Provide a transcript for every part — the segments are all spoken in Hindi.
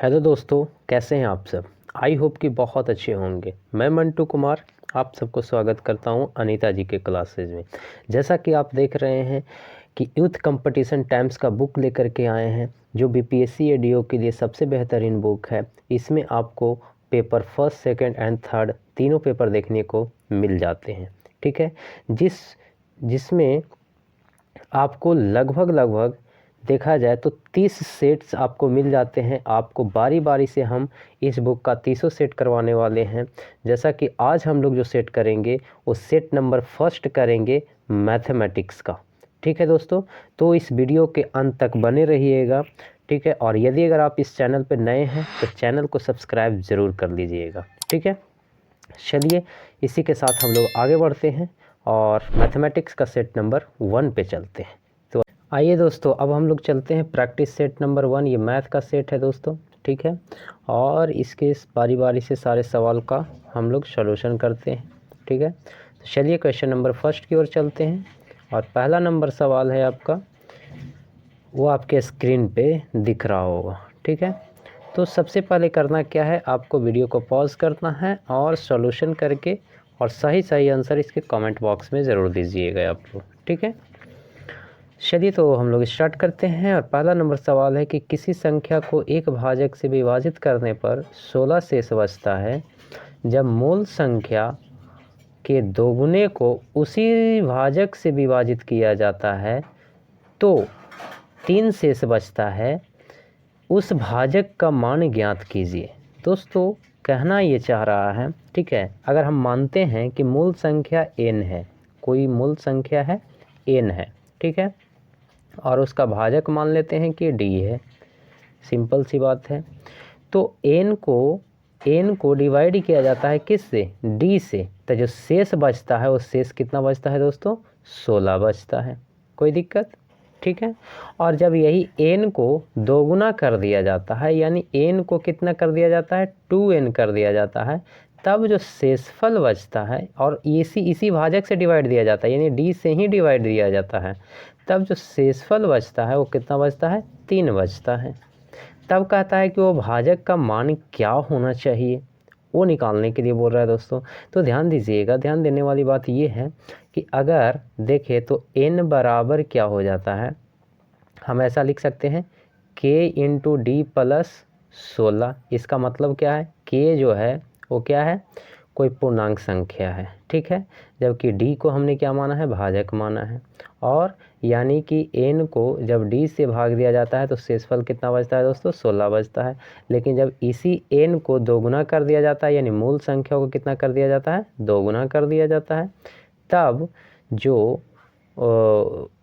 हेलो दोस्तों, कैसे हैं आप सब। आई होप कि बहुत अच्छे होंगे। मैं मंटू कुमार आप सबको स्वागत करता हूं अनीता जी के क्लासेज में। जैसा कि आप देख रहे हैं कि यूथ कंपटीशन टाइम्स का बुक लेकर के आए हैं, जो बीपीएससी एडीओ के लिए सबसे बेहतरीन बुक है। इसमें आपको paper first, second and third तीनों पेपर देखने को मिल जाते हैं। ठीक है, जिसमें आपको लगभग देखा जाए तो 30 सेट्स आपको मिल जाते हैं। आपको बारी बारी से हम इस बुक का 30 सेट करवाने वाले हैं। जैसा कि आज हम लोग जो सेट करेंगे वो सेट नंबर फर्स्ट करेंगे मैथमेटिक्स का। ठीक है दोस्तों, तो इस वीडियो के अंत तक बने रहिएगा। ठीक है, और यदि अगर आप इस चैनल पर नए हैं तो चैनल को सब्सक्राइब ज़रूर कर लीजिएगा। ठीक है, चलिए इसी के साथ हम लोग आगे बढ़ते हैं और मैथमेटिक्स का सेट नंबर 1 पे चलते हैं। तो आइए दोस्तों, अब हम लोग चलते हैं प्रैक्टिस सेट नंबर 1। ये मैथ का सेट है दोस्तों। ठीक है, और इसके बारी बारी से सारे सवाल का हम लोग सॉल्यूशन करते हैं। ठीक है, तो चलिए क्वेश्चन नंबर फर्स्ट की ओर चलते हैं। और पहला नंबर सवाल है आपका, वो आपके स्क्रीन पे दिख रहा होगा। ठीक है, तो सबसे पहले करना क्या है, आपको वीडियो को पॉज करना है और सॉल्यूशन करके और सही आंसर इसके कमेंट बॉक्स में ज़रूर दीजिएगा आप लोग। ठीक है, चलिए तो हम लोग स्टार्ट करते हैं। और पहला नंबर सवाल है कि किसी संख्या को एक भाजक से विभाजित करने पर 16 शेष बचता है। जब मूल संख्या के दोगुने को उसी भाजक से विभाजित किया जाता है तो 3 शेष बचता है। उस भाजक का मान ज्ञात कीजिए। दोस्तों कहना ये चाह रहा है, ठीक है, अगर हम मानते हैं कि मूल संख्या n है, कोई मूल संख्या है n है, ठीक है, और उसका भाजक मान लेते हैं कि d है। सिंपल सी बात है। तो n को डिवाइड किया जाता है किससे, d से। तो जो शेष बचता है वो शेष कितना बचता है दोस्तों, 16 बचता है। कोई दिक्कत, ठीक है। और जब यही n को दोगुना कर दिया जाता है, यानी n को कितना कर दिया जाता है, 2n कर दिया जाता है, तब जो शेषफल बचता है, और इसी भाजक से डिवाइड दिया जाता है, यानी d से ही डिवाइड दिया जाता है, तब जो शेषफल बचता है वो कितना बचता है, 3 बचता है। तब कहता है कि वो भाजक का मान क्या होना चाहिए, वो निकालने के लिए बोल रहा है दोस्तों। तो ध्यान दीजिएगा, ध्यान देने वाली बात ये है कि अगर देखें तो n बराबर क्या हो जाता है, हम ऐसा लिख सकते हैं k इंटू डी प्लस 16। इसका मतलब क्या है, k जो है वो क्या है, कोई पूर्णांक संख्या है। ठीक है, जबकि d को हमने क्या माना है, भाजक माना है। और यानी कि n को जब d से भाग दिया जाता है तो शेषफल कितना बचता है दोस्तों, 16 बचता है। लेकिन जब इसी n को दोगुना कर दिया जाता है, यानी मूल संख्या को कितना कर दिया जाता है, दोगुना कर दिया जाता है, तब जो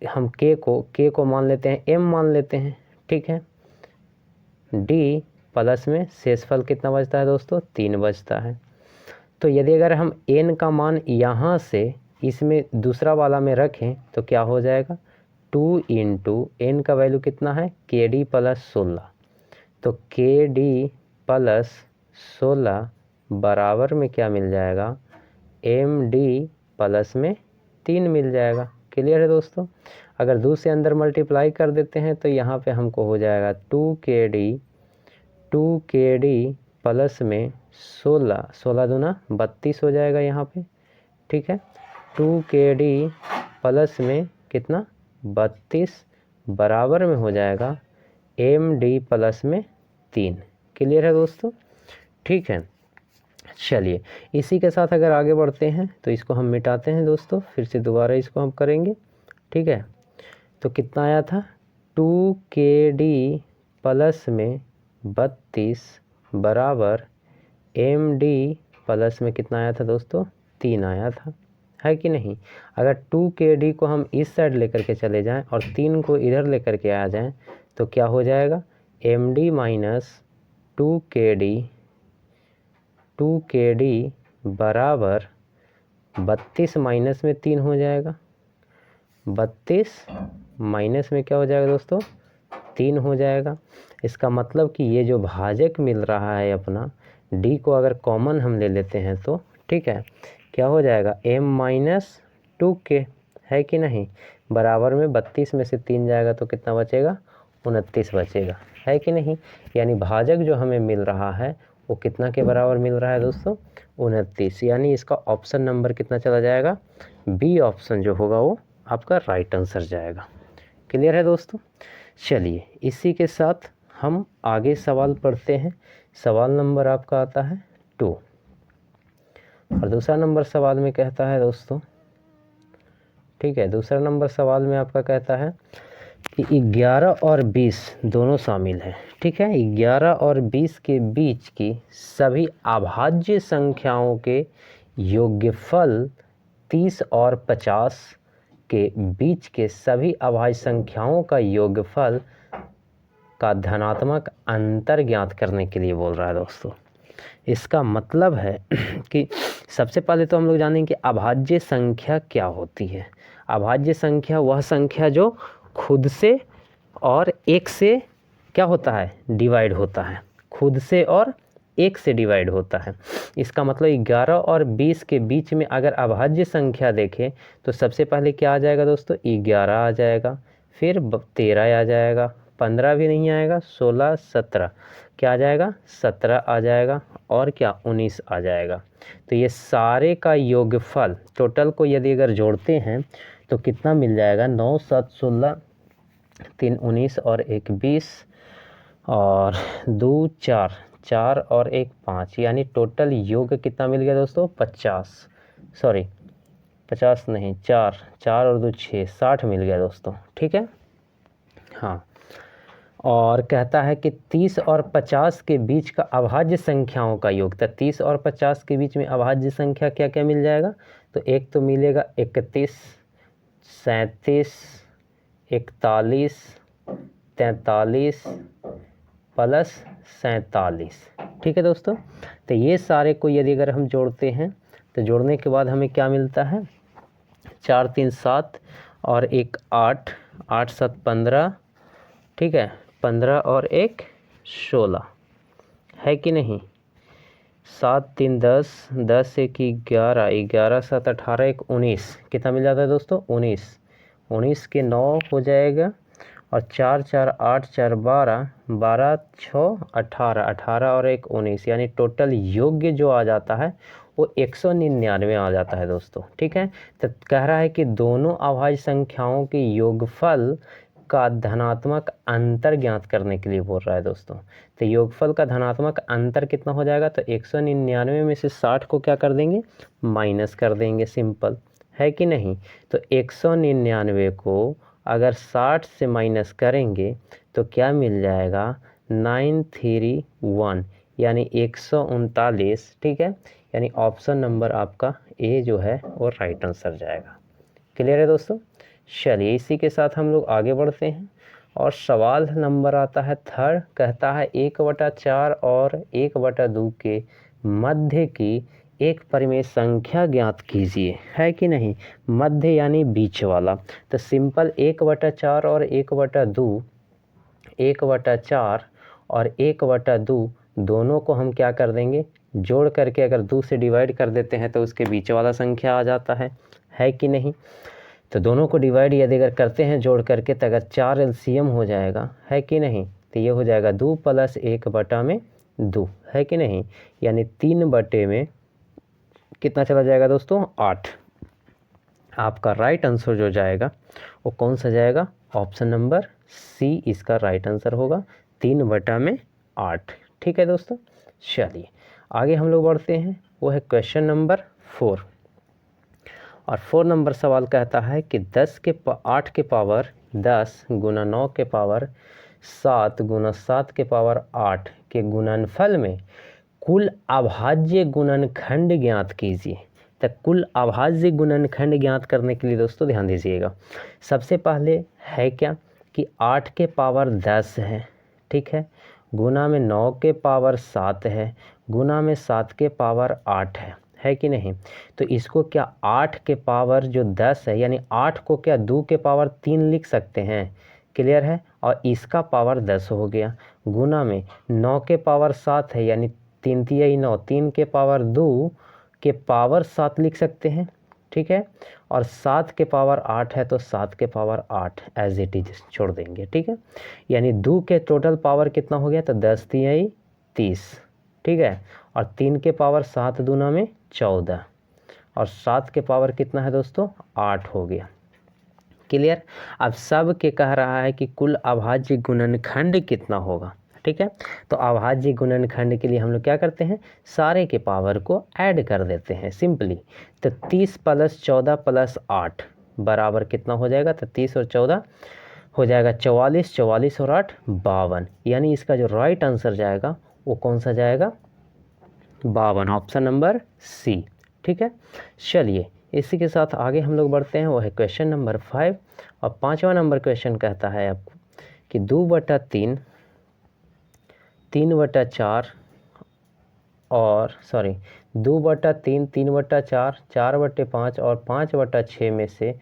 हम k को मान लेते हैं m मान लेते हैं। ठीक है, d प्लस में शेषफल कितना बचता है दोस्तों, 3 बचता है। तो यदि अगर हम n का मान यहाँ से इसमें दूसरा वाला में रखें तो क्या हो जाएगा, 2 इंटू n का वैल्यू कितना है, kd प्लस 16। तो kd प्लस 16 बराबर में क्या मिल जाएगा, md प्लस में 3 मिल जाएगा। क्लियर है दोस्तों। अगर 2 से अंदर मल्टीप्लाई कर देते हैं तो यहाँ पे हमको हो जाएगा 2kd प्लस में 16 दूना 32 हो जाएगा यहाँ पे। ठीक है, 2kd प्लस में कितना, 32 बराबर में हो जाएगा md प्लस में 3। क्लियर है दोस्तों। ठीक है, चलिए इसी के साथ अगर आगे बढ़ते हैं तो इसको हम मिटाते हैं दोस्तों, फिर से दोबारा इसको हम करेंगे। ठीक है, तो कितना आया था, 2kd प्लस में 32 बराबर md प्लस में कितना आया था दोस्तों, 3 आया था, है कि नहीं। अगर 2kd को हम इस साइड लेकर के चले जाएं और 3 को इधर लेकर के आ जाएं तो क्या हो जाएगा, md माइनस 2kd बराबर 32 माइनस में 3 हो जाएगा। 32 माइनस में क्या हो जाएगा दोस्तों, 3 हो जाएगा। इसका मतलब कि ये जो भाजक मिल रहा है अपना, d को अगर कॉमन हम ले लेते हैं तो ठीक है, क्या हो जाएगा, m माइनस 2k, है कि नहीं, बराबर में 32 में से 3 जाएगा तो कितना बचेगा, 29 बचेगा। है कि नहीं। यानी भाजक जो हमें मिल रहा है वो कितना के बराबर मिल रहा है दोस्तों, 29। यानी इसका ऑप्शन नंबर कितना चला जाएगा, बी ऑप्शन जो होगा वो आपका राइट आंसर जाएगा। क्लियर है दोस्तों। चलिए इसी के साथ हम आगे सवाल पढ़ते हैं। सवाल नंबर आपका आता है 2 और दूसरा नंबर सवाल में कहता है दोस्तों, ठीक है, दूसरा नंबर सवाल में आपका कहता है कि 11 और 20 दोनों शामिल हैं। ठीक है, 11 और 20 के बीच की सभी अभाज्य संख्याओं के योगफल 30 और 50 के बीच के सभी अभाज्य संख्याओं का योगफल का धनात्मक अंतर ज्ञात करने के लिए बोल रहा है दोस्तों। इसका मतलब है कि सबसे पहले तो हम लोग जानेंगे कि अभाज्य संख्या क्या होती है। अभाज्य संख्या वह संख्या जो खुद से और एक से क्या होता है, डिवाइड होता है, खुद से और एक से डिवाइड होता है। इसका मतलब 11 और 20 के बीच में अगर अभाज्य संख्या देखें तो सबसे पहले क्या आ जाएगा दोस्तों, 11 आ जाएगा, फिर 13 आ जाएगा, 15 भी नहीं आएगा, 16, 17 क्या आ जाएगा, 17 आ जाएगा और क्या 19 आ जाएगा। तो ये सारे का योगफल टोटल को यदि अगर जोड़ते हैं तो कितना मिल जाएगा, 9, 7, 16, 3, 19 और 1, 20 और 2, 4, 4 और 1, 5, यानी टोटल योग कितना मिल गया दोस्तों, 50 नहीं, 4 और 2, 6, 60 मिल गया दोस्तों। ठीक है, हाँ। और कहता है कि 30 और 50 के बीच का अभाज्य संख्याओं का योग, तो 30 और 50 के बीच में अभाज्य संख्या क्या क्या मिल जाएगा, तो एक तो मिलेगा 31, 37, 41, 43 प्लस 47। ठीक है दोस्तों, तो ये सारे को यदि अगर हम जोड़ते हैं तो जोड़ने के बाद हमें क्या मिलता है, 4, 3, 7 और 1, 8, 8, 7, 15, ठीक है, 15 और 1, 16, है कि नहीं। 7, 3, 10, 10, 1, 11, 11, 7, 18, 1, 19, कितना मिल जाता है दोस्तों, 19, 19 के 9 हो जाएगा और 4, 4, 8, 4, 12, 12, 6, 18, 18 और 1, 19, यानी टोटल योग्य जो आ जाता है वो 199 आ जाता है दोस्तों। ठीक है, तो कह रहा है कि दोनों अभाज्य संख्याओं के योगफल का धनात्मक अंतर ज्ञात करने के लिए बोल रहा है दोस्तों। तो योगफल का धनात्मक अंतर कितना हो जाएगा, तो 199 में से 60 को क्या कर देंगे, माइनस कर देंगे, सिंपल है कि नहीं। तो 199 को अगर 60 से माइनस करेंगे तो क्या मिल जाएगा, 931, यानी 139। ठीक है, यानी ऑप्शन नंबर आपका ए जो है वो राइट आंसर जाएगा। क्लियर है दोस्तों। चलिए इसी के साथ हम लोग आगे बढ़ते हैं और सवाल नंबर आता है 3, कहता है 1/4 और 1/2 के मध्य की एक परिमेय संख्या ज्ञात कीजिए, है कि नहीं। मध्य यानी बीच वाला, तो सिंपल 1/4 और 1/2, 1/4 और 1/2 दोनों को हम क्या कर देंगे, जोड़ करके अगर 2 से डिवाइड कर देते हैं तो उसके बीच वाला संख्या आ जाता है कि नहीं। तो दोनों को डिवाइड यदि अगर करते हैं जोड़ करके तो अगर 4 एलसीएम हो जाएगा, है कि नहीं। तो ये हो जाएगा 2 + 1/2, है कि नहीं, यानी 3 में कितना चला जाएगा दोस्तों, 8। आपका राइट आंसर जो जाएगा वो कौन सा जाएगा, ऑप्शन नंबर सी इसका राइट आंसर होगा, 3/8। ठीक है दोस्तों। चलिए आगे हम लोग बढ़ते हैं, वो है क्वेश्चन नंबर 4 और 4 नंबर सवाल कहता है कि 8 के पावर 10 गुना 9 के पावर 7 गुना 7 के पावर 8 के गुणनफल में कुल अभाज्य गुणनखंड ज्ञात कीजिए। तो कुल अभाज्य गुणनखंड ज्ञात करने के लिए दोस्तों ध्यान दीजिएगा, सबसे पहले है क्या कि 8 के पावर 10 है, ठीक है, गुना में 9 के पावर 7 है, गुना में 7 के पावर 8 है कि नहीं। तो इसको क्या 8 के पावर जो 10 है, यानी 8 को क्या 2 के पावर 3 लिख सकते हैं, क्लियर है, और इसका पावर 10 हो गया, गुना में 9 के पावर 7 है, यानी 3 × 3 = 9, 3 के पावर 2 के पावर 7 लिख सकते हैं, ठीक है। और 7 के पावर 8 है तो 7 के पावर 8 एज इट इज छोड़ देंगे, ठीक है। यानी 2 के टोटल पावर कितना हो गया, तो 10 तिहाई 30, ठीक है। और 3 के पावर 7 दूना में 14 और 7 के पावर कितना है दोस्तों, 8 हो गया। क्लियर। अब सब के कह रहा है कि कुल अभाज्य गुणनखंड कितना होगा, ठीक है। तो अभाज्य गुणनखंड के लिए हम लोग क्या करते हैं, सारे के पावर को ऐड कर देते हैं सिंपली। तो 30 + 14 + 8 बराबर कितना हो जाएगा, तो 30 और 14 हो जाएगा 44, 44 और 8 52। यानी इसका जो राइट आंसर जाएगा वो कौन सा जाएगा, 52, ऑप्शन नंबर सी, ठीक है। चलिए इसी के साथ आगे हम लोग बढ़ते हैं, वो है क्वेश्चन नंबर 5। और 5वां नंबर क्वेश्चन कहता है आपको कि 2/3, 3/4 और 2/3, 3/4, 4/5 और 5/6 में से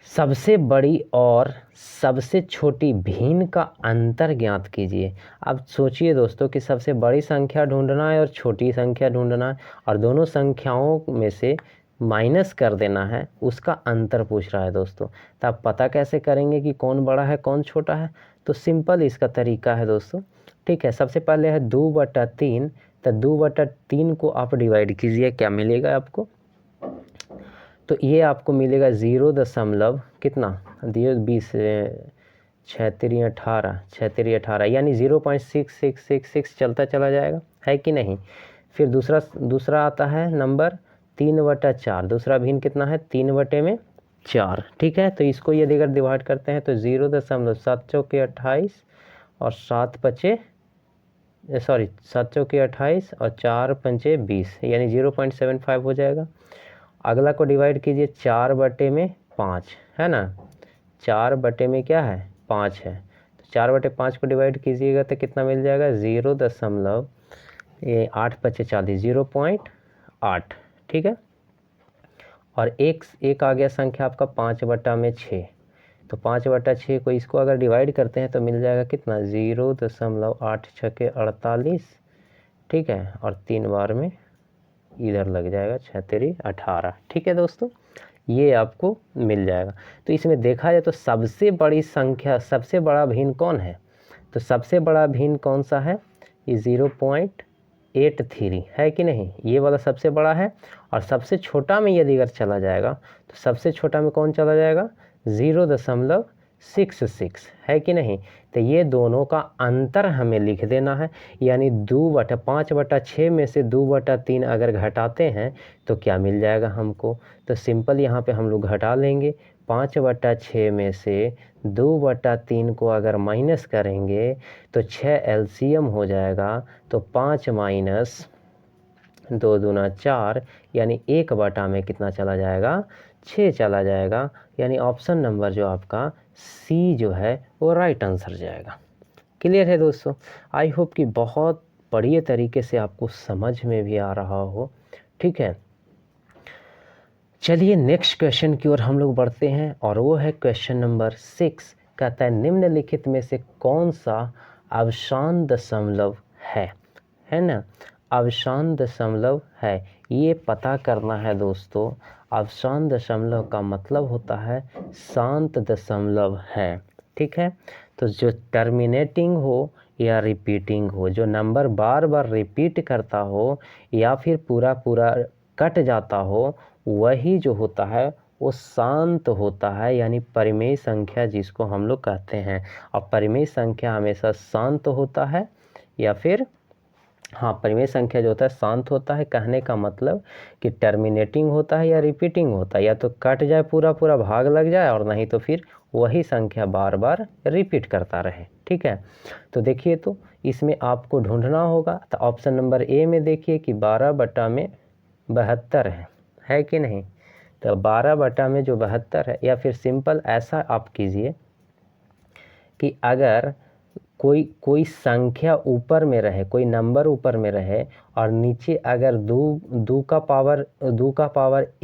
सबसे बड़ी और सबसे छोटी भिन्न का अंतर ज्ञात कीजिए। अब सोचिए दोस्तों कि सबसे बड़ी संख्या ढूंढना है और छोटी संख्या ढूंढना है और दोनों संख्याओं में से माइनस कर देना है, उसका अंतर पूछ रहा है दोस्तों। तो आप पता कैसे करेंगे कि कौन बड़ा है कौन छोटा है, तो सिंपल इसका तरीका है दोस्तों, ठीक है। सबसे पहले है 2/3, तो 2/3 को आप डिवाइड कीजिए, क्या मिलेगा आपको, तो ये आपको मिलेगा 0 कितना दिए 20, 6×3 = 18 यानी 0.6666 चलता चला जाएगा, है कि नहीं। फिर दूसरा आता है नंबर 3/4, दूसरा भिन्न कितना है 3/4, ठीक है। तो इसको यदि अगर डिवाइड करते हैं तो 0.7 चौके 28 और 7 चौके 28 और 4 पंचे 20 यानी 0.75 हो जाएगा। अगला को डिवाइड कीजिए 4/5, है ना, 4/में क्या है 5 है, तो 4/5 को डिवाइड कीजिएगा तो कितना मिल जाएगा 0.8 × 40, 0.8, ठीक है। और एक आ गया संख्या आपका 5/6, तो 5/6 को इसको अगर डिवाइड करते हैं तो मिल जाएगा कितना 0.8 × 6 = 48, ठीक है। और 3 बार में इधर लग जाएगा 6×3 = 18, ठीक है दोस्तों, ये आपको मिल जाएगा। तो इसमें देखा जाए तो सबसे बड़ी संख्या, सबसे बड़ा भिन्न कौन है, तो सबसे बड़ा भिन्न कौन सा है, ये 0.83 है कि नहीं, ये वाला सबसे बड़ा है। और सबसे छोटा में यदि अगर चला जाएगा तो सबसे छोटा में कौन चला जाएगा 0.66 है कि नहीं। तो ये दोनों का अंतर हमें लिख देना है, यानी 5/6 में से 2/3 अगर घटाते हैं तो क्या मिल जाएगा हमको, तो सिंपल यहाँ पे हम लोग घटा लेंगे। 5/6 में से 2/3 को अगर माइनस करेंगे तो 6 एलसीएम हो जाएगा, तो 5 - 2 दूना 4 यानी 1/, में कितना चला जाएगा 6 चला जाएगा। यानी ऑप्शन नंबर जो आपका सी जो है वो राइट आंसर जाएगा। क्लियर है दोस्तों, आई होप कि बहुत बढ़िया तरीके से आपको समझ में भी आ रहा हो, ठीक है। चलिए नेक्स्ट क्वेश्चन की ओर हम लोग बढ़ते हैं और वो है क्वेश्चन नंबर 6। कहता है निम्नलिखित में से कौन सा अवशान दशमलव है ना, अवशान दशमलव है, ये पता करना है दोस्तों। अवशान दशमलव का मतलब होता है शांत दशमलव है, ठीक है। तो जो टर्मिनेटिंग हो या रिपीटिंग हो, जो नंबर बार बार रिपीट करता हो या फिर पूरा कट जाता हो, वही जो होता है वो शांत होता है, यानी परिमेय संख्या जिसको हम लोग कहते हैं। और परिमेय संख्या हमेशा शांत होता है या फिर परिमेय संख्या जो होता है शांत होता है। कहने का मतलब कि टर्मिनेटिंग होता है या रिपीटिंग होता है, या तो कट जाए पूरा भाग लग जाए और नहीं तो फिर वही संख्या बार बार रिपीट करता रहे, ठीक है। तो देखिए तो इसमें आपको ढूंढना होगा, तो ऑप्शन नंबर ए में देखिए कि 12/72 है कि नहीं। तो 12/72 है, या फिर सिंपल ऐसा आप कीजिए कि अगर कोई संख्या ऊपर में रहे, कोई नंबर ऊपर में रहे और नीचे अगर 2 का पावर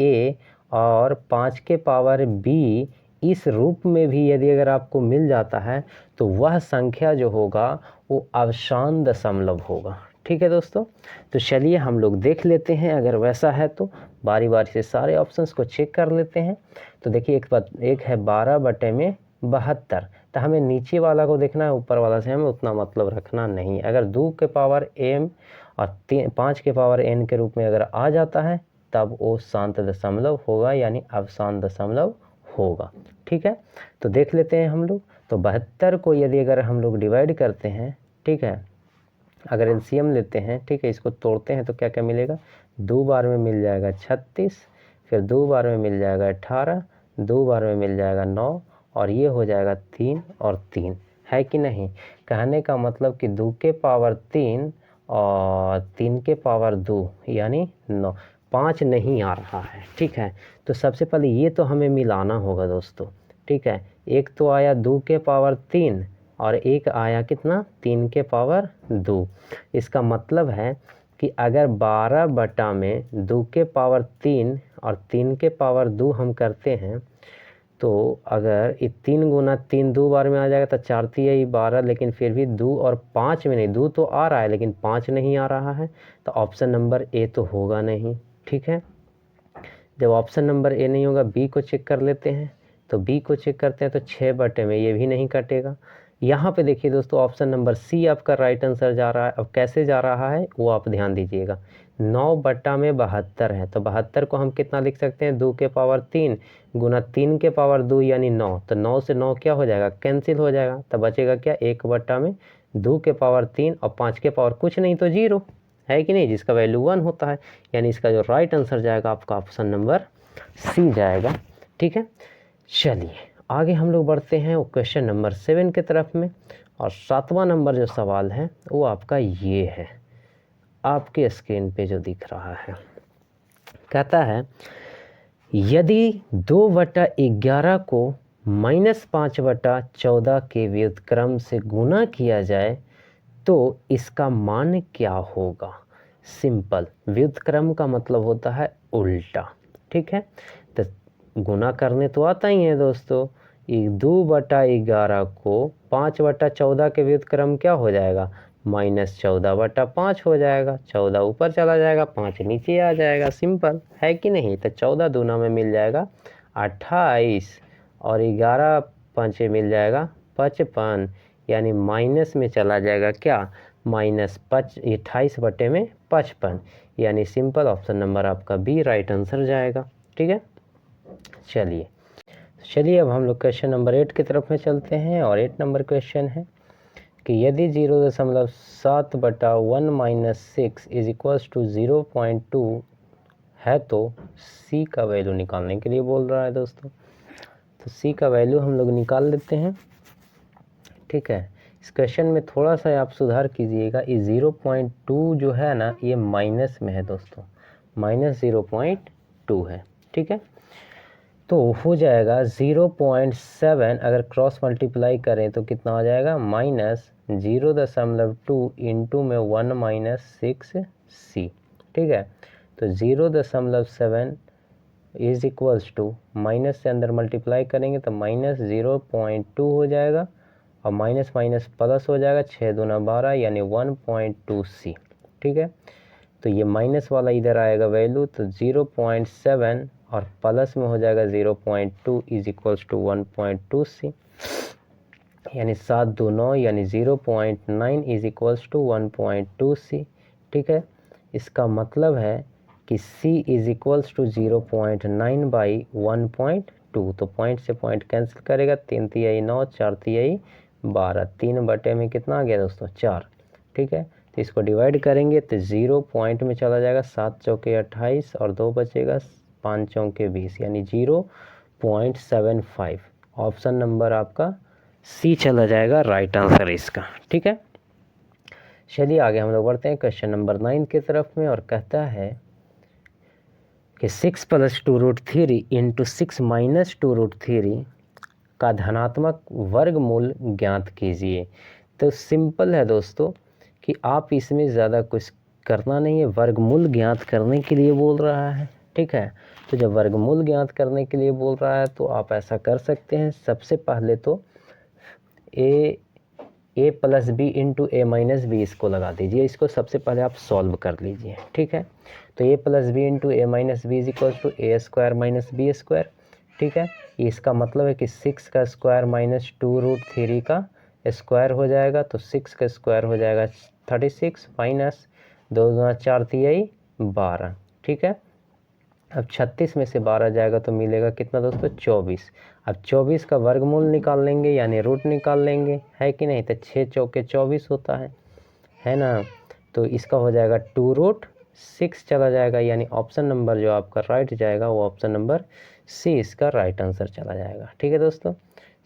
a और 5 के पावर b इस रूप में भी यदि अगर आपको मिल जाता है तो वह संख्या जो होगा वो अवशान दशमलव होगा, ठीक है दोस्तों। तो चलिए हम लोग देख लेते हैं, अगर वैसा है तो बारी बारी से सारे ऑप्शंस को चेक कर लेते हैं। तो देखिए एक है 12/72, तो हमें नीचे वाला को देखना है, ऊपर वाला से हमें उतना मतलब रखना नहीं। अगर 2 के पावर m और 5 के पावर n के रूप में अगर आ जाता है तब वो शांत दशमलव होगा, यानी अवशांत दशमलव होगा। ठीक है, तो देख लेते हैं हम लोग। तो 72 को यदि अगर हम लोग डिवाइड करते हैं, ठीक है, अगर एलसीएम लेते हैं, ठीक है, इसको तोड़ते हैं तो क्या क्या मिलेगा, 2 बार में मिल जाएगा 36, फिर 2 बार में मिल जाएगा 18, 2 बार में मिल जाएगा 9, और ये हो जाएगा 3 और 3, है कि नहीं। कहने का मतलब कि 2 के पावर 3 और 3 के पावर 2 यानी 9, 5 नहीं आ रहा है। ठीक है, तो सबसे पहले ये तो हमें मिलाना होगा दोस्तों। ठीक है, एक तो आया 2 के पावर 3 और एक आया कितना, 3 के पावर 2। इसका मतलब है कि अगर 12 में 2 के पावर 3 और 3 के पावर 2 हम करते हैं, तो अगर ये 3 गुना 3 2 बार में आ जाएगा तो 4 3 12, लेकिन फिर भी 2 और 5 में नहीं, 2 तो आ रहा है लेकिन 5 नहीं आ रहा है, तो ऑप्शन नंबर ए तो होगा नहीं। ठीक है, जब ऑप्शन नंबर ए नहीं होगा, बी को चेक कर लेते हैं। तो बी को चेक करते हैं तो 6 में ये भी नहीं कटेगा। यहाँ पे देखिए दोस्तों, ऑप्शन नंबर सी आपका राइट आंसर जा रहा है। अब कैसे जा रहा है वो आप ध्यान दीजिएगा। 9 में 72 है, तो 72 को हम कितना लिख सकते हैं, 2 के पावर 3 गुना 3 के पावर 2 यानी 9। तो 9 से 9 क्या हो जाएगा, कैंसिल हो जाएगा, तो बचेगा क्या, 1 में 2 के पावर 3 और 5 के पावर कुछ नहीं तो 0, है कि नहीं, जिसका वैल्यू 1 होता है। यानी इसका जो राइट आंसर जाएगा आपका ऑप्शन नंबर सी जाएगा। ठीक है, चलिए आगे हम लोग बढ़ते हैं वो क्वेश्चन नंबर 7 की तरफ में। और 7वां नंबर जो सवाल है वो आपका ये है, आपके स्क्रीन पे जो दिख रहा है। कहता है यदि 2/11 को -5/14 के व्युत्क्रम से गुना किया जाए तो इसका मान क्या होगा। सिंपल, व्युत्क्रम का मतलब होता है उल्टा। ठीक है, तो गुना करने तो आता ही है दोस्तों। 2/11 को 5/14 के व्युत्क्रम क्या हो जाएगा, -14/5 हो जाएगा। 14 ऊपर चला जाएगा, 5 नीचे आ जाएगा। सिंपल है कि नहीं। तो 14 दूना में मिल जाएगा 28 और 11 5 मिल जाएगा 55, यानी माइनस में चला जाएगा क्या, -28/55, यानी सिंपल ऑप्शन नंबर आपका बी राइट आंसर जाएगा। ठीक है, चलिए अब हम लोग क्वेश्चन नंबर 8 की तरफ में चलते हैं। और 8 नंबर क्वेश्चन है कि यदि 0.7/1 - 6 इज इक्वल्स टू 0.2 है तो सी का वैल्यू निकालने के लिए बोल रहा है दोस्तों। तो सी का वैल्यू हम लोग निकाल लेते हैं। ठीक है, इस क्वेश्चन में थोड़ा सा आप सुधार कीजिएगा। ये 0.2 जो है ना, ये माइनस में है दोस्तों, -0.2 है। ठीक है, तो हो जाएगा 0.7, अगर क्रॉस मल्टीप्लाई करें तो कितना हो जाएगा, -0.2 इंटू में 1 - 6c। ठीक है, तो 0.7 इज इक्वल्स टू, माइनस से अंदर मल्टीप्लाई करेंगे तो -0.2 हो जाएगा और माइनस माइनस प्लस हो जाएगा, 6 दूना 12 यानी 1.2c। ठीक है, तो ये माइनस वाला इधर आएगा वैल्यू, तो 0.7 और प्लस में हो जाएगा 0.2 इज इक्वल्स टू 1.2c, यानी 7 2 9 यानी 0.9 इज इक्वल्स टू 1.2c। ठीक है, इसका मतलब है कि c इज इक्वल्स टू 0.9/1.2। तो पॉइंट से पॉइंट कैंसिल करेगा, 3 3 9 4 3 12, 3 में कितना आ गया दोस्तों, 4। ठीक है, तो इसको डिवाइड करेंगे तो 0 पॉइंट में चला जाएगा, 7 चौके 28 और 2 बचेगा, 5 चौके 20, यानी 0.75। ऑप्शन नंबर आपका सी चला जाएगा राइट आंसर इसका। ठीक है, चलिए आगे हम लोग बढ़ते हैं क्वेश्चन नंबर 9 की तरफ में। और कहता है कि 6 + 2√3 इंटू 6 - 2√3 का धनात्मक वर्गमूल ज्ञात कीजिए। तो सिंपल है दोस्तों कि आप इसमें ज़्यादा कुछ करना नहीं है, वर्गमूल ज्ञात करने के लिए बोल रहा है। ठीक है, तो जब वर्गमूल ज्ञात करने के लिए बोल रहा है तो आप ऐसा कर सकते हैं। सबसे पहले तो a plus B into A minus B इसको लगा दीजिए। इसको सबसे पहले आप सॉल्व कर लीजिए, ठीक है। तो a plus B into A minus B is equal to A square minus B square, ठीक है। इसका मतलब है कि 6 का स्क्वायर माइनस 2√3 का स्क्वायर हो जाएगा, तो 6 का स्क्वायर हो जाएगा 36 माइनस 2 दूना 4 तिहाई 12, ठीक है। अब 36 में से 12 जाएगा तो मिलेगा कितना दोस्तों 24। अब 24 का वर्गमूल निकाल लेंगे यानी रूट निकाल लेंगे, है कि नहीं। तो 6 चौके 24 होता है ना। तो इसका हो जाएगा 2√6 चला जाएगा, यानी ऑप्शन नंबर जो आपका राइट जाएगा वो ऑप्शन नंबर सी इसका राइट आंसर चला जाएगा, ठीक है दोस्तों।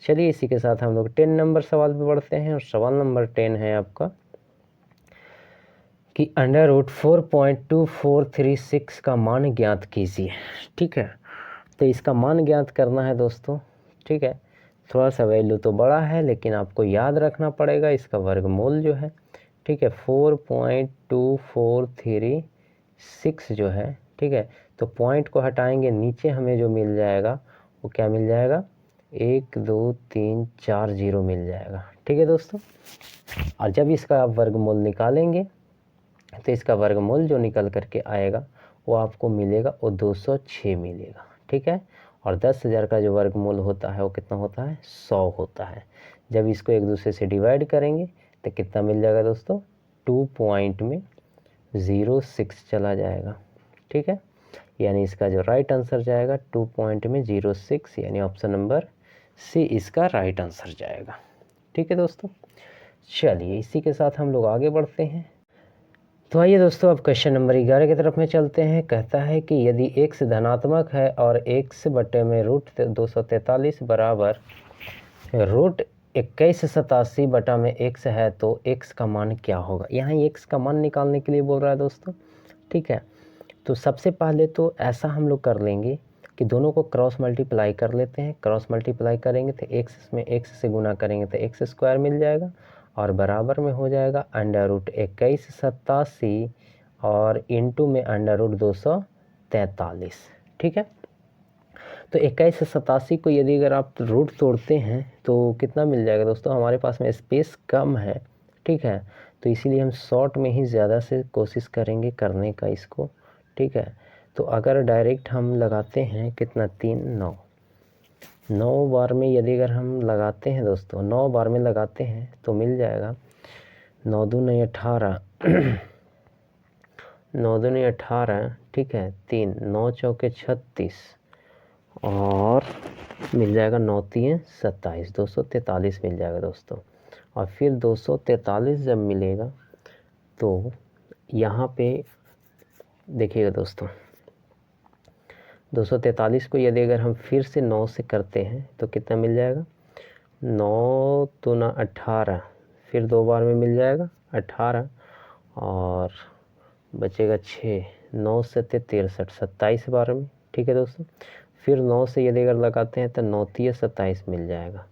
चलिए इसी के साथ हम लोग 10 नंबर सवाल पे बढ़ते हैं, और सवाल नंबर 10 है आपका कि √4.2436 का मान ज्ञात कीजिए, ठीक है। तो इसका मान ज्ञात करना है दोस्तों, ठीक है। थोड़ा सा वैल्यू तो बड़ा है लेकिन आपको याद रखना पड़ेगा इसका वर्गमूल जो है, ठीक है। 4.2436 जो है, ठीक है। तो पॉइंट को हटाएंगे, नीचे हमें जो मिल जाएगा वो क्या मिल जाएगा 1 2 3 4 0 मिल जाएगा, ठीक है दोस्तों। और जब इसका आप वर्गमूल निकालेंगे तो इसका वर्गमूल जो निकल करके आएगा वो आपको मिलेगा वो 206 मिलेगा, ठीक है। और 10,000 का जो वर्गमूल होता है वो कितना होता है 100 होता है। जब इसको एक दूसरे से डिवाइड करेंगे तो कितना मिल जाएगा दोस्तों 2.06 चला जाएगा, ठीक है। यानी इसका जो राइट आंसर जाएगा 2.06, यानी ऑप्शन नंबर सी इसका राइट आंसर जाएगा, ठीक है दोस्तों। चलिए इसी के साथ हम लोग आगे बढ़ते हैं। तो आइए दोस्तों अब क्वेश्चन नंबर 11 की तरफ में चलते हैं। कहता है कि यदि x धनात्मक है और x बटे में √243 बराबर √2187 बटा में x है तो x का मान क्या होगा। यहाँ x का मान निकालने के लिए बोल रहा है दोस्तों, ठीक है। तो सबसे पहले तो ऐसा हम लोग कर लेंगे कि दोनों को क्रॉस मल्टीप्लाई कर लेते हैं। क्रॉस मल्टीप्लाई करेंगे तो x में x से गुना करेंगे तो x स्क्वायर मिल जाएगा, और बराबर में हो जाएगा √2187 और इंटू में √243, ठीक है। तो 21 से 87 को यदि अगर आप रूट तोड़ते हैं तो कितना मिल जाएगा दोस्तों। हमारे पास में स्पेस कम है, ठीक है। तो इसीलिए हम शॉर्ट में ही ज़्यादा से कोशिश करेंगे करने का इसको, ठीक है। तो अगर डायरेक्ट हम लगाते हैं कितना 3 9 बार में यदि अगर हम लगाते हैं दोस्तों 9 बार में लगाते हैं तो मिल जाएगा 9 दूनी 18 9 दूनी 18, ठीक है। 3 9 चौके 36 और मिल जाएगा 9 3 27 243 मिल जाएगा दोस्तों। और फिर 243 जब मिलेगा तो यहाँ पे देखिएगा दोस्तों 243 को यदि अगर हम फिर से 9 से करते हैं तो कितना मिल जाएगा 9 दूना 18, फिर 2 बार में मिल जाएगा 18 और बचेगा 6, 9 से 63 27 बार में, ठीक है दोस्तों। फिर 9 से यदि अगर लगाते हैं तो 9 तिया 27 मिल जाएगा,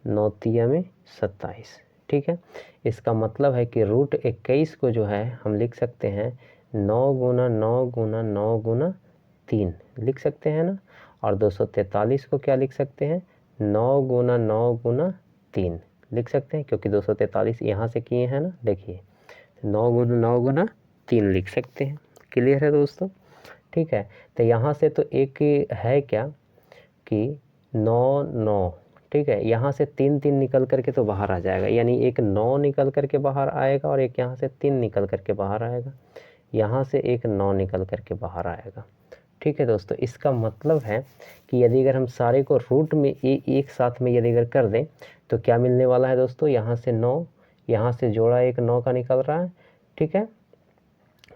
9 तिया में 27, ठीक है। इसका मतलब है कि √21 को जो है हम लिख सकते हैं 9 गुना 9 गुना 9 गुना 3 लिख सकते हैं ना। और 243 को क्या लिख सकते हैं 9 गुना 9 गुना 3 लिख सकते हैं, क्योंकि 243 यहाँ से किए हैं ना, देखिए 9 गुना 9 गुना 3 लिख सकते हैं। क्लियर है दोस्तों, ठीक है। तो यहाँ से तो एक है क्या कि 9 9, ठीक है। यहाँ से 3 3 निकल करके तो बाहर आ जाएगा, यानी एक 9 निकल करके बाहर आएगा और एक यहाँ से 3 निकल करके बाहर आएगा, यहाँ से एक 9 निकल करके बाहर आएगा, ठीक है दोस्तों। इसका मतलब है कि यदि अगर हम सारे को रूट में एक साथ में यदि अगर कर दें तो क्या मिलने वाला है दोस्तों, यहाँ से 9, यहाँ से जोड़ा एक 9 का निकल रहा है, ठीक है।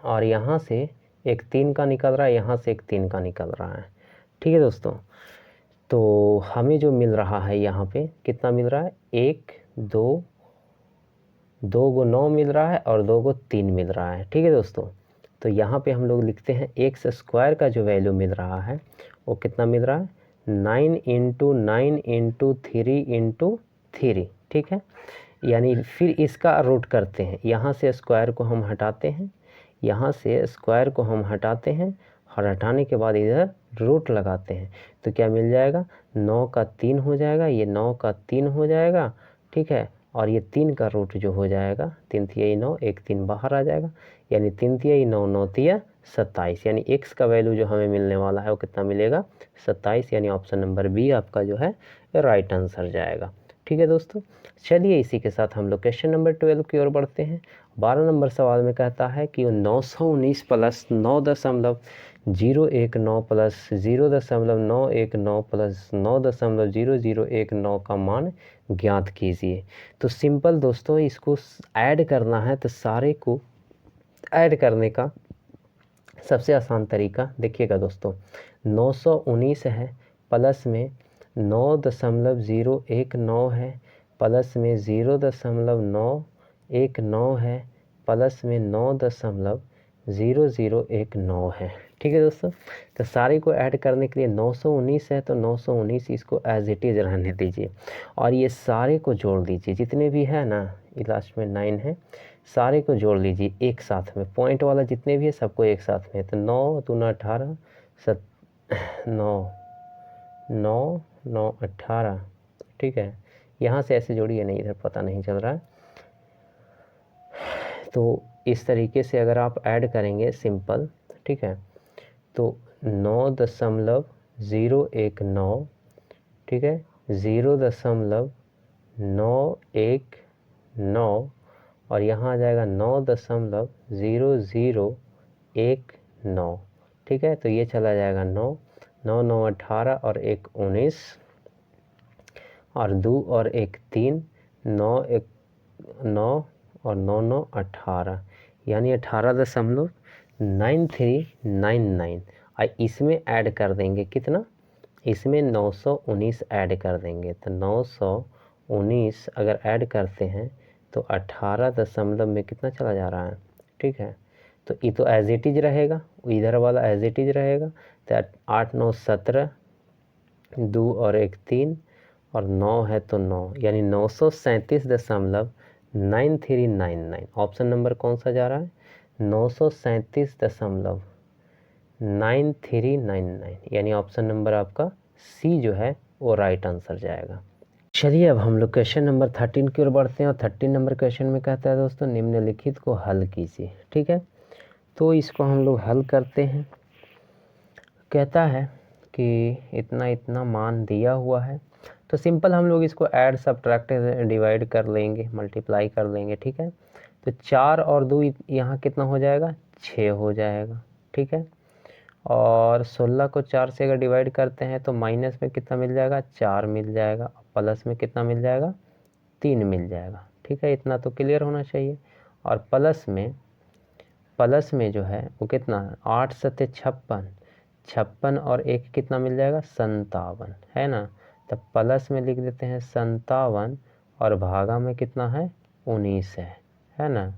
और यहाँ से एक 3 का निकल रहा है, यहाँ से एक 3 का निकल रहा है, ठीक है दोस्तों। तो हमें जो मिल रहा है यहाँ पे कितना मिल रहा है 1 2 2 को 9 मिल रहा है और 2 को 3 मिल रहा है, ठीक है दोस्तों। तो यहाँ पे हम लोग लिखते हैं एक्स स्क्वायर का जो वैल्यू मिल रहा है वो कितना मिल रहा है 9 × 9 × 3 × 3, ठीक है। यानी फिर इसका रूट करते हैं, यहाँ से स्क्वायर को हम हटाते हैं, यहाँ से स्क्वायर को हम हटाते हैं और हटाने के बाद इधर रूट लगाते हैं तो क्या मिल जाएगा 9 का 3 हो जाएगा, ये 9 का 3 हो जाएगा, ठीक है। और ये 3 का रूट जो हो जाएगा 3 तिहाई 9, 1 3 बाहर आ जाएगा, यानी 3 तिहाई 9, 9 तिया 27, यानी x का वैल्यू जो हमें मिलने वाला है वो कितना मिलेगा 27, यानी ऑप्शन नंबर बी आपका जो है राइट आंसर जाएगा। ठीक है दोस्तों, चलिए इसी के साथ हम लोग क्वेश्चन नंबर 12 की ओर बढ़ते हैं। 12 नंबर सवाल में कहता है कि 919 प्लस 9.019 प्लस 0.919 प्लस 9.0019 का मान ज्ञात कीजिए। तो सिंपल दोस्तों, इसको ऐड करना है, तो सारे को ऐड करने का सबसे आसान तरीका देखिएगा दोस्तों, 919 है, प्लस में 9.019 है, प्लस में 0.919 है, प्लस में 9.0019 है। ठीक है दोस्तों, तो सारे को ऐड करने के लिए 919 है तो 919 इसको एज इट इज़ रहने दीजिए, और ये सारे को जोड़ दीजिए, जितने भी है ना, ये लास्ट में 9 है, सारे को जोड़ लीजिए एक साथ में, पॉइंट वाला जितने भी है सबको एक साथ में। तो 9 दूना 18, 9 9 9 18। ठीक है, यहाँ से ऐसे जोड़िए नहीं, इधर पता नहीं चल रहा है। तो इस तरीके से अगर आप ऐड करेंगे सिंपल, ठीक है, तो 9.019, ठीक है, 0.919 और यहाँ आ जाएगा 9.0019। ठीक है, तो ये चला जाएगा 9 9 9 18 और 1 19 और 2 और 1 3, 9 1 9 और 9 9 18, यानी 18.9399। और इसमें ऐड कर देंगे कितना, इसमें 919 ऐड कर देंगे, तो 919 अगर ऐड करते हैं तो 18 दशमलव में कितना चला जा रहा है। ठीक है, तो ये तो एज इट इज रहेगा, इधर वाला एज इट इज रहेगा, तो 8 9 17, 2 और 1 3 और 9 है तो 9, यानी 937.9399। ऑप्शन नंबर कौन सा जा रहा है, 937.9399, यानी ऑप्शन नंबर आपका सी जो है वो राइट आंसर जाएगा। चलिए अब हम लोग क्वेश्चन नंबर 13 की ओर बढ़ते हैं, और 13 नंबर क्वेश्चन में कहता है दोस्तों, निम्नलिखित को हल कीजिए। ठीक है, तो इसको हम लोग हल करते हैं। कहता है कि इतना इतना मान दिया हुआ है, तो सिंपल हम लोग इसको ऐड सब्ट्रैक्ट डिवाइड कर लेंगे, मल्टीप्लाई कर लेंगे। ठीक है, तो 4 और 2 यहाँ कितना हो जाएगा, 6 हो जाएगा। ठीक है, और 16 को 4 से अगर डिवाइड करते हैं तो माइनस में कितना मिल जाएगा, 4 मिल जाएगा, प्लस में कितना मिल जाएगा, 3 मिल जाएगा। ठीक है, इतना तो क्लियर होना चाहिए। और प्लस में जो है वो कितना है, 8 सत्ते 56, 56 और 1 कितना मिल जाएगा, 57, है ना। तब प्लस में लिख देते हैं 57 और भागा में कितना है, 19 है ना।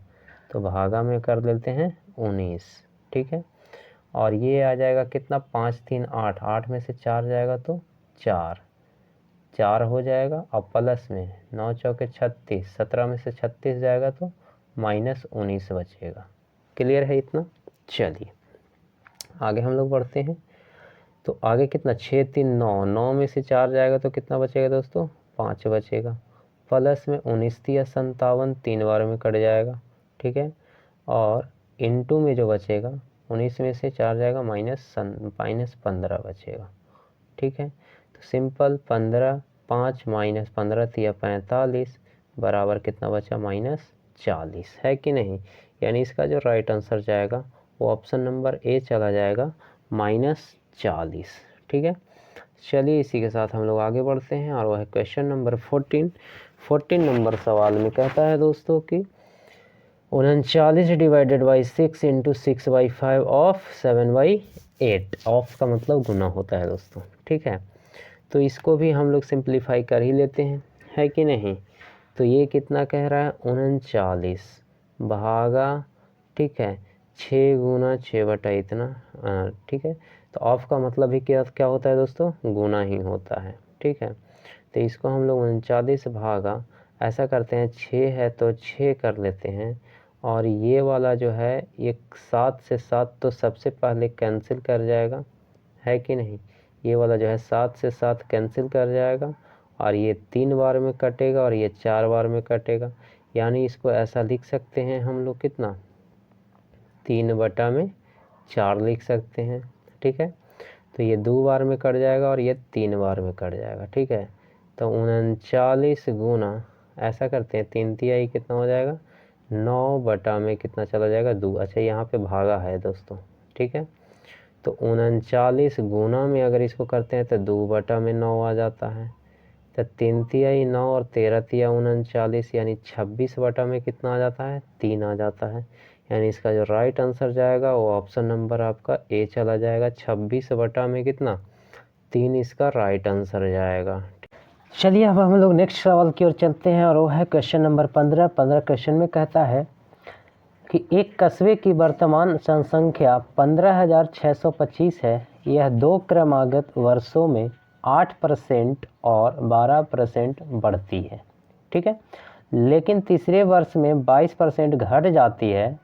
तो भागा में कर देते हैं 19। ठीक है, और ये आ जाएगा कितना, 5 3 8, 8 में से 4 जाएगा तो 4 हो जाएगा, और प्लस में 9 चौके 36, 17 में से 36 जाएगा तो -19 बचेगा। क्लियर है इतना। चलिए आगे हम लोग बढ़ते हैं, तो आगे कितना, 6 3 9, 9 में से 4 जाएगा तो कितना बचेगा दोस्तों, 5 बचेगा, प्लस में 19 या 57, 3 बार में कट जाएगा। ठीक है, और इनटू में जो बचेगा, 19 में से 4 जाएगा -15 बचेगा। ठीक है, तो सिंपल 15, 5 -15 तिया 45 बराबर कितना बचा, -40, है कि नहीं। यानी इसका जो राइट आंसर जाएगा वो ऑप्शन नंबर ए चला जाएगा, -40। ठीक है, चलिए इसी के साथ हम लोग आगे बढ़ते हैं, और वह है क्वेश्चन नंबर 14। 14 नंबर सवाल में कहता है दोस्तों कि 39 divided by 6 into 6/5 of 7/8। Of का मतलब गुना होता है दोस्तों। ठीक है, तो इसको भी हम लोग सिंप्लीफाई कर ही लेते हैं, है कि नहीं। तो ये कितना कह रहा है, 39 भागा, ठीक है, 6 गुना 6 बटा इतना। ठीक है, तो ऑफ का मतलब भी क्या होता है दोस्तों, गुना ही होता है। ठीक है, तो इसको हम लोग 39 भागा, ऐसा करते हैं 6 है तो 6 कर लेते हैं, और ये वाला जो है ये 7 से 7 तो सबसे पहले कैंसिल कर जाएगा, है कि नहीं। ये वाला जो है 7 से 7 कैंसिल कर जाएगा, और ये 3 बार में कटेगा और ये 4 बार में कटेगा, यानी इसको ऐसा लिख सकते हैं हम लोग कितना, 3/4 लिख सकते हैं। ठीक है, तो ये 2 बार में कट जाएगा और ये 3 बार में कट जाएगा। ठीक है, तो 39 गुना, ऐसा करते हैं 3 तिहाई कितना हो जाएगा, 9 में कितना चला जाएगा, 2। अच्छा यहाँ पे भागा है दोस्तों। ठीक है, तो 39 गुना में अगर इसको करते हैं तो 2 में 9 आ जाता है, तो 3 तिहाई 9 और 13 तिया 39, यानी 26 में कितना आ जाता है, 3 आ जाता है। यानी इसका जो राइट आंसर जाएगा वो ऑप्शन नंबर आपका ए चला जाएगा। 26 में कितना, 3 इसका राइट आंसर जाएगा। चलिए अब हम लोग नेक्स्ट सवाल की ओर चलते हैं और वो है क्वेश्चन नंबर 15। 15 क्वेश्चन में कहता है कि एक कस्बे की वर्तमान जनसंख्या 15,625 है। यह 2 क्रमागत वर्षों में 8% और 12% बढ़ती है। ठीक है, लेकिन तीसरे वर्ष में 22% घट जाती है।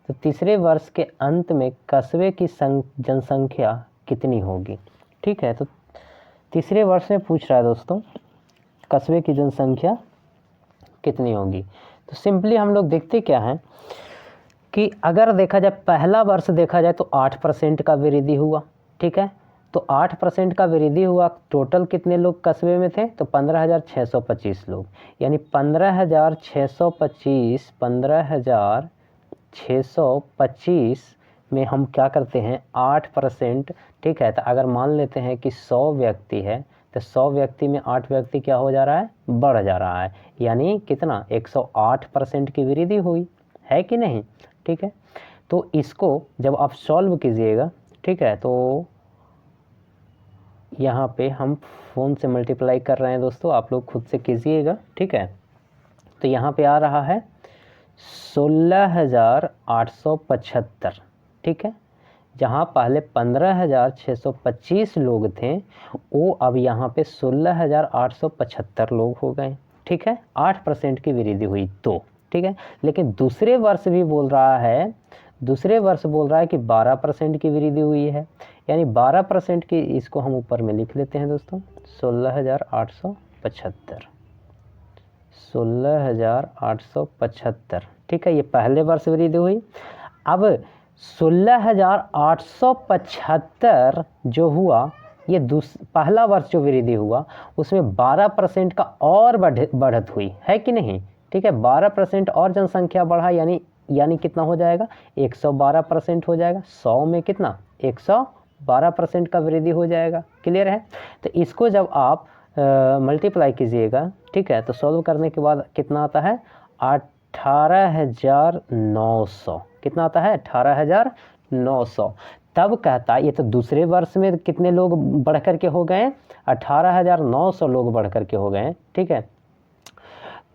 तो तीसरे वर्ष के अंत में कस्बे की जनसंख्या कितनी होगी। ठीक है, तो तीसरे वर्ष में पूछ रहा है दोस्तों कस्बे की जनसंख्या कितनी होगी। तो सिंपली हम लोग देखते क्या हैं कि अगर देखा जाए पहला वर्ष देखा जाए तो 8% का वृद्धि हुआ। ठीक है, तो 8% का वृद्धि हुआ। टोटल कितने लोग कस्बे में थे, तो 15,625 लोग, यानी 15,625 में हम क्या करते हैं 8%। ठीक है, तो अगर मान लेते हैं कि 100 व्यक्ति है तो 100 व्यक्ति में 8 व्यक्ति क्या हो जा रहा है, बढ़ जा रहा है, यानी कितना 108% की वृद्धि हुई है कि नहीं। ठीक है, तो इसको जब आप सॉल्व कीजिएगा, ठीक है, तो यहाँ पे हम फ़ोन से मल्टीप्लाई कर रहे हैं दोस्तों, आप लोग खुद से कीजिएगा। ठीक है, तो यहाँ पे आ रहा है 16,875। ठीक है, जहाँ पहले 15,625 लोग थे वो अब यहाँ पे 16,875 लोग हो गए। ठीक है, 8% की वृद्धि हुई तो। ठीक है, लेकिन दूसरे वर्ष भी बोल रहा है, दूसरे वर्ष बोल रहा है कि 12% की वृद्धि हुई है, यानी 12% की, इसको हम ऊपर में लिख लेते हैं दोस्तों 16,875, 16,875। ठीक है, ये पहले वर्ष वृद्धि हुई। अब 16,875 जो हुआ, ये पहला वर्ष जो वृद्धि हुआ उसमें 12% का और बढ़त हुई है कि नहीं। ठीक है, 12% और जनसंख्या बढ़ा, यानी कितना हो जाएगा, 112% हो जाएगा। 100 में कितना, 112% का वृद्धि हो जाएगा। क्लियर है, तो इसको जब आप मल्टीप्लाई कीजिएगा, ठीक है, तो सॉल्व करने के बाद कितना आता है, 18,900। कितना आता है, 18,900। तब कहता है, ये तो दूसरे वर्ष में कितने लोग बढ़ कर के हो गए, 18,900 लोग बढ़ कर के हो गए। ठीक है,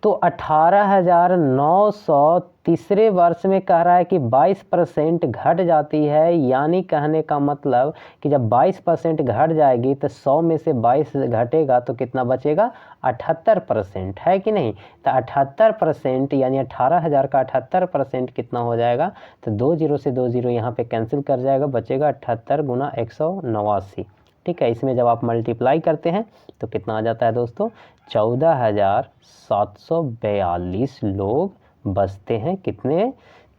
तो 18,900 तीसरे वर्ष में कह रहा है कि 22% घट जाती है, यानी कहने का मतलब कि जब 22% घट जाएगी तो 100 में से 22 घटेगा तो कितना बचेगा, 78%, है कि नहीं। तो 78% यानी 18,000 का 78% कितना हो जाएगा, तो 2 0 से 2 0 यहाँ पे कैंसिल कर जाएगा, बचेगा 78 गुना 189। ठीक है, इसमें जब आप मल्टीप्लाई करते हैं तो कितना आ जाता है दोस्तों, 14,742 लोग बचते हैं। कितने,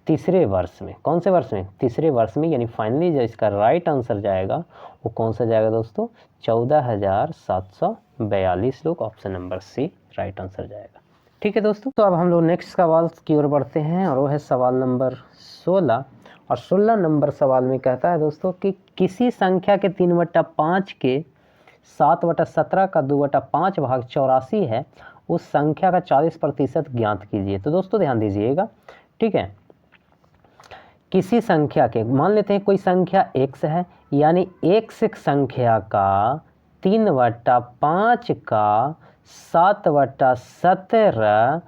तीसरे वर्ष में। कौन से वर्ष में, तीसरे वर्ष में। यानी फाइनली जो इसका राइट आंसर जाएगा वो कौन सा जाएगा दोस्तों, 14,742 लोग। Option number C right answer जाएगा। ठीक है दोस्तों, तो अब हम लोग नेक्स्ट सवाल की ओर बढ़ते हैं और वो है सवाल नंबर 16। और 16 नंबर सवाल में कहता है दोस्तों कि किसी संख्या के 3/5 के 7/17 का 2/5 भाग 84 है, उस संख्या का 40% ज्ञात कीजिए। तो दोस्तों ध्यान दीजिएगा। ठीक है, किसी संख्या के, मान लेते हैं कोई संख्या x है, यानी x संख्या का 3/5 का 7/17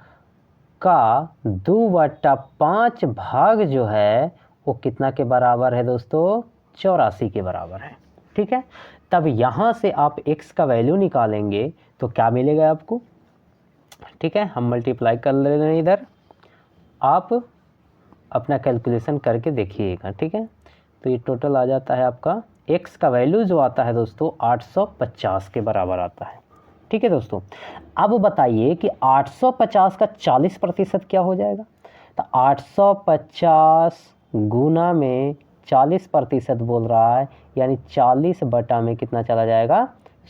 का 2/5 भाग जो है वो कितना के बराबर है दोस्तों, 84 के बराबर है। ठीक है, तब यहाँ से आप x का वैल्यू निकालेंगे तो क्या मिलेगा आपको। ठीक है, हम मल्टीप्लाई कर ले रहे हैं इधर, आप अपना कैलकुलेशन करके देखिएगा। ठीक है, तो ये टोटल आ जाता है आपका, x का वैल्यू जो आता है दोस्तों 850 के बराबर आता है। ठीक है दोस्तों। अब बताइए कि 850 का 40% क्या हो जाएगा। तो 850 गुना में 40% बोल रहा है, यानी 40 बटा में कितना चला जाएगा,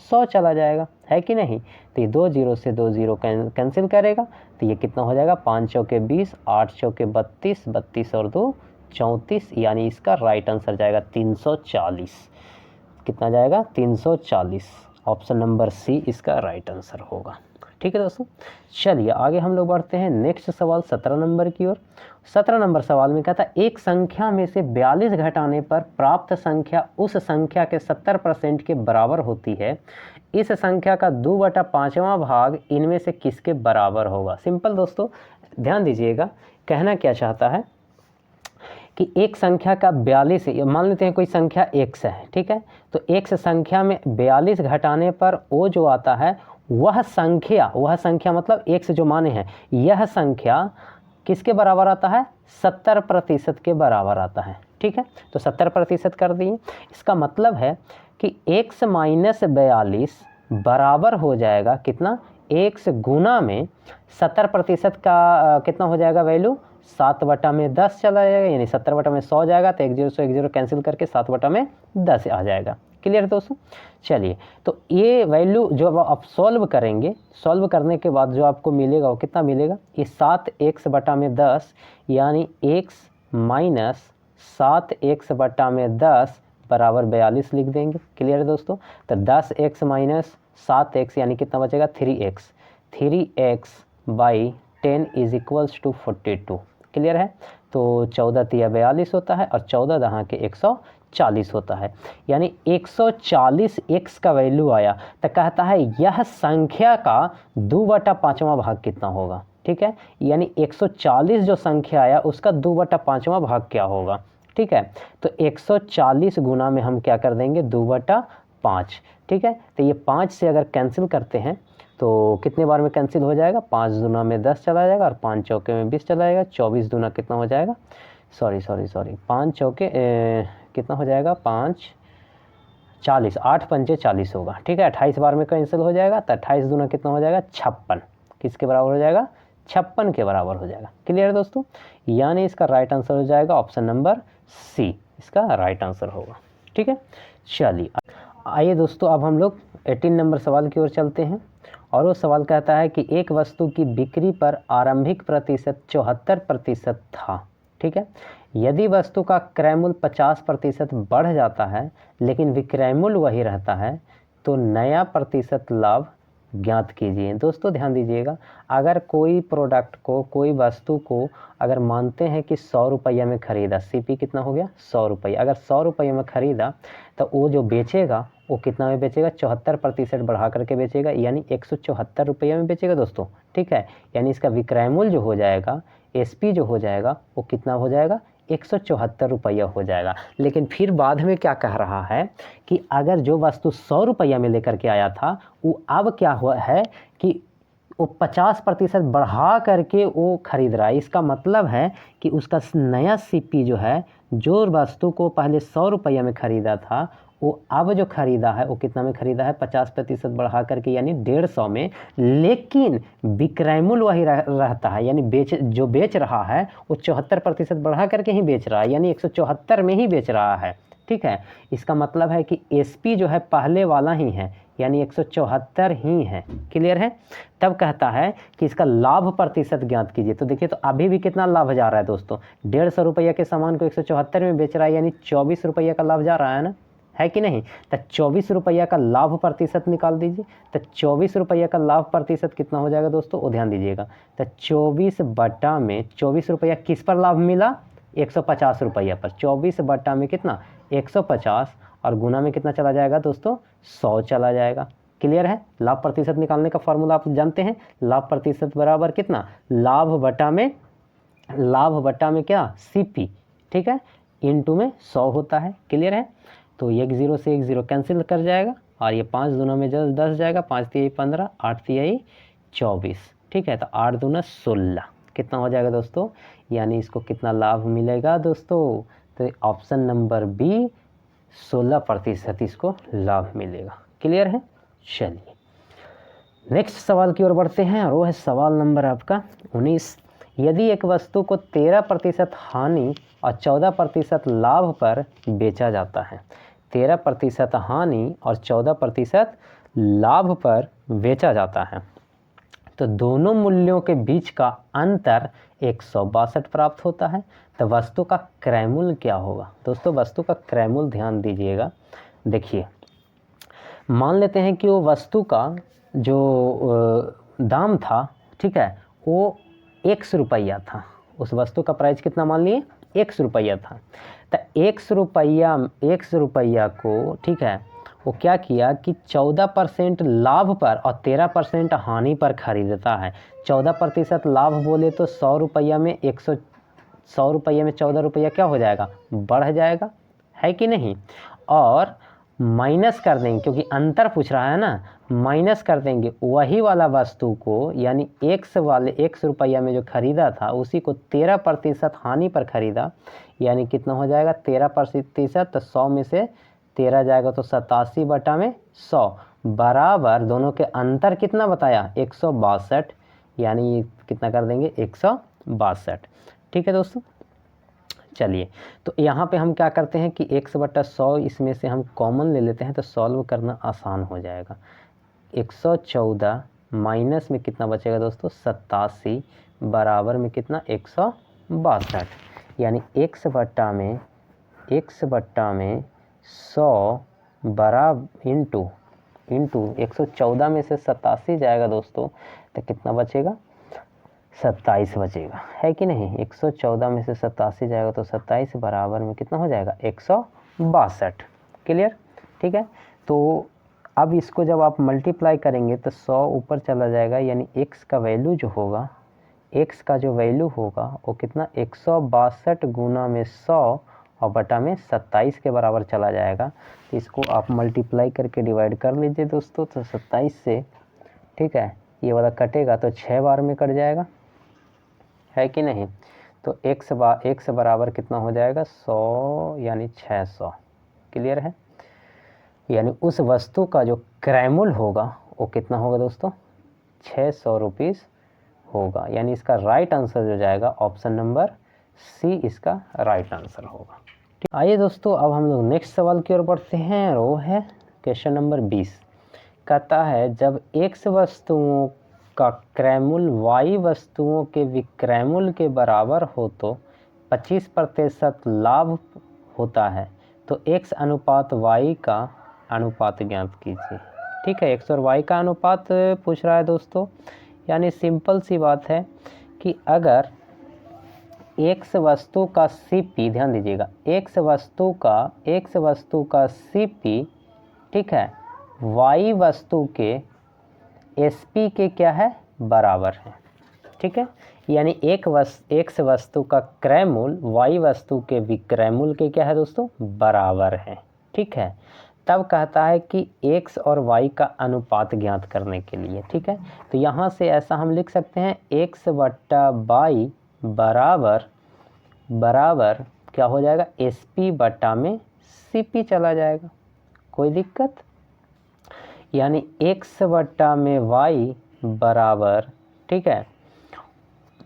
100 चला जाएगा, है कि नहीं। तो ये 2 जीरो से 2 जीरो कैंसिल करेगा, तो ये कितना हो जाएगा, 5 चौके 20, 8 चौके 32, 32 और 2 34, यानी इसका राइट आंसर जाएगा 340। कितना जाएगा, 340। ऑप्शन नंबर सी इसका राइट आंसर होगा। ठीक है दोस्तों, चलिए आगे हम लोग बढ़ते हैं नेक्स्ट सवाल 17 नंबर की ओर। 17 नंबर सवाल में कहता है एक संख्या में से 42 घटाने पर प्राप्त संख्या उस संख्या के 70% के बराबर होती है। इस संख्या का 2/5वां भाग इनमें से किसके बराबर होगा। सिंपल दोस्तों, ध्यान दीजिएगा, कहना क्या चाहता है कि एक संख्या का 42, मान लेते हैं कोई संख्या x है, ठीक है। तो x संख्या में 42 घटाने पर वो जो आता है वह संख्या मतलब x जो माने हैं, यह संख्या किसके बराबर आता है, 70% के बराबर आता है। ठीक है, तो 70% कर दिए। इसका मतलब है कि x माइनस 42 बराबर हो जाएगा कितना, x गुना में 70% का कितना हो जाएगा वैल्यू, 7/10 चला जाएगा, यानी 70/100 जाएगा। तो 1 0 से 1 0 कैंसिल करके 7/10 आ जाएगा। क्लियर है दोस्तों। चलिए, तो ये वैल्यू जो आप सॉल्व करेंगे, सॉल्व करने के बाद जो आपको मिलेगा वो कितना मिलेगा, ये 7x/10 यानी x माइनस 7x/10 बराबर 42 लिख देंगे। क्लियर है दोस्तों। तो 10x माइनस 7x यानी कितना बचेगा, 3x। 3x/10 is equals to 42। Clear है। तो 14 तिया 42 होता है और 14 दहाँ के 140 होता है, यानी 140 x का वैल्यू आया। तो कहता है यह संख्या का 2/5वां भाग कितना होगा। ठीक है, यानी 140 जो संख्या आया उसका 2/5वां भाग क्या होगा। ठीक है, तो 140 गुना में हम क्या कर देंगे, 2/5। ठीक है, तो ये 5 से अगर कैंसिल करते हैं तो कितने बार में कैंसिल हो जाएगा, 5 दूना में 10 चला जाएगा और 5 चौके में 20 चला जाएगा। 24 दूना कितना हो जाएगा, सॉरी 5 चौके कितना हो जाएगा, 5 40, 8 पंचे 40 होगा। ठीक है, 28 बार में कैंसिल हो जाएगा। तो 28 दूना कितना हो जाएगा, 56। किसके बराबर हो जाएगा, 56 के बराबर हो जाएगा। क्लियर है दोस्तों, यानी इसका राइट आंसर हो जाएगा ऑप्शन नंबर सी, इसका राइट आंसर होगा। ठीक है, चलिए आइए दोस्तों, अब हम लोग 18 नंबर सवाल की ओर चलते हैं। और वो सवाल कहता है कि एक वस्तु की बिक्री पर आरंभिक प्रतिशत 74% था। ठीक है, यदि वस्तु का क्रय मूल्य 50% बढ़ जाता है लेकिन विक्रय मूल्य वही रहता है तो नया प्रतिशत लाभ ज्ञात कीजिए। दोस्तों ध्यान दीजिएगा, अगर कोई प्रोडक्ट को, कोई वस्तु को अगर मानते हैं कि 100 रुपया में ख़रीदा, सीपी कितना हो गया, 100 रुपया। अगर 100 रुपये में ख़रीदा तो वो जो बेचेगा वो कितना में बेचेगा, 74% बढ़ा करके बेचेगा, यानी 174 रुपये में बेचेगा दोस्तों। ठीक है, यानी इसका विक्रय मूल्य जो हो जाएगा, एसपी जो हो जाएगा, वो कितना हो जाएगा, 174 रुपया हो जाएगा। लेकिन फिर बाद में क्या कह रहा है कि अगर जो वस्तु 100 रुपया में लेकर के आया था वो अब क्या हुआ है कि वो 50% बढ़ा करके वो खरीद रहा है। इसका मतलब है कि उसका नया सीपी जो है, जो वस्तु को पहले 100 रुपया में ख़रीदा था वो अब जो ख़रीदा है वो कितना में ख़रीदा है, 50% बढ़ा करके, यानी 150 में। लेकिन विक्रय मूल्य वही रहता है, यानी जो बेच रहा है वो 74% बढ़ा करके ही बेच रहा है, यानी 174 में ही बेच रहा है। ठीक है, इसका मतलब है कि एसपी जो है पहले वाला ही है, यानी 174 ही है। क्लियर है। तब कहता है कि इसका लाभ प्रतिशत ज्ञात कीजिए। तो देखिए, तो अभी भी कितना लाभ जा रहा है दोस्तों, 150 रुपये के सामान को 174 में बेच रहा है, यानी 24 रुपये का लाभ जा रहा है ना, है कि नहीं। तो 24 रुपया का लाभ प्रतिशत निकाल दीजिए। तो 24 रुपया का लाभ प्रतिशत कितना हो जाएगा दोस्तों, वो ध्यान दीजिएगा। तो 24 बटा में 24 रुपया किस पर लाभ मिला, 150 रुपया पर। 24 बटा में कितना, 150, और गुना में कितना चला जाएगा दोस्तों, 100 चला जाएगा। क्लियर है। लाभ प्रतिशत निकालने का फॉर्मूला आप जानते हैं, लाभ प्रतिशत बराबर कितना, लाभ बटा में क्या, सीपी। ठीक है, इनटू में 100 होता है। क्लियर है। तो 1 0 से 1 0 कैंसिल कर जाएगा और ये 5 दूना में 10 जाएगा, 5 तिहाई 15, 8 तिहाई 24। ठीक है, तो 8 दूना 16 कितना हो जाएगा दोस्तों, यानी इसको कितना लाभ मिलेगा दोस्तों, तो ऑप्शन नंबर बी 16% इसको लाभ मिलेगा। क्लियर है। चलिए नेक्स्ट सवाल की ओर बढ़ते हैं और वो है सवाल नंबर आपका 19। यदि एक वस्तु को 13% हानि और 14% लाभ पर बेचा जाता है, 13% हानि और 14% लाभ पर बेचा जाता है, तो दोनों मूल्यों के बीच का अंतर 162 प्राप्त होता है, तो वस्तु का क्रय मूल्य क्या होगा। दोस्तों वस्तु का क्रय मूल्य ध्यान दीजिएगा। देखिए, मान लेते हैं कि वो वस्तु का जो दाम था, ठीक है, वो 100 रुपया था। उस वस्तु का प्राइस कितना मान लिए, 100 रुपया था। तो 100 रुपया को, ठीक है, वो क्या किया कि 14% लाभ पर और 13% हानि पर खरीदता है। 14% लाभ बोले तो 100 रुपया में 100 रुपये में 14 रुपया क्या हो जाएगा, बढ़ जाएगा, है कि नहीं। और माइनस कर देंगे, क्योंकि अंतर पूछ रहा है ना, माइनस कर देंगे वही वाला वस्तु को, यानी 100 रुपया में जो खरीदा था उसी को 13% हानि पर खरीदा, यानी कितना हो जाएगा 13%, तो 100 में से 13 जाएगा तो 87/100 बराबर, दोनों के अंतर कितना बताया 162, यानी कितना कर देंगे 162। ठीक है दोस्तों, चलिए तो यहाँ पे हम क्या करते हैं कि 100/100 इसमें से हम कॉमन ले लेते हैं, तो सॉल्व करना आसान हो जाएगा। 114 माइनस में कितना बचेगा दोस्तों 87 बराबर में कितना 162, यानी 100 में 100 बराबर इंटू 114 में से 87 जाएगा दोस्तों, तो कितना बचेगा 27 बचेगा, है कि नहीं। 114 में से 87 जाएगा तो 27 बराबर में कितना हो जाएगा 162। क्लियर, ठीक है। तो अब इसको जब आप मल्टीप्लाई करेंगे तो 100 ऊपर चला जाएगा, यानी x का वैल्यू जो होगा, x का जो वैल्यू होगा वो कितना 162 गुना में 100 और बटा में 27 के बराबर चला जाएगा। तो इसको आप मल्टीप्लाई करके डिवाइड कर लीजिए दोस्तों, तो 27 से, ठीक है, ये वाला कटेगा तो 6 बार में कट जाएगा, है कि नहीं। तो x बराबर कितना हो जाएगा 100 यानी 600। क्लियर है, यानी उस वस्तु का जो क्रय मूल्य होगा वो कितना होगा दोस्तों 600 रुपीज़ होगा, यानी इसका राइट आंसर जो जाएगा ऑप्शन नंबर सी इसका राइट आंसर होगा। ठीक, आइए दोस्तों अब हम लोग नेक्स्ट सवाल की ओर बढ़ते हैं, और वो है क्वेश्चन नंबर 20। कहता है जब x वस्तुओं का क्रय मूल्य y वस्तुओं के विक्रय मूल्य के बराबर हो तो 25% लाभ होता है, तो x अनुपात y का अनुपात ज्ञात कीजिए। ठीक है, x और y का अनुपात पूछ रहा है दोस्तों, यानी सिंपल सी बात है कि अगर x वस्तु का CP, ध्यान दीजिएगा, x वस्तु का CP, ठीक है, y वस्तु के SP के क्या है बराबर है। ठीक है, यानी x वस्तु का क्रय मूल्य y वस्तु के विक्रय मूल्य के क्या है दोस्तों बराबर है। ठीक है, तब कहता है कि x और y का अनुपात ज्ञात करने के लिए। ठीक है, तो यहाँ से ऐसा हम लिख सकते हैं x/y बराबर क्या हो जाएगा SP बटा में CP चला जाएगा, कोई दिक्कत, यानी x बटा में y बराबर, ठीक है,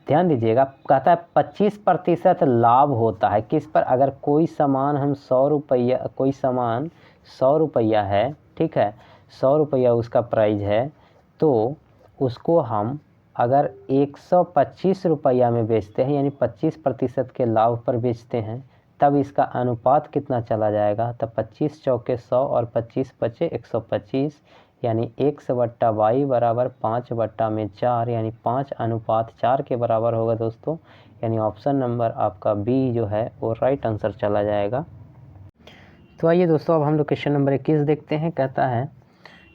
ध्यान दीजिएगा, कहता है 25% लाभ होता है किस पर, अगर कोई सामान हम 100 रुपया, कोई सामान 100 रुपया है, ठीक है, 100 रुपया उसका प्राइस है, तो उसको हम अगर 125 रुपया में बेचते हैं, यानी 25% के लाभ पर बेचते हैं, तब इसका अनुपात कितना चला जाएगा, तब 25 चौके 100 और 25 बचे 125, यानी x/y बराबर 5/4, यानी 5:4 के बराबर होगा दोस्तों, यानी ऑप्शन नंबर आपका बी जो है वो राइट आंसर चला जाएगा। तो आइए दोस्तों अब हम लोग क्वेश्चन नंबर 21 देखते हैं। कहता है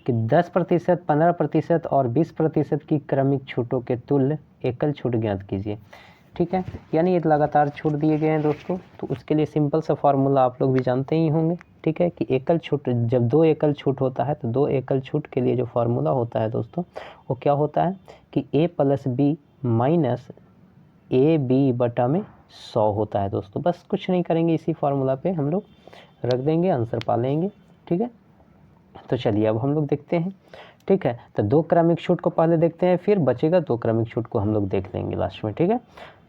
कि 10%, 15% और 20% की क्रमिक छूटों के तुल्य एकल छूट ज्ञात कीजिए। ठीक है, यानी ये लगातार छूट दिए गए हैं दोस्तों, तो उसके लिए सिंपल सा फार्मूला आप लोग भी जानते ही होंगे। ठीक है, कि एकल छूट, जब 2 एकल छूट होता है तो 2 एकल छूट के लिए जो फार्मूला होता है दोस्तों वो क्या होता है कि a + b माइनस AB बटा में 100 होता है दोस्तों। बस कुछ नहीं करेंगे, इसी फार्मूला पे हम लोग रख देंगे, आंसर पा लेंगे। ठीक है, तो चलिए अब हम लोग देखते हैं ठीक है। तो 2 क्रमिक छूट को पहले देखते हैं, फिर बचेगा 2 क्रमिक छूट को हम लोग देख लेंगे लास्ट में, ठीक है।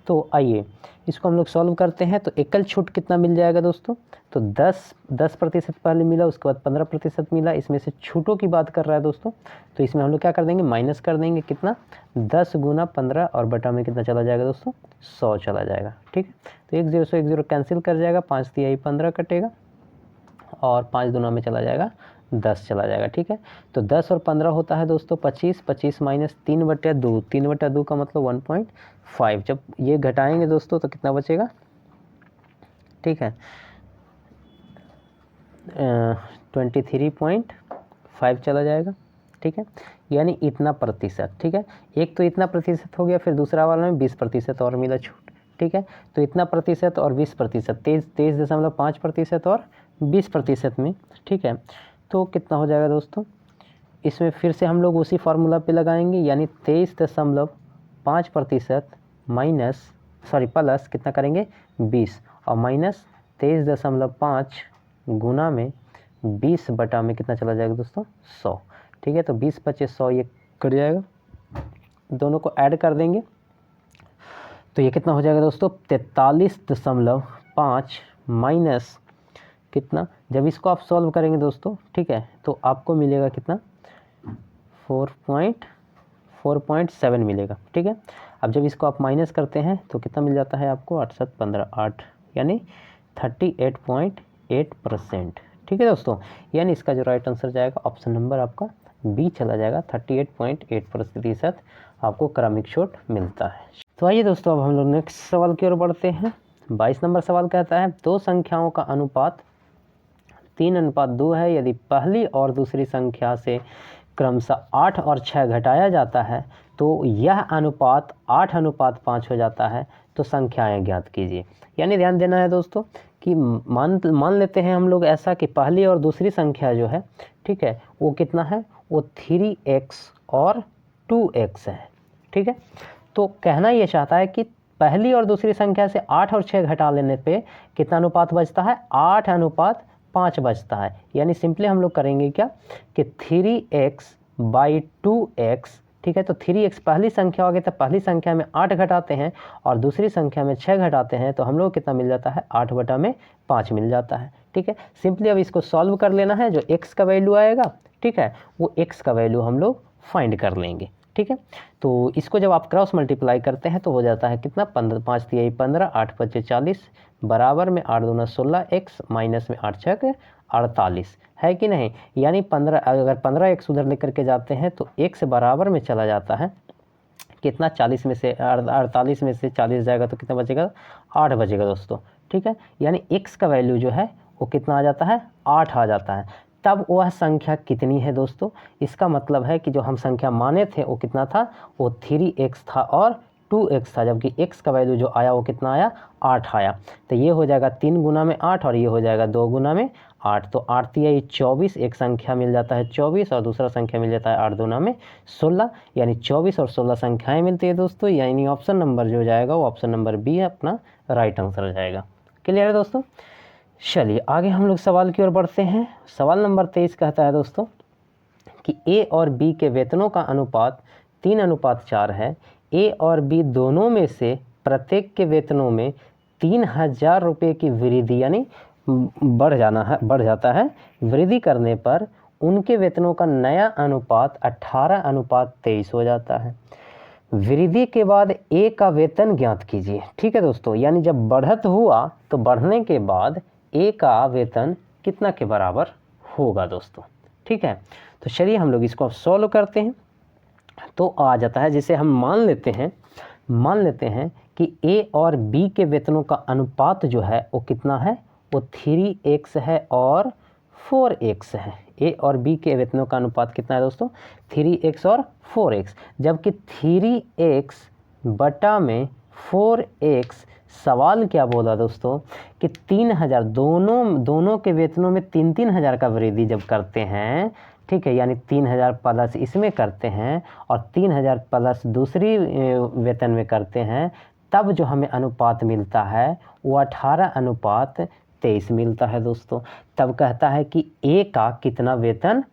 तो आइए इसको हम लोग सॉल्व करते हैं। तो एकल छूट कितना मिल जाएगा दोस्तों, तो 10% पहले मिला, उसके बाद 15% मिला। इसमें से छूटों की बात कर रहा है दोस्तों, तो इसमें हम लोग क्या कर देंगे, माइनस कर देंगे। कितना, 10 गुना 15 और बटा में कितना चला जाएगा दोस्तों, 100 चला जाएगा, ठीक है। तो 1 0 से 1 0 कैंसिल कर जाएगा, 5 तिहाई 15 कटेगा और 5 दूना में चला जाएगा 10 चला जाएगा, ठीक है। तो 10 और 15 होता है दोस्तों 25, 25 माइनस 3/2, 3/2 का मतलब 1.5। जब ये घटाएंगे दोस्तों तो कितना बचेगा, ठीक है, 23.5 चला जाएगा, ठीक है। यानी इतना प्रतिशत, ठीक है। एक तो इतना प्रतिशत हो गया, फिर दूसरा वाला में 20% और मिला छूट, ठीक है। तो इतना प्रतिशत और 20%, 23.5% और 20% में, ठीक है। तो कितना हो जाएगा दोस्तों, इसमें फिर से हम लोग उसी फार्मूला पे लगाएंगे, यानी 23.5% प्लस कितना करेंगे 20 और माइनस 23.5 गुना में 20 बटा में कितना चला जाएगा दोस्तों 100, ठीक है। तो 20 × 100 ये कट जाएगा, दोनों को ऐड कर देंगे तो ये कितना हो जाएगा दोस्तों 43.5 माइनस कितना, जब इसको आप सॉल्व करेंगे दोस्तों, ठीक है, तो आपको मिलेगा कितना 4.7 मिलेगा, ठीक है। अब जब इसको आप माइनस करते हैं तो कितना मिल जाता है आपको 8 7 15 8, यानी 38.8%, ठीक है दोस्तों। यानी इसका जो राइट आंसर जाएगा ऑप्शन नंबर आपका बी चला जाएगा, 38.8% आपको क्रमिक छूट मिलता है। तो आइए दोस्तों अब हम लोग नेक्स्ट सवाल की ओर बढ़ते हैं। 22 नंबर सवाल कहता है, दो संख्याओं का अनुपात 3:2 है। यदि पहली और दूसरी संख्या से क्रमशः 8 और 6 घटाया जाता है तो यह अनुपात 8:5 हो जाता है, तो संख्याएं ज्ञात कीजिए। यानी ध्यान देना है दोस्तों कि मान लेते हैं हम लोग ऐसा कि पहली और दूसरी संख्या जो है, ठीक है, वो कितना है, वो 3x और 2x है, ठीक है। तो कहना ये चाहता है कि पहली और दूसरी संख्या से 8 और 6 घटा लेने पे कितना अनुपात बचता है, 8:5 बचता है। यानी सिंपली हम लोग करेंगे क्या कि 3x/2x, ठीक है। तो 3x पहली संख्या हो गई, तो पहली संख्या में 8 घटाते हैं और दूसरी संख्या में 6 घटाते हैं, तो हम लोग कितना मिल जाता है 8/5 मिल जाता है, ठीक है। सिंपली अब इसको सॉल्व कर लेना है, जो x का वैल्यू आएगा, ठीक है, वो x का वैल्यू हम लोग फाइंड कर लेंगे, ठीक है। तो इसको जब आप क्रॉस मल्टीप्लाई करते हैं तो हो जाता है कितना 5 तिहाई 15, 8 × 5 = 40 बराबर में 8 दूना 16x माइनस में 8 × 6 = 48 है कि नहीं। यानी 15, अगर 15x उधर लेकर के जाते हैं तो x बराबर में चला जाता है कितना, 40 में से 48 में से 40 जाएगा तो कितना बचेगा 8 बचेगा दोस्तों, ठीक है। यानी x का वैल्यू जो है वो कितना आ जाता है 8 आ जाता है। तब वह संख्या कितनी है दोस्तों, इसका मतलब है कि जो हम संख्या माने थे वो कितना था, वो 3x था और 2x था, जबकि x का वैल्यू जो आया वो कितना आया 8 आया। तो ये हो जाएगा 3 गुना में 8 और ये हो जाएगा 2 गुना में 8, तो 8 तिहाई 24, एक संख्या मिल जाता है 24 और दूसरा संख्या मिल जाता है 8 दूना में 16, यानी 24 और 16 संख्याएँ मिलती है दोस्तों। यानी ऑप्शन नंबर जो जाएगा वो ऑप्शन नंबर बी अपना राइट आंसर जाएगा। क्लियर है दोस्तों। चलिए आगे हम लोग सवाल की ओर बढ़ते हैं। सवाल नंबर 23 कहता है दोस्तों कि ए और बी के वेतनों का अनुपात 3:4 है। ए और बी दोनों में से प्रत्येक के वेतनों में 3000 रुपये की वृद्धि यानी बढ़ जाता है। वृद्धि करने पर उनके वेतनों का नया अनुपात 18:23 हो जाता है। वृद्धि के बाद ए का वेतन ज्ञात कीजिए, ठीक है दोस्तों। यानी जब बढ़त हुआ तो बढ़ने के बाद ए का वेतन कितना के बराबर होगा दोस्तों, ठीक है। तो चलिए हम लोग इसको अब सॉल्व करते हैं। तो आ जाता है, जिसे हम मान लेते हैं कि ए और बी के वेतनों का अनुपात जो है वो कितना है, वो 3x है और 4x है। ए और बी के वेतनों का अनुपात कितना है दोस्तों, 3x और 4x, जबकि 3x बटा में 4x, सवाल क्या बोला दोस्तों कि 3000, दोनों के वेतनों में 3-3000 का वृद्धि जब करते हैं, ठीक है, यानी 3000 प्लस इसमें करते हैं और 3000 प्लस दूसरी वेतन में करते हैं, तब जो हमें अनुपात मिलता है वो 18:23 मिलता है दोस्तों। तब कहता है कि ए का कितना वेतन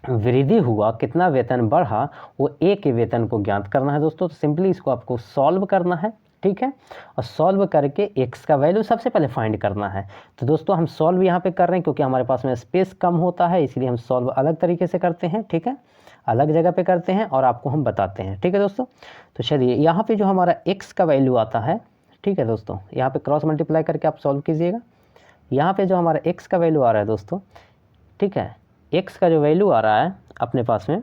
वृद्धि हुआ, कितना वेतन बढ़ा, वो ए के वेतन को ज्ञात करना है दोस्तों। तो सिंपली इसको आपको सॉल्व करना है, ठीक है, और सॉल्व करके एक्स का वैल्यू सबसे पहले फाइंड करना है। तो दोस्तों हम सॉल्व यहाँ पे कर रहे हैं क्योंकि हमारे पास में स्पेस कम होता है, इसलिए हम सॉल्व अलग तरीके से करते हैं, ठीक है, अलग जगह पे करते हैं और आपको हम बताते हैं, ठीक है दोस्तों। तो चलिए यहाँ पे जो हमारा एक्स का वैल्यू आता है, ठीक है दोस्तों, यहाँ पे क्रॉस मल्टीप्लाई करके आप सॉल्व कीजिएगा। यहाँ पे जो हमारा एक्स का वैल्यू आ रहा है दोस्तों, ठीक है, एक्स का जो वैल्यू आ रहा है अपने पास में,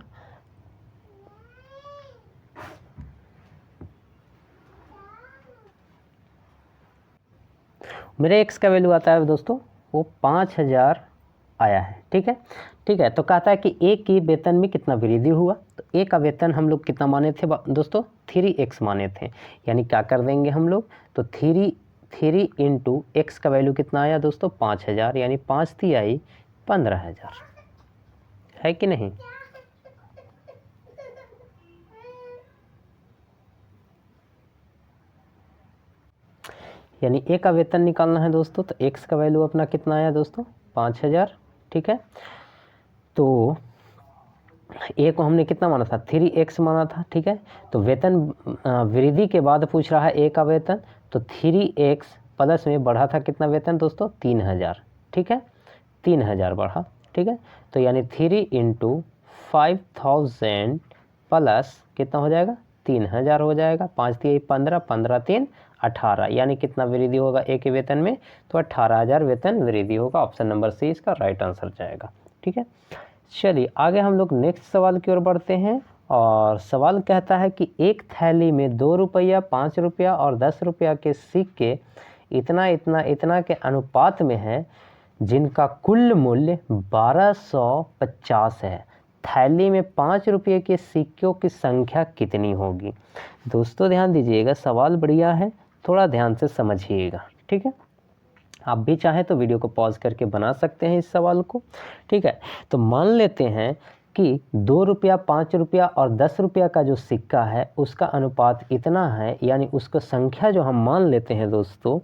मेरे एक्स का वैल्यू आता है दोस्तों वो 5000 आया है, ठीक है, ठीक है। तो कहता है कि ए की वेतन में कितना वृद्धि हुआ। तो ए का वेतन हम लोग कितना माने थे दोस्तों, 3x माने थे, यानी क्या कर देंगे हम लोग, तो 3 इंटू एक्स का वैल्यू कितना आया दोस्तों 5000, यानी 5 3 आई 15000, है कि नहीं। यानी ए का वेतन निकालना है दोस्तों, तो एक्स का वैल्यू अपना कितना आया दोस्तों 5000, ठीक है। तो ए को हमने कितना माना था 3x माना था, ठीक है। तो वेतन वृद्धि के बाद पूछ रहा है ए का वेतन, तो 3x प्लस में बढ़ा था कितना वेतन दोस्तों 3000, ठीक है, 3000 बढ़ा, ठीक है। तो यानी 3 इंटू 5000 प्लस कितना हो जाएगा 3000 हो जाएगा, 5 3 15, 15 3 18, यानी कितना वृद्धि होगा ए के वेतन में, तो 18000 वेतन वृद्धि होगा। ऑप्शन नंबर सी इसका राइट आंसर जाएगा, ठीक है। चलिए आगे हम लोग नेक्स्ट सवाल की ओर बढ़ते हैं, और सवाल कहता है कि एक थैली में 2 रुपया, 5 रुपया और 10 रुपया के सिक्के इतना इतना इतना के अनुपात में है, जिनका कुल मूल्य 1250 है। थैली में 5 रुपये के सिक्कों की संख्या कितनी होगी। दोस्तों ध्यान दीजिएगा, सवाल बढ़िया है, थोड़ा ध्यान से समझिएगा, ठीक है। आप भी चाहें तो वीडियो को पॉज करके बना सकते हैं इस सवाल को, ठीक है। तो मान लेते हैं कि 2 रुपया, 5 रुपया और 10 रुपया का जो सिक्का है उसका अनुपात इतना है, यानी उसको संख्या जो हम मान लेते हैं दोस्तों,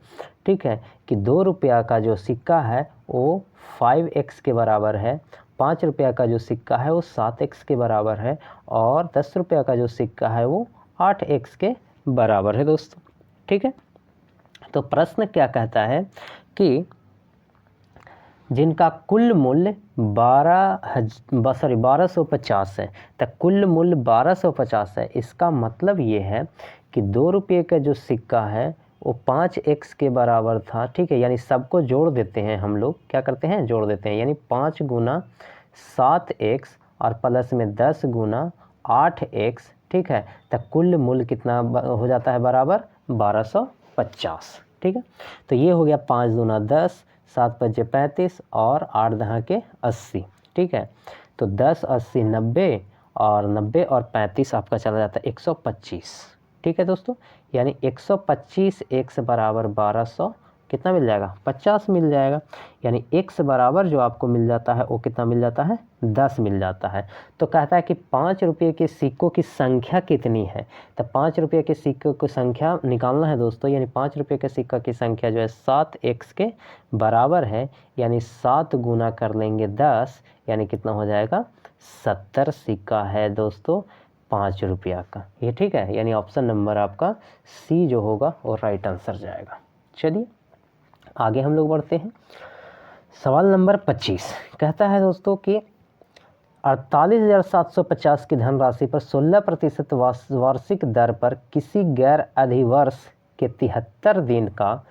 ठीक है, कि 2 रुपया का जो सिक्का है वो 5x के बराबर है, 5 रुपया का जो सिक्का है वो 7x के बराबर है, और 10 रुपया का जो सिक्का है वो 8x के बराबर है दोस्तों, ठीक है। तो प्रश्न क्या कहता है कि जिनका कुल मूल्य 1250 है, तो कुल मूल्य 1250 है, इसका मतलब ये है कि 2 रुपये का जो सिक्का है वो 5x के बराबर था, ठीक है। यानी सबको जोड़ देते हैं हम लोग, क्या करते हैं जोड़ देते हैं, यानी 5 गुना 7x और प्लस में 10 गुना 8x, ठीक है। तो कुल मूल्य कितना हो जाता है बराबर 1250, ठीक है। तो ये हो गया 5 दूना 10, 7 5 35 और 8 दहा के 80, ठीक है। तो 10 80 90 और 90 और 35 आपका चला जाता है 125, ठीक है दोस्तों। यानी 125 x बराबर 1200 कितना मिल जाएगा 50 मिल जाएगा, यानी x बराबर जो आपको मिल जाता है वो कितना मिल जाता है 10 मिल जाता है। तो कहता है कि 5 रुपये के सिक्कों की संख्या कितनी है, तो 5 रुपये के सिक्कों की संख्या निकालना है दोस्तों, यानी 5 रुपये के सिक्का की संख्या जो है 7x के बराबर है, यानी 7 गुना कर लेंगे 10, यानी कितना हो जाएगा 70 सिक्का है दोस्तों 5 रुपया का, ये ठीक है। यानी ऑप्शन नंबर आपका सी जो होगा वो राइट आंसर जाएगा। चलिए आगे हम लोग बढ़ते हैं। सवाल नंबर 25 कहता है दोस्तों कि 48,750 की धनराशि पर 16% वार्षिक दर पर किसी गैर अधिवर्ष के 73 दिन का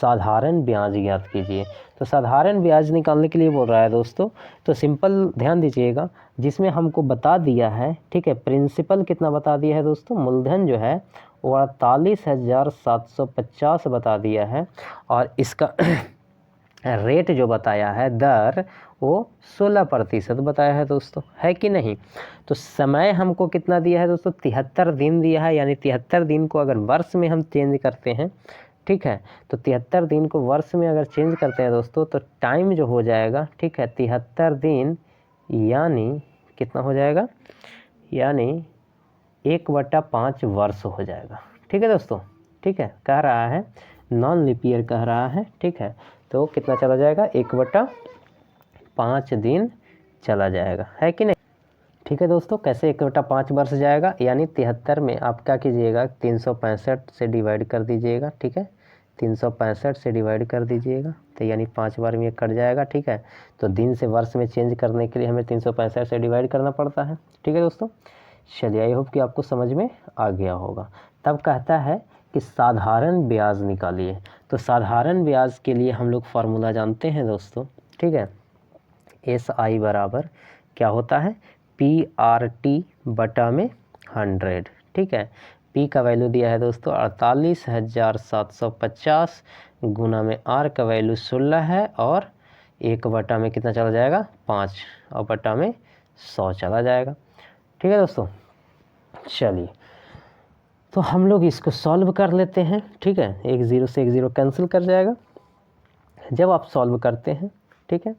साधारण ब्याज ज्ञात कीजिए। तो साधारण ब्याज निकालने के लिए बोल रहा है दोस्तों, तो सिंपल ध्यान दीजिएगा, जिसमें हमको बता दिया है, ठीक है, प्रिंसिपल कितना बता दिया है दोस्तों, मूलधन जो है वो 48,750 बता दिया है, और इसका रेट जो बताया है दर वो 16% बताया है दोस्तों, है कि नहीं। तो समय हमको कितना दिया है दोस्तों 73 दिन दिया है, यानी 73 दिन को अगर वर्ष में हम चेंज करते हैं, ठीक है, तो 73 दिन को वर्ष में अगर चेंज करते हैं दोस्तों तो टाइम जो हो जाएगा, ठीक है, 73 दिन यानी कितना हो जाएगा, यानी 1/5 वर्ष हो जाएगा, ठीक है दोस्तों, ठीक है। कह रहा है नॉन लीप ईयर कह रहा है, ठीक है, तो कितना चला जाएगा 1/5 दिन चला जाएगा, है कि नहीं। ठीक है दोस्तों, कैसे 1/5 वर्ष जाएगा, यानी 73 में आप क्या कीजिएगा 365 से डिवाइड कर दीजिएगा। ठीक है, 365 से डिवाइड कर दीजिएगा, तो यानी 5 बार में ये कट जाएगा। ठीक है, तो दिन से वर्ष में चेंज करने के लिए हमें 365 से डिवाइड करना पड़ता है। ठीक है दोस्तों, चलिए आई होप कि आपको समझ में आ गया होगा। तब कहता है कि साधारण ब्याज निकालिए। तो साधारण ब्याज के लिए हम लोग फार्मूला जानते हैं दोस्तों। ठीक है, SI बराबर क्या होता है, PRT बटा में 100। ठीक है, P का वैल्यू दिया है दोस्तों 48,750 गुना में R का वैल्यू 16 है, और 1 बटा में कितना चला जाएगा 5, और बटा में 100 चला जाएगा। ठीक है दोस्तों, चलिए तो हम लोग इसको सॉल्व कर लेते हैं। ठीक है, 1 0 से 1 0 कैंसिल कर जाएगा जब आप सॉल्व करते हैं। ठीक है,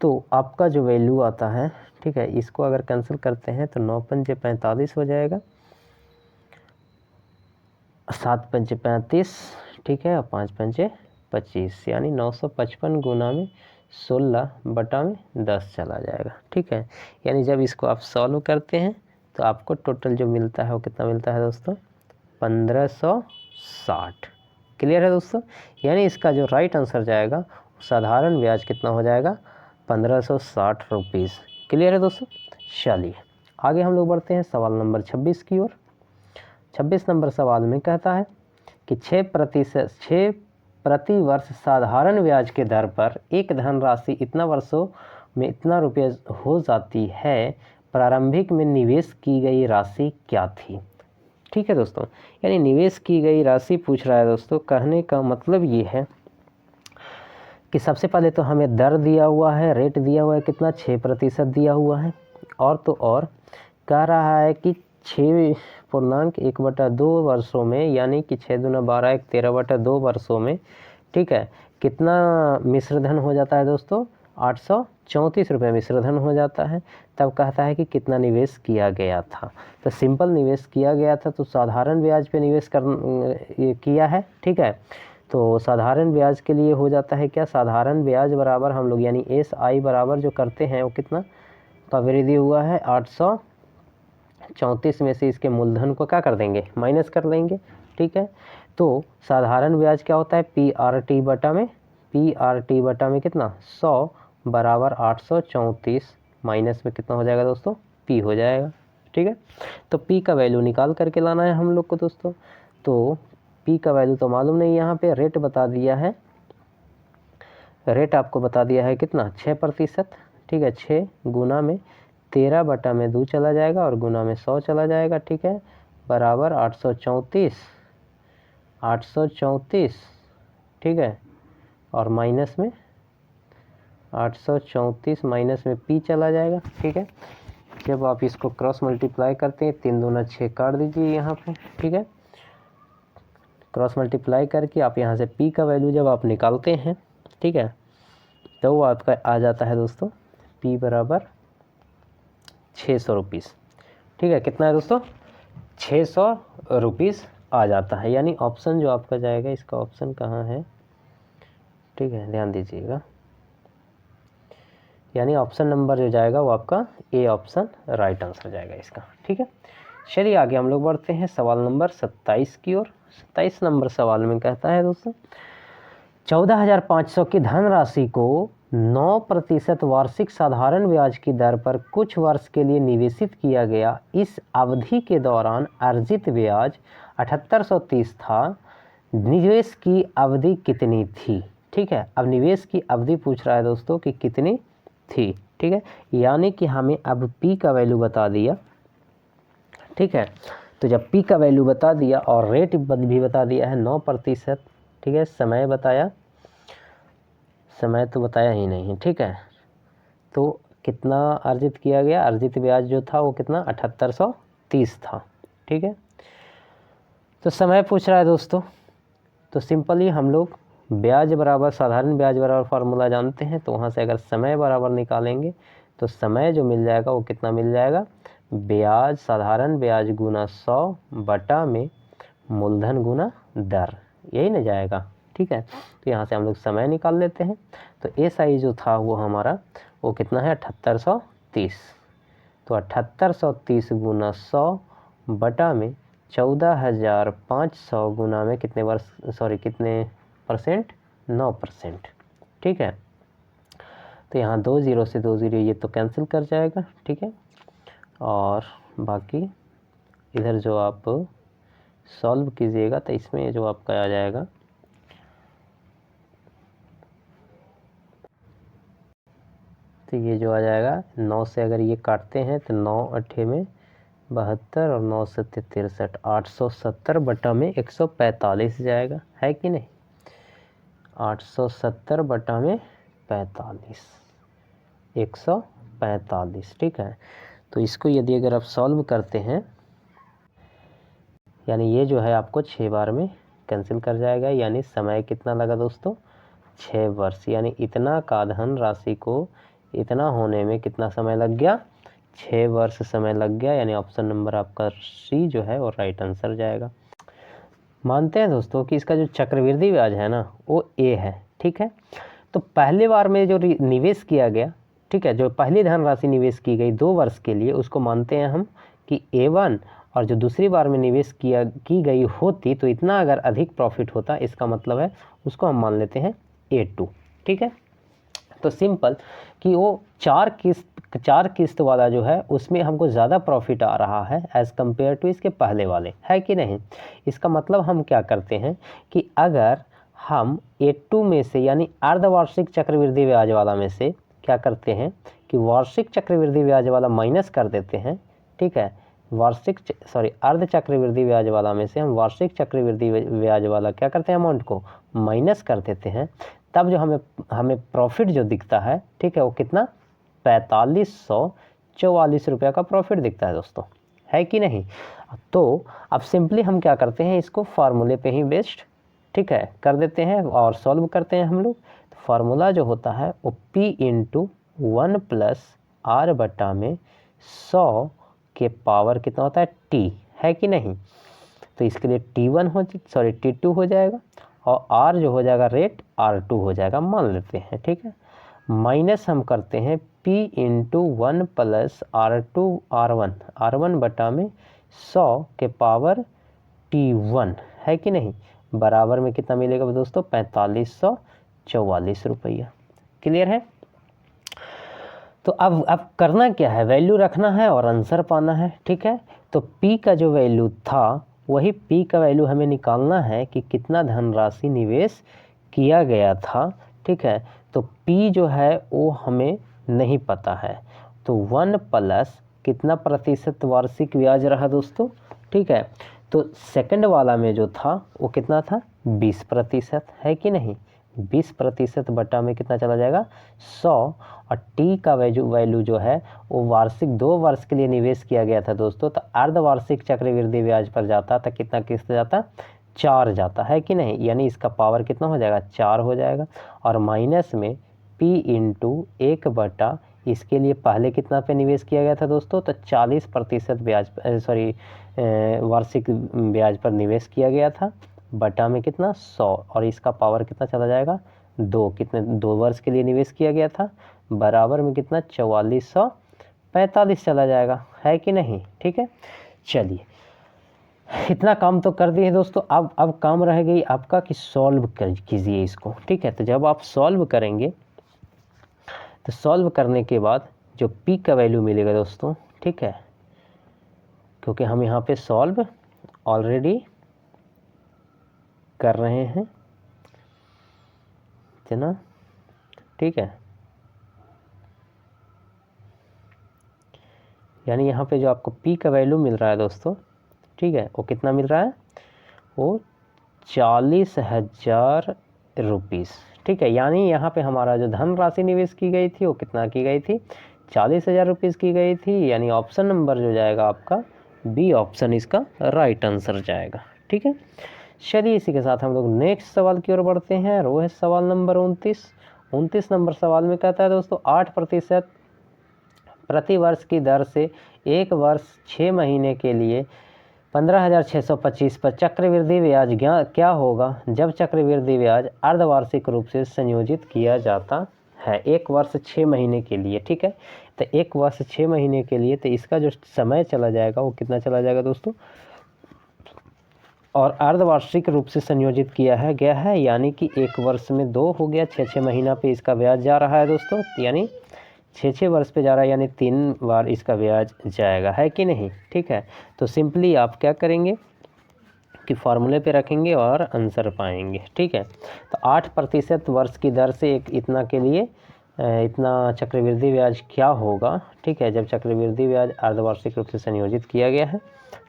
तो आपका जो वैल्यू आता है, ठीक है, इसको अगर कैंसिल करते हैं तो 9 पंजे 45 हो जाएगा, 7 पंजे 35, ठीक है, और 5 पंजे 25, यानी 955 गुना में 16 बटा में 10 चला जाएगा। ठीक है, यानी जब इसको आप सॉल्व करते हैं तो आपको टोटल जो मिलता है वो कितना मिलता है दोस्तों, 1560। क्लियर है दोस्तों, यानी इसका जो राइट आंसर जाएगा साधारण ब्याज कितना हो जाएगा 1560 रुपीज़। क्लियर है दोस्तों, चलिए आगे हम लोग बढ़ते हैं सवाल नंबर 26 की ओर। 26 नंबर सवाल में कहता है कि 6 प्रति वर्ष साधारण ब्याज के दर पर एक धनराशि इतना वर्षों में इतना रुपये हो जाती है, प्रारंभिक में निवेश की गई राशि क्या थी। ठीक है दोस्तों, यानी निवेश की गई राशि पूछ रहा है दोस्तों। कहने का मतलब ये है कि सबसे पहले तो हमें दर दिया हुआ है, रेट दिया हुआ है कितना 6% दिया हुआ है, और तो और कह रहा है कि 6.1/2 वर्षों में, यानी कि 6 दूना 12 1 13/2 वर्षों में, ठीक है, कितना मिश्रधन हो जाता है दोस्तों 834 रुपये मिश्रधन हो जाता है। तब कहता है कि कितना निवेश किया गया था। तो सिंपल निवेश किया गया था, तो साधारण ब्याज पे निवेश किया है। ठीक है, तो साधारण ब्याज के लिए हो जाता है क्या, साधारण ब्याज बराबर हम लोग यानी SI बराबर जो करते हैं वो कितना का वृद्धि हुआ है 834 में से इसके मूलधन को क्या कर देंगे, माइनस कर लेंगे। ठीक है, तो साधारण ब्याज क्या होता है PRT बटा में, PRT बटा में कितना 100 बराबर 834 माइनस में कितना हो जाएगा दोस्तों P हो जाएगा। ठीक है, तो P का वैल्यू निकाल करके लाना है हम लोग को दोस्तों। तो P का वैल्यू तो मालूम नहीं, यहाँ पे रेट बता दिया है, रेट आपको बता दिया है कितना 6%। ठीक है, 6 गुना में 13 बटा में 2 चला जाएगा और गुना में 100 चला जाएगा। ठीक है, बराबर 834। ठीक है, और माइनस में 834 माइनस में P चला जाएगा। ठीक है, जब आप इसको क्रॉस मल्टीप्लाई करते हैं 3 दूना 6 काट दीजिए यहाँ पे। ठीक है, क्रॉस मल्टीप्लाई करके आप यहाँ से P का वैल्यू जब आप निकालते हैं, ठीक है, तो वो आपका आ जाता है दोस्तों P बराबर 600 रुपीज़। ठीक है, कितना है दोस्तों 600 रुपीज़ आ जाता है। यानी ऑप्शन जो आपका जाएगा, इसका ऑप्शन कहाँ है, ठीक है, ध्यान दीजिएगा, यानी ऑप्शन नंबर जो जाएगा वो आपका A ऑप्शन राइट आंसर जाएगा इसका। ठीक है, चलिए आगे हम लोग बढ़ते हैं सवाल नंबर 27 की ओर। 27 नंबर सवाल में कहता है दोस्तों 14,500 की धनराशि को 9% वार्षिक साधारण ब्याज की दर पर कुछ वर्ष के लिए निवेशित किया गया। इस अवधि के दौरान अर्जित ब्याज 7830 था। निवेश की अवधि कितनी थी। ठीक है, अब निवेश की अवधि पूछ रहा है दोस्तों कि कितनी थी। ठीक है, यानी कि हमें अब P का वैल्यू बता दिया। ठीक है, तो जब P का वैल्यू बता दिया और रेट भी बता दिया है 9%। ठीक है, समय बताया, समय तो बताया ही नहीं। ठीक है, तो कितना अर्जित किया गया, अर्जित ब्याज जो था वो कितना 7830 था। ठीक है, तो समय पूछ रहा है दोस्तों, तो सिंपली हम लोग ब्याज बराबर साधारण ब्याज बराबर फार्मूला जानते हैं, तो वहाँ से अगर समय बराबर निकालेंगे तो समय जो मिल जाएगा वो कितना मिल जाएगा, ब्याज साधारण ब्याज गुना 100 बटा में मूलधन गुना दर, यही ना जाएगा। ठीक है, तो यहाँ से हम लोग समय निकाल लेते हैं। तो SI जो था वो हमारा वो कितना है 7830। तो 7830 गुना 100 बटा में 14,500 गुना में कितने परसेंट, 9%। ठीक है, तो यहाँ 2 0 से 2 0 ये तो कैंसिल कर जाएगा। ठीक है, और बाकी इधर जो आप सॉल्व कीजिएगा तो इसमें जो आपका आ जाएगा तो ये जो आ जाएगा 9 से अगर ये काटते हैं तो 9 अट्ठे में 72 और 9 सत्ते 63, 870 बटा में 145 जाएगा, है कि नहीं। 870 बटा में 45, 145। ठीक है, तो इसको यदि अगर आप सॉल्व करते हैं यानी ये जो है आपको 6 बार में कैंसिल कर जाएगा, यानी समय कितना लगा दोस्तों, 6 वर्ष। यानी इतना का धन राशि को इतना होने में कितना समय लग गया, 6 वर्ष समय लग गया। यानी ऑप्शन नंबर आपका सी जो है वो राइट आंसर जाएगा। मानते हैं दोस्तों कि इसका जो चक्रवृद्धि ब्याज है ना वो ए है। ठीक है, तो पहले बार में जो निवेश किया गया, ठीक है, जो पहली धनराशि निवेश की गई 2 वर्ष के लिए, उसको मानते हैं हम कि A1, और जो दूसरी बार में निवेश की गई होती तो इतना अगर अधिक प्रॉफिट होता, इसका मतलब है उसको हम मान लेते हैं A2। ठीक है, तो सिंपल कि वो 4 किस्त वाला जो है उसमें हमको ज़्यादा प्रॉफिट आ रहा है एज़ कम्पेयर टू इसके पहले वाले, है कि नहीं। इसका मतलब हम क्या करते हैं कि अगर हम A2 में से यानी अर्धवार्षिक चक्रवृद्धि ब्याज वाला में से क्या करते हैं कि वार्षिक चक्रवृद्धि ब्याज वाला माइनस कर देते हैं। ठीक है, अर्ध चक्रवृद्धि ब्याज वाला में से हम वार्षिक चक्रवृद्धि ब्याज वाला क्या करते हैं, अमाउंट को माइनस कर देते हैं। तब जो हमें प्रॉफिट जो दिखता है, ठीक है, वो कितना 4544 रुपये का प्रॉफिट दिखता है दोस्तों, है कि नहीं। तो अब सिंपली हम क्या करते हैं, इसको फार्मूले पे ही बेस्ड, ठीक है, कर देते हैं और सॉल्व करते हैं हम लोग। तो फार्मूला जो होता है वो P × 1 + R बटा में 100 के पावर कितना होता है T, है कि नहीं। तो इसके लिए T2 हो जाएगा और R जो हो जाएगा रेट R2 हो जाएगा, मान लेते हैं। ठीक है, माइनस हम करते हैं P × 1 + R1 बटा में 100 के पावर T1, है कि नहीं, बराबर में कितना मिलेगा दोस्तों 4544 रुपया। क्लियर है। तो अब करना क्या है, वैल्यू रखना है और आंसर पाना है। ठीक है, तो P का जो वैल्यू था वही P का वैल्यू हमें निकालना है कि कितना धनराशि निवेश किया गया था। ठीक है, तो P जो है वो हमें नहीं पता है, तो 1 + कितना प्रतिशत वार्षिक ब्याज रहा दोस्तों। ठीक है, तो सेकंड वाला में जो था वो कितना था 20%, है कि नहीं। 20% बटा में कितना चला जाएगा 100, और T का वैल्यू जो है वो वार्षिक 2 वर्ष के लिए निवेश किया गया था दोस्तों। तो अर्धवार्षिक चक्रवृद्धि ब्याज पर जाता था, कितना किस्त जाता 4 जाता, है कि नहीं। यानी इसका पावर कितना हो जाएगा 4 हो जाएगा, और माइनस में P × 1 बटा इसके लिए पहले कितना पे निवेश किया गया था दोस्तों, तो 40% ब्याज वार्षिक ब्याज पर निवेश किया गया था, बटा में कितना 100, और इसका पावर कितना चला जाएगा 2 वर्ष के लिए निवेश किया गया था, बराबर में कितना 4445 चला जाएगा, है कि नहीं। ठीक है, चलिए इतना काम तो कर दिए दोस्तों। अब काम रह गई आपका कि सॉल्व कीजिए इसको। ठीक है, तो जब आप सॉल्व करेंगे तो सॉल्व करने के बाद जो P का वैल्यू मिलेगा दोस्तों, ठीक है, क्योंकि हम यहाँ पे सॉल्व ऑलरेडी कर रहे हैं, है ना। ठीक है, यानी यहाँ पे जो आपको P का वैल्यू मिल रहा है दोस्तों, ठीक है, वो कितना मिल रहा है, वो 40,000 रुपीज़। ठीक है, यानी यहाँ पे हमारा जो धनराशि निवेश की गई थी वो कितना की गई थी 40,000 रुपीज़ की गई थी। यानी ऑप्शन नंबर जो जाएगा आपका बी ऑप्शन इसका राइट आंसर जाएगा। ठीक है, चलिए इसी के साथ हम लोग नेक्स्ट सवाल की ओर बढ़ते हैं। वो है सवाल नंबर 29 नंबर सवाल में कहता है दोस्तों 8% प्रति वर्ष की दर से 1 वर्ष 6 महीने के लिए 15,625 पर चक्रवृद्धि ब्याज क्या होगा जब चक्रवृद्धि ब्याज अर्धवार्षिक रूप से संयोजित किया जाता है 1 वर्ष 6 महीने के लिए। ठीक है, तो 1 वर्ष 6 महीने के लिए, तो इसका जो समय चला जाएगा वो कितना चला जाएगा दोस्तों, और अर्धवार्षिक रूप से संयोजित किया है गया है, यानी कि 1 वर्ष में 2 हो गया, 6 महीना पे इसका ब्याज जा रहा है दोस्तों, यानी 6 वर्ष पे जा रहा है, यानी 3 बार इसका ब्याज जाएगा, है कि नहीं। ठीक है, तो सिंपली आप क्या करेंगे कि फार्मूले पे रखेंगे और आंसर पाएंगे। ठीक है, तो 8% वर्ष की दर से एक इतना के लिए इतना चक्रवृद्धि ब्याज क्या होगा। ठीक है, जब चक्रवृद्धि ब्याज अर्धवार्षिक रूप से संयोजित किया गया है।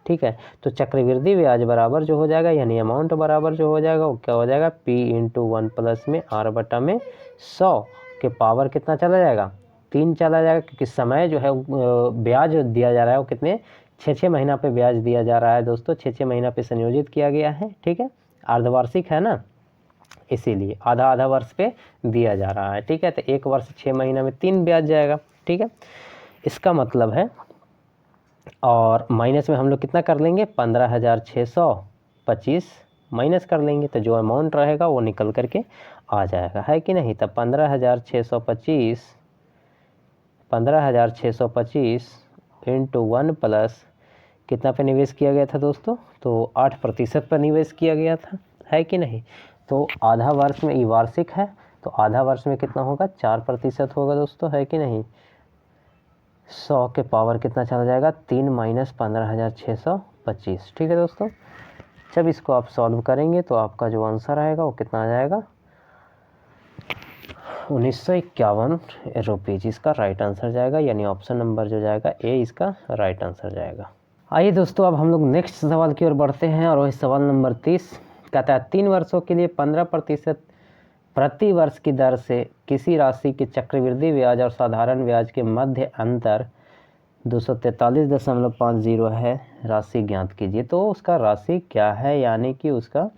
ठीक है, तो चक्रवृद्धि ब्याज बराबर जो हो जाएगा, यानी अमाउंट बराबर जो हो जाएगा वो क्या हो जाएगा, P × 1 प्लस में R बटा में 100 के पावर कितना चला जाएगा, 3 चला जाएगा, क्योंकि समय जो है ब्याज दिया जा रहा है वो कितने 6 महीना पे ब्याज दिया जा रहा है दोस्तों, 6 महीना पे संयोजित किया गया है। ठीक है, अर्धवार्षिक है ना, इसीलिए आधा वर्ष पे दिया जा रहा है। ठीक है, तो 1 वर्ष 6 महीना में 3 ब्याज जाएगा। ठीक है, इसका मतलब है, और माइनस में हम लोग कितना कर लेंगे, 15,625 माइनस कर लेंगे, तो जो अमाउंट रहेगा वो निकल करके आ जाएगा, है कि नहीं। तब 15,625 इंटू 1 प्लस कितना पे निवेश किया गया था दोस्तों, तो 8% पर निवेश किया गया था, है कि नहीं। तो आधा वर्ष में, ये वार्षिक है, तो आधा वर्ष में कितना होगा, 4% होगा दोस्तों, है कि नहीं। 100 के पावर कितना चला जाएगा, 3 माइनस 15,625। ठीक है दोस्तों, जब इसको आप सॉल्व करेंगे तो आपका जो आंसर आएगा वो कितना आ जाएगा, 1951 रुपीज़ इसका राइट आंसर जाएगा, यानी ऑप्शन नंबर जो जाएगा ए इसका राइट आंसर जाएगा। आइए दोस्तों, अब हम लोग नेक्स्ट सवाल की ओर बढ़ते हैं, और वही सवाल नंबर 30 कहता है 3 वर्षों के लिए 15% प्रति वर्ष की दर से किसी राशि के चक्रवृद्धि ब्याज और साधारण ब्याज के मध्य अंतर 243.50 है, राशि ज्ञात कीजिए। तो उसका राशि क्या है, यानी कि उसका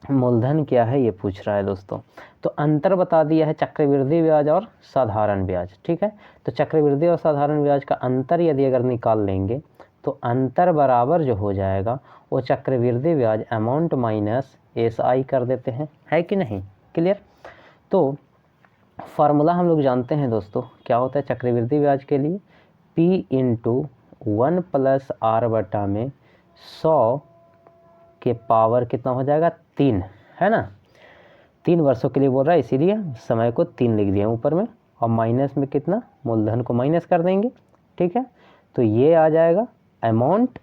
मूलधन क्या है, ये पूछ रहा है दोस्तों। तो अंतर बता दिया है चक्रवृद्धि ब्याज और साधारण ब्याज। ठीक है, तो चक्रवृद्धि और साधारण ब्याज का अंतर यदि अगर निकाल लेंगे तो अंतर बराबर जो हो जाएगा वो चक्रवृद्धि ब्याज अमाउंट माइनस SI कर देते हैं, है कि नहीं, क्लियर। तो फार्मूला हम लोग जानते हैं दोस्तों, क्या होता है चक्रवृद्धि ब्याज के लिए, P × 1 प्लस R बटा में 100 के पावर कितना हो जाएगा, 3, है ना। 3 वर्षों के लिए बोल रहा है, इसीलिए समय को 3 लिख दिया ऊपर में, और माइनस में कितना, मूलधन को माइनस कर देंगे। ठीक है, तो ये आ जाएगा अमाउंट,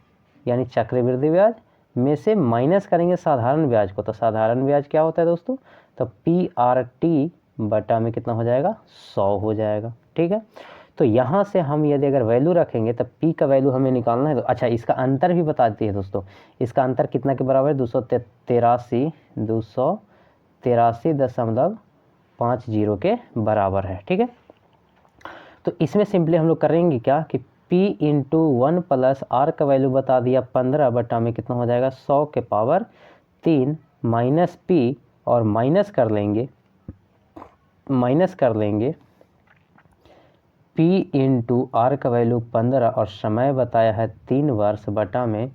यानी चक्रवृद्धि ब्याज में से माइनस करेंगे साधारण ब्याज को, तो साधारण ब्याज क्या होता है दोस्तों, तो PRT बटा में कितना हो जाएगा, 100 हो जाएगा। ठीक है, तो यहाँ से हम यदि अगर वैल्यू रखेंगे तो P का वैल्यू हमें निकालना है। तो अच्छा, इसका अंतर भी बताती है दोस्तों, इसका अंतर कितना के बराबर है, 283.50 के बराबर है। ठीक है, तो इसमें सिंपली हम लोग करेंगे क्या कि P × 1 प्लस R का वैल्यू बता दिया 15 बटा में कितना हो जाएगा, 100 के पावर 3 माइनस P, और माइनस कर लेंगे P × R का वैल्यू 15 और समय बताया है 3 वर्ष बटा में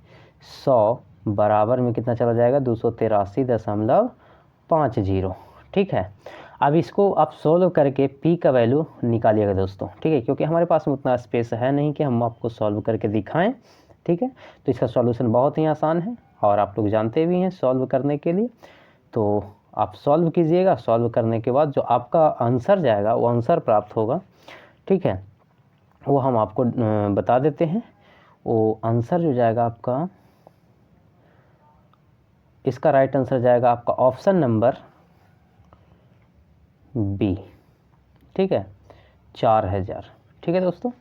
100 बराबर में कितना चला जाएगा, 283.50। ठीक है, अब इसको आप सोल्व करके P का वैल्यू निकालिएगा दोस्तों। ठीक है, क्योंकि हमारे पास में उतना स्पेस है नहीं कि हम आपको सॉल्व करके दिखाएं। ठीक है, तो इसका सॉल्यूशन बहुत ही आसान है और आप लोग जानते भी हैं सॉल्व करने के लिए। तो आप सॉल्व कीजिएगा, सॉल्व करने के बाद जो आपका आंसर जाएगा वो आंसर प्राप्त होगा। ठीक है, वो हम आपको बता देते हैं। वो आंसर जो जाएगा आपका, इसका राइट आंसर जाएगा आपका ऑप्शन नंबर B। ठीक है, 4000। ठीक है दोस्तों,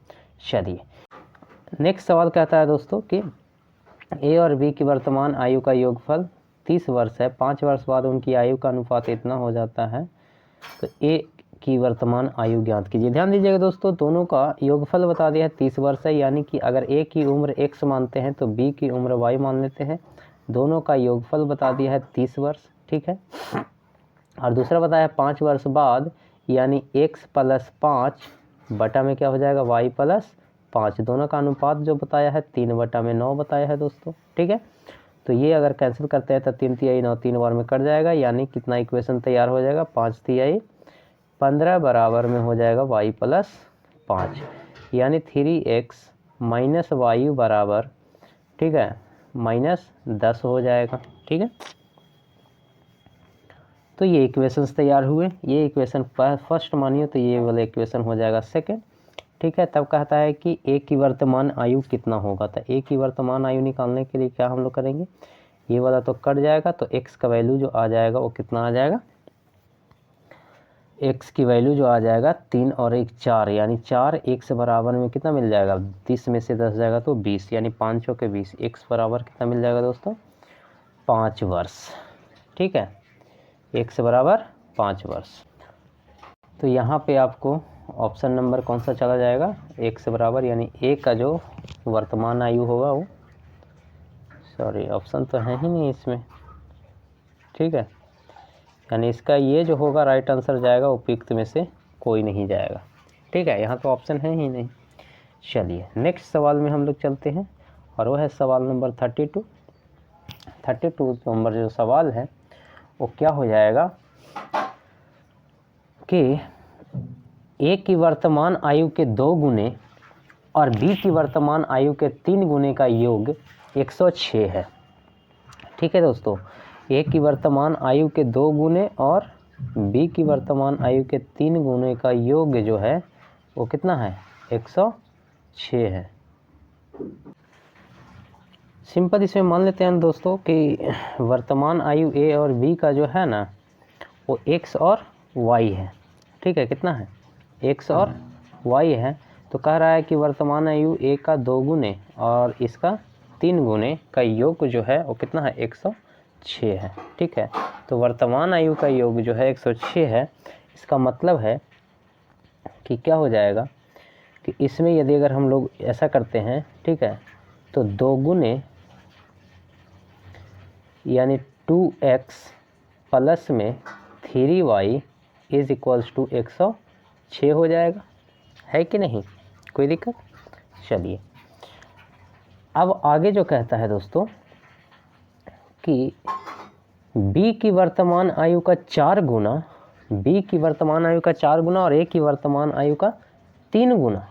चलिए नेक्स्ट सवाल कहता है दोस्तों कि A और B की वर्तमान आयु का योगफल 30 वर्ष है, 5 वर्ष बाद उनकी आयु का अनुपात इतना हो जाता है। तो A की वर्तमान आयु ज्ञात कीजिए। ध्यान दीजिएगा दोस्तों, दोनों का योगफल बता दिया है 30 वर्ष है, यानी कि अगर A की उम्र X मानते हैं तो B की उम्र Y मान लेते हैं। दोनों का योगफल बता दिया है 30 वर्ष। ठीक है, और दूसरा बताया 5 वर्ष बाद, यानी X + 5 बटा में क्या हो जाएगा, Y + 5। दोनों का अनुपात जो बताया है 3 बटा में 9 बताया है दोस्तों। ठीक है, तो ये अगर कैंसिल करते हैं तो 3 तिहाई 9 3 बार में कट जाएगा, यानी कितना इक्वेशन तैयार हो जाएगा, 5 तिहाई 15 बराबर में हो जाएगा Y + 5, यानी 3x माइनस वाई बराबर, ठीक है, -10 हो जाएगा। ठीक है, तो ये इक्वेशंस तैयार हुए। ये इक्वेशन फर्स्ट मानिए तो ये वाला इक्वेशन हो जाएगा सेकंड। ठीक है, तब कहता है कि ए की वर्तमान आयु कितना होगा। तो ए की वर्तमान आयु निकालने के लिए क्या हम लोग करेंगे, ये वाला तो कट जाएगा, तो एक्स का वैल्यू जो आ जाएगा वो कितना आ जाएगा, एक्स की वैल्यू जो आ जाएगा 3 और 1 4, यानी 4 1 बराबर में कितना मिल जाएगा, 30 में से 10 जाएगा तो 20, यानी 5 चौके 20, एक्स बराबर कितना मिल जाएगा दोस्तों, 5 वर्ष। ठीक है, एक्स बराबर 5 वर्ष। तो यहाँ पे आपको ऑप्शन नंबर कौन सा चला जाएगा, एक्स बराबर, यानी ए का जो वर्तमान आयु होगा वो, सॉरी ऑप्शन तो है ही नहीं इसमें। ठीक है, यानी इसका ये जो होगा राइट आंसर जाएगा उपयुक्त में से कोई नहीं जाएगा। ठीक है, यहाँ तो ऑप्शन है ही नहीं। चलिए नेक्स्ट सवाल में हम लोग चलते हैं, और वो है सवाल नंबर 32। 32 नंबर जो सवाल है वो क्या हो जाएगा कि ए की वर्तमान आयु के 2 गुने और बी की वर्तमान आयु के 3 गुने का योग 106 है। ठीक है दोस्तों, ए की वर्तमान आयु के 2 गुने और बी की वर्तमान आयु के 3 गुने का योग जो है वो कितना है, 106 है। सिंपल इसमें मान लेते हैं दोस्तों कि वर्तमान आयु ए और बी का जो है ना वो एक्स और वाई है। ठीक है, कितना है, एक्स और वाई है। तो कह रहा है कि वर्तमान आयु ए का 2 गुने और इसका 3 गुने का योग जो है वो कितना है, 106 है। ठीक है, तो वर्तमान आयु का योग जो है 106 है। इसका मतलब है कि क्या हो जाएगा कि इसमें यदि अगर हम लोग ऐसा करते हैं, ठीक है, तो 2 गुने यानी 2x प्लस में 3y इज इक्वल्स टू 106 हो जाएगा, है कि नहीं, कोई दिक्कत। चलिए अब आगे जो कहता है दोस्तों कि b की वर्तमान आयु का 4 गुना, b की वर्तमान आयु का 4 गुना और a की वर्तमान आयु का 3 गुना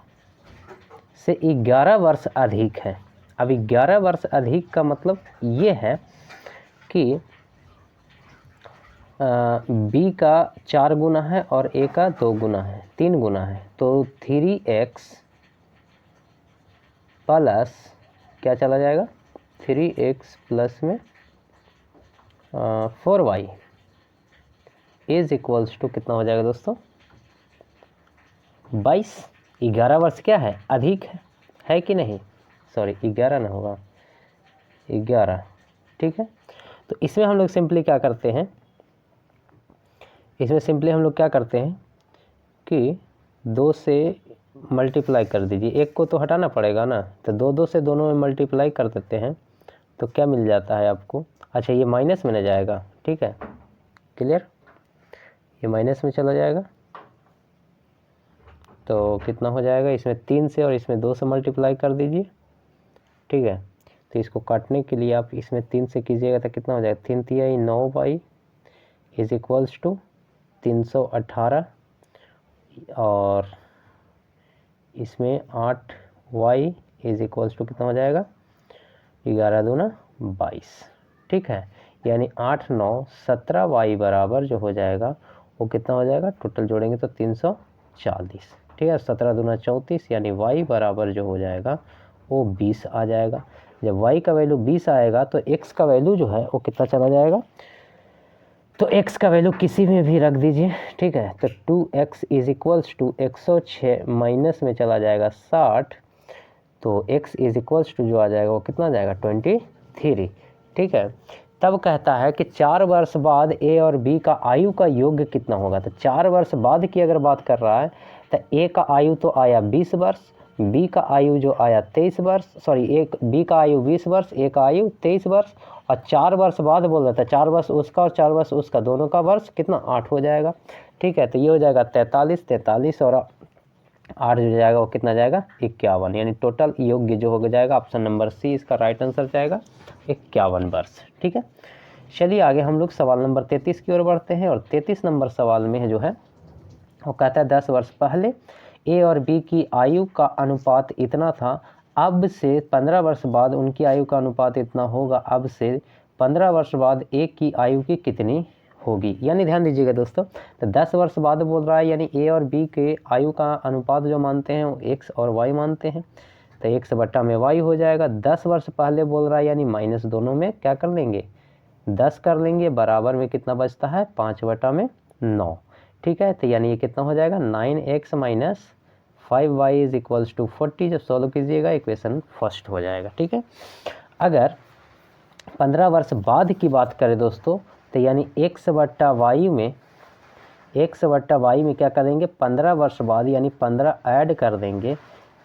से 11 वर्ष अधिक है। अब 11 वर्ष अधिक का मतलब ये है कि b का 4 गुना है और a का 2 गुना है, 3 गुना है, तो 3x प्लस क्या चला जाएगा, 3x प्लस में 4y इज इक्वल्स टू कितना हो जाएगा दोस्तों, 22। 11 वर्ष क्या है, अधिक है कि नहीं, सॉरी 11 ना होगा, 11। ठीक है, तो इसमें हम लोग सिंपली क्या करते हैं, इसमें सिंपली हम लोग क्या करते हैं कि 2 से मल्टीप्लाई कर दीजिए, एक को तो हटाना पड़ेगा ना, तो 2 से दोनों में मल्टीप्लाई कर देते हैं तो क्या मिल जाता है आपको, अच्छा ये माइनस में ना जाएगा। ठीक है, क्लियर, ये माइनस में चला जाएगा तो कितना हो जाएगा, इसमें 3 से और इसमें 2 से मल्टीप्लाई कर दीजिए। ठीक है, तो इसको काटने के लिए आप इसमें 3 से कीजिएगा तो कितना हो जाएगा, 3 तिहाई 9y इज इक्वल्स टू 318 और इसमें 8y इज इक्वल्स टू कितना हो जाएगा, 11 दूना 22। ठीक है, यानी 8 9 17y बराबर जो हो जाएगा वो कितना हो जाएगा, टोटल जोड़ेंगे तो 340। ठीक है, 17 दूना 34, यानी y बराबर जो हो जाएगा वो 20 आ जाएगा। जब y का वैल्यू 20 आएगा तो x का वैल्यू जो है वो कितना चला जाएगा, तो x का वैल्यू किसी में भी रख दीजिए। ठीक है, तो 2x is equals to 106 minus में चला जाएगा 60, तो x इज इक्वल्स टू जो आ जाएगा वो कितना आ जाएगा, 23। ठीक है, तब कहता है कि 4 वर्ष बाद a और b का आयु का योग कितना होगा। तो 4 वर्ष बाद की अगर बात कर रहा है तो a का आयु तो आया 20 वर्ष, b का आयु जो आया 23 वर्ष, सॉरी b का आयु 20 वर्ष, a का आयु 23 वर्ष, और 4 वर्ष बाद बोल रहा था 4 वर्ष उसका और 4 वर्ष उसका, दोनों का वर्ष कितना 8 हो जाएगा। ठीक है, तो ये हो जाएगा 43 और 8 जो जाएगा वो कितना जाएगा, 51, यानी टोटल योग्य जो हो जाएगा ऑप्शन नंबर सी इसका राइट आंसर जाएगा 51 वर्ष। ठीक है, चलिए आगे हम लोग सवाल नंबर 33 की ओर बढ़ते हैं, और 33 नंबर सवाल में जो है वो कहता है 10 वर्ष पहले ए और बी की आयु का अनुपात इतना था, अब से 15 वर्ष बाद उनकी आयु का अनुपात इतना होगा, अब से 15 वर्ष बाद ए की आयु की कितनी होगी। यानी ध्यान दीजिएगा दोस्तों, तो 10 वर्ष बाद बोल रहा है, यानी ए और बी के आयु का अनुपात जो मानते हैं वो एक्स और वाई मानते हैं, तो एक्स बट्टा में वाई हो जाएगा। 10 वर्ष पहले बोल रहा है, यानी माइनस दोनों में क्या कर लेंगे, 10 कर लेंगे, बराबर में कितना बचता है 5 बटा में 9। ठीक है, तो यानी ये कितना हो जाएगा 9x minus 5y is equals to 40। जब सॉल्व कीजिएगा इक्वेशन फर्स्ट हो जाएगा। ठीक है, अगर 15 वर्ष बाद की बात करें दोस्तों, तो यानी x बट्टा वाई में क्या करेंगे, 15 वर्ष बाद यानी 15 ऐड कर देंगे,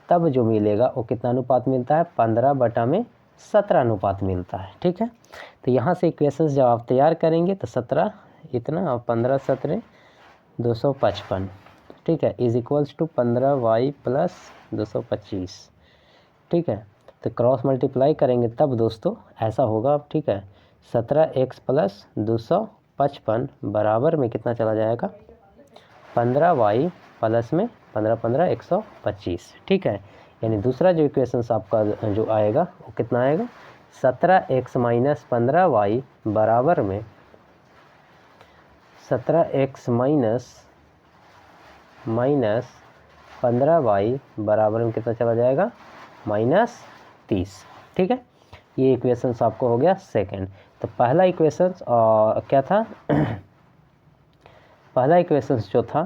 तब जो मिलेगा वो कितना अनुपात मिलता है, 15 बटा में 17 अनुपात मिलता है। ठीक है, तो यहाँ से इक्वेशंस जब आप तैयार करेंगे तो 17 इतना और 15 17 255, ठीक है, is equals to 15y plus 225। ठीक है, तो क्रॉस मल्टीप्लाई करेंगे तब दोस्तों ऐसा होगा। ठीक है, 17x प्लस 255 बराबर में कितना चला जाएगा, 15y प्लस में 15 15 125। ठीक है, यानी दूसरा जो इक्वेशंस आपका जो आएगा वो कितना आएगा, 17x माइनस 15y बराबर में 17x माइनस 15y बराबर में कितना चला जाएगा, -30। ठीक है, ये इक्वेशंस आपको हो गया सेकंड। तो पहला इक्वेशंस क्या था पहला इक्वेशंस जो था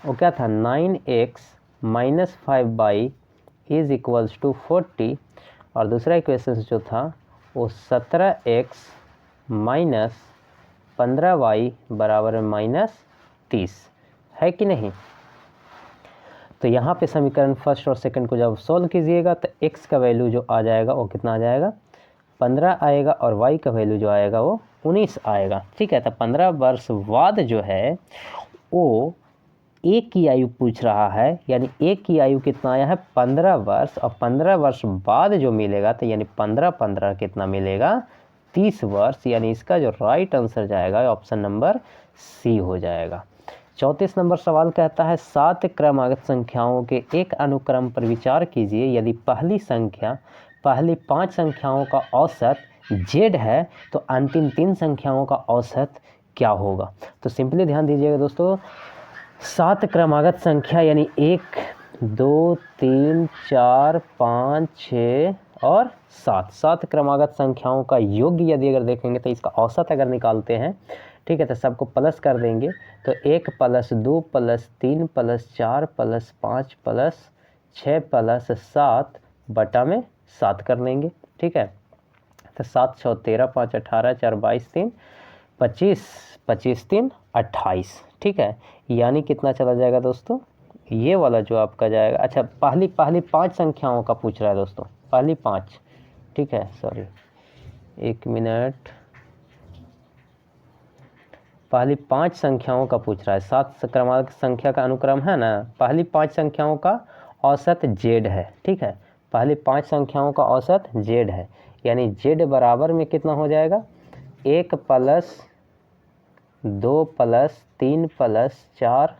वो क्या था, 9x minus 5y is equals to 40, और दूसरा इक्वेशंस जो था वो 17x माइनस 15y बराबर में -30 है कि नहीं। तो यहाँ पे समीकरण फर्स्ट और सेकंड को जब सॉल्व कीजिएगा तो x का वैल्यू जो आ जाएगा वो कितना आ जाएगा, 15 आएगा, और y का वैल्यू जो आएगा वो 19 आएगा। ठीक है, तो 15 वर्ष बाद जो है वो ए की आयु पूछ रहा है, यानी ए की आयु कितना आया है 15 वर्ष, और 15 वर्ष बाद जो मिलेगा तो यानी 15 15 कितना मिलेगा 30 वर्ष, यानी इसका जो राइट आंसर जाएगा ऑप्शन नंबर सी हो जाएगा। 34 नंबर सवाल कहता है 7 क्रमागत संख्याओं के एक अनुक्रम पर विचार कीजिए, यदि पहली 5 संख्याओं का औसत z है तो अंतिम 3 संख्याओं का औसत क्या होगा। तो सिंपली ध्यान दीजिएगा दोस्तों, 7 क्रमागत संख्या यानी 1 2 3 4 5 6 और 7 क्रमागत संख्याओं का योग यदि अगर देखेंगे तो इसका औसत अगर निकालते हैं, ठीक है, तो सबको प्लस कर देंगे, तो 1 + 2 + 3 + 4 + 5 + 6 + 7 बटा में 7 कर लेंगे। ठीक है, तो 7 6 13 5 18 4 22 3 25 25 3 28। ठीक है, यानी कितना चला जाएगा दोस्तों, ये वाला जो आपका जाएगा, अच्छा पहली 5 संख्याओं का पूछ रहा है दोस्तों, पहली 5। ठीक है, सॉरी 1 मिनट, पहली 5 संख्याओं का पूछ रहा है। 7 क्रमांक संख्या का अनुक्रम है ना, पहली 5 संख्याओं का औसत z है। ठीक है, पहली 5 संख्याओं का औसत z है, यानी z बराबर में कितना हो जाएगा, 1 + 2 + 3 + 4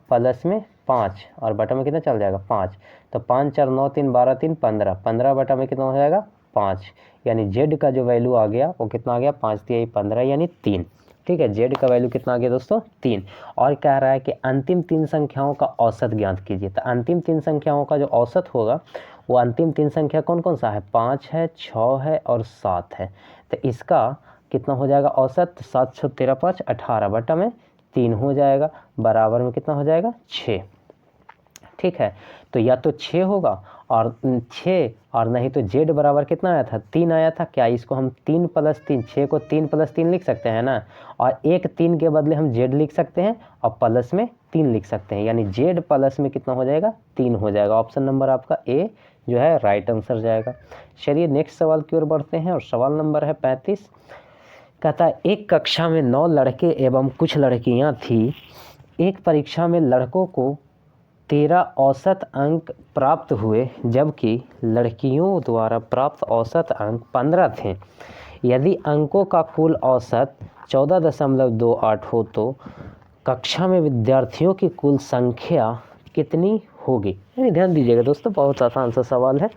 प्लस में 5 और बटा में कितना चल जाएगा 5, तो 5 4 9 3 12 3 15 15 बटा में कितना हो जाएगा 5, यानी z का जो वैल्यू आ गया वो कितना आ गया 5 3 15 यानी 3। ठीक है, z का वैल्यू कितना आ गया दोस्तों 3। और कह रहा है कि अंतिम 3 संख्याओं का औसत ज्ञात कीजिए, तो अंतिम 3 संख्याओं का जो औसत होगा वो अंतिम 3 संख्या कौन कौन सा है, 5 है 6 है और 7 है। तो इसका कितना हो जाएगा औसत, 7 6 13 5 18 बटा में 3 हो जाएगा, बराबर में कितना हो जाएगा 6। ठीक है, तो या तो 6 होगा और 6 और नहीं तो z बराबर कितना आया था 3 आया था। क्या इसको हम 3 + 3, 6 को 3 + 3 लिख सकते हैं ना, और एक 3 के बदले हम z लिख सकते हैं और प्लस में 3 लिख सकते हैं, यानी z प्लस में कितना हो जाएगा 3 हो जाएगा। ऑप्शन नंबर आपका ए जो है राइट आंसर जाएगा। चलिए नेक्स्ट सवाल की ओर बढ़ते हैं और सवाल नंबर है 35। कहता है एक कक्षा में 9 लड़के एवं कुछ लड़कियां थी। एक परीक्षा में लड़कों को 13 औसत अंक प्राप्त हुए जबकि लड़कियों द्वारा प्राप्त औसत अंक 15 थे। यदि अंकों का कुल औसत 14.28 हो तो कक्षा में विद्यार्थियों की कुल संख्या कितनी होगी। यानी ध्यान दीजिएगा दोस्तों, बहुत आसान सा सवाल है।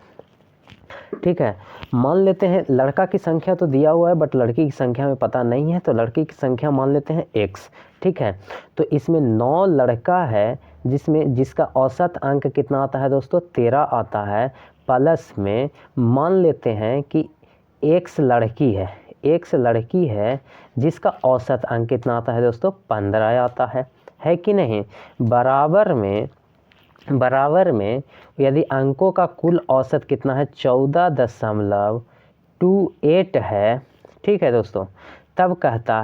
ठीक है, मान लेते हैं लड़का की संख्या तो दिया हुआ है बट लड़की की संख्या में पता नहीं है, तो लड़की की संख्या मान लेते हैं x। ठीक है, तो इसमें 9 लड़का है जिसका औसत अंक कितना आता है दोस्तों, 13 आता है। प्लस में मान लेते हैं कि x लड़की है जिसका औसत अंक कितना आता है दोस्तों, 15 आता है कि नहीं। बराबर में यदि अंकों का कुल औसत कितना है, 14.28 है। ठीक है दोस्तों, तब कहता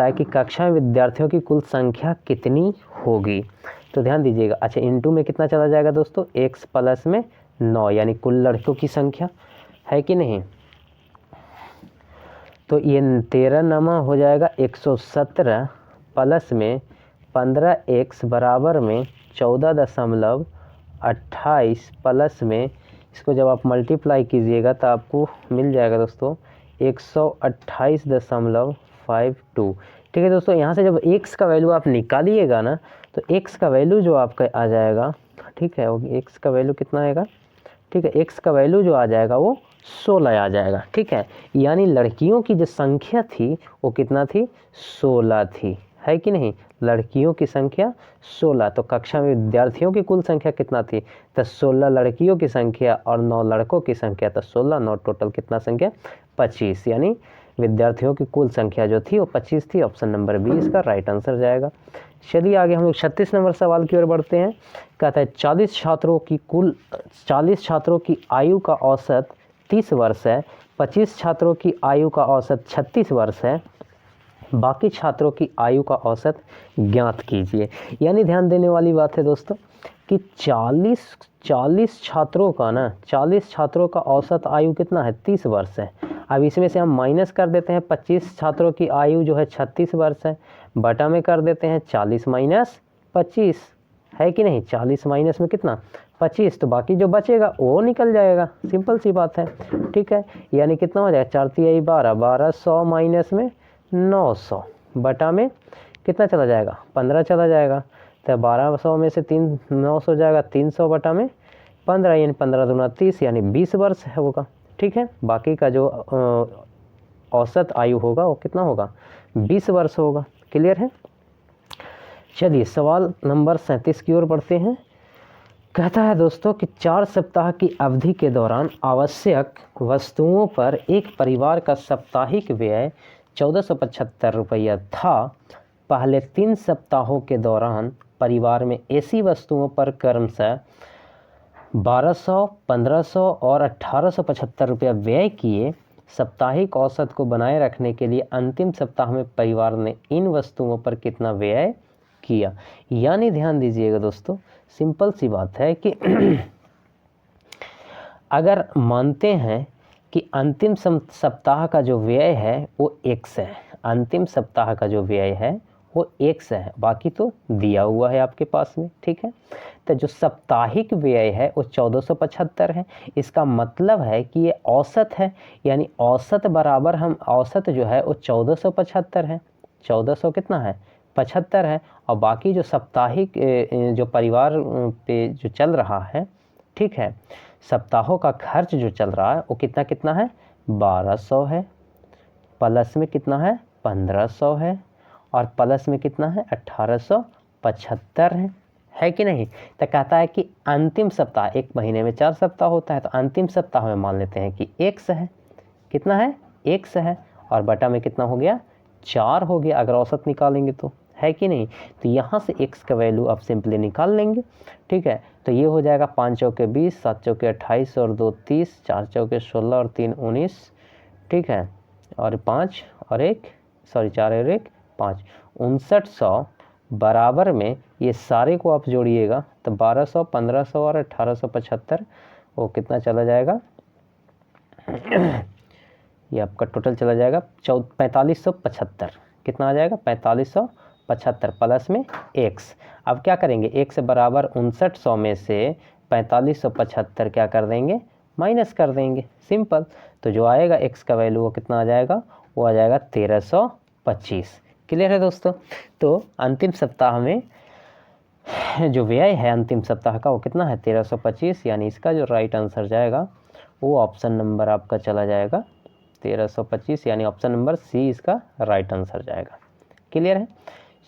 है कि कक्षा में विद्यार्थियों की कुल संख्या कितनी होगी। तो ध्यान दीजिएगा, अच्छा इनटू में कितना चला जाएगा दोस्तों, x प्लस में 9 यानी कुल लड़कों की संख्या है कि नहीं। तो ये 13 नमा हो जाएगा 117 प्लस में 15x बराबर में 14.28 प्लस में इसको जब आप मल्टीप्लाई कीजिएगा तो आपको मिल जाएगा दोस्तों 128.52। ठीक है दोस्तों, यहाँ से जब x का वैल्यू आप निकालिएगा ना, तो x का वैल्यू जो आपका आ जाएगा, ठीक है, x का वैल्यू कितना आएगा, ठीक है, x का वैल्यू जो आ जाएगा वो 16 आ जाएगा। ठीक है, यानी लड़कियों की जो संख्या थी वो कितना थी, 16 थी, है कि नहीं। लड़कियों की संख्या 16, तो कक्षा में विद्यार्थियों की कुल संख्या कितना थी, तो 16 लड़कियों की संख्या और 9 लड़कों की संख्या, तो 16 9 टोटल कितना संख्या, 25। यानी विद्यार्थियों की कुल संख्या जो थी वो 25 थी। ऑप्शन नंबर बी इसका राइट आंसर जाएगा। चलिए आगे हम लोग 36 नंबर सवाल की ओर बढ़ते हैं। कहता है 40 छात्रों की आयु का औसत 30 वर्ष है, 25 छात्रों की आयु का औसत 36 वर्ष है, बाकी छात्रों की आयु का औसत ज्ञात कीजिए। यानी ध्यान देने वाली बात है दोस्तों कि 40 छात्रों का औसत आयु कितना है, 30 वर्ष है। अब इसमें से हम माइनस कर देते हैं, 25 छात्रों की आयु जो है 36 वर्ष है, बटा में कर देते हैं 40 माइनस 25, है कि नहीं। 40 माइनस में कितना, 25, तो बाकी जो बचेगा वो निकल जाएगा, सिंपल सी बात है। ठीक है, यानी कितना हो जाएगा, 4 3 12, 1200 माइनस में 900 बटा में कितना चला जाएगा, 15 चला जाएगा। तो 1200 में से 900 जाएगा, 300 बटा में 15, यानी 15 दूना 30, यानी 20 वर्ष है होगा। ठीक है, बाकी का जो औसत आयु होगा वो कितना होगा, 20 वर्ष होगा। क्लियर है। चलिए सवाल नंबर 37 की ओर बढ़ते हैं। कहता है दोस्तों कि 4 सप्ताह की अवधि के दौरान आवश्यक वस्तुओं पर एक परिवार का साप्ताहिक व्यय 1475 रुपया था। पहले 3 सप्ताहों के दौरान परिवार में ऐसी वस्तुओं पर क्रमशः 1200, 1500 और 1875 रुपया व्यय किए। साप्ताहिक औसत को बनाए रखने के लिए अंतिम सप्ताह में परिवार ने इन वस्तुओं पर कितना व्यय किया। यानी ध्यान दीजिएगा दोस्तों, सिंपल सी बात है कि अगर मानते हैं कि अंतिम सप्ताह का जो व्यय है वो x है, अंतिम सप्ताह का जो व्यय है वो x है, बाकी तो दिया हुआ है आपके पास में। ठीक है, तो जो साप्ताहिक व्यय है वो 1475 है। इसका मतलब है कि ये औसत है, यानी औसत बराबर हम औसत जो है वो 1475 है, 1400 कितना है, 75 है, और बाकी जो साप्ताहिक जो परिवार पे जो चल रहा है, ठीक है, सप्ताहों का खर्च जो चल रहा है वो कितना है, 1200 है, प्लस में कितना है, 1500 है, और प्लस में कितना है, 1875 है कि नहीं। तो कहता है कि अंतिम सप्ताह, एक महीने में 4 सप्ताह होता है, तो अंतिम सप्ताह में मान लेते हैं कि x है, कितना है, x है, और बटा में कितना हो गया, 4 हो गया अगर औसत निकालेंगे तो, है कि नहीं। तो यहाँ से x का वैल्यू आप सिंपली निकाल लेंगे। ठीक है, तो ये हो जाएगा 5 चौके 20, 7 चौके 28 और 2 30, 4 चौके 16 और 3 19, ठीक है, और 5 और 1 4 और 1 5, 5900 बराबर में ये सारे को आप जोड़िएगा तो 1200, 1500 और 1875, वो कितना चला जाएगा ये आपका टोटल चला जाएगा 4575, कितना आ जाएगा 4575 प्लस में x। अब क्या करेंगे, x बराबर 5900 में से 4575 क्या कर देंगे, माइनस कर देंगे, सिंपल। तो जो आएगा x का वैल्यू वो कितना आ जाएगा, वो आ जाएगा 1325। क्लियर है दोस्तों। तो अंतिम सप्ताह में जो व्यय है अंतिम सप्ताह का वो कितना है 1325, यानी इसका जो राइट आंसर जाएगा वो ऑप्शन नंबर आपका चला जाएगा 1325, यानी ऑप्शन नंबर सी इसका राइट आंसर जाएगा। क्लियर है।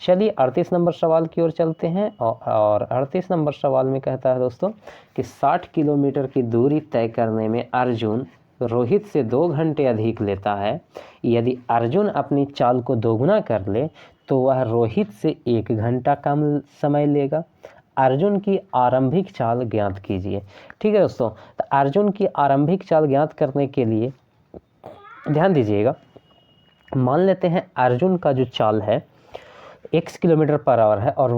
चलिए 38 नंबर सवाल की ओर चलते हैं और 38 नंबर सवाल में कहता है दोस्तों कि 60 किलोमीटर की दूरी तय करने में अर्जुन रोहित से 2 घंटे अधिक लेता है। यदि अर्जुन अपनी चाल को दोगुना कर ले तो वह रोहित से 1 घंटा कम समय लेगा। अर्जुन की आरंभिक चाल ज्ञात कीजिए। ठीक है दोस्तों, तो अर्जुन की आरंभिक चाल ज्ञात करने के लिए ध्यान दीजिएगा, मान लेते हैं अर्जुन का जो चाल है x किलोमीटर पर आवर है और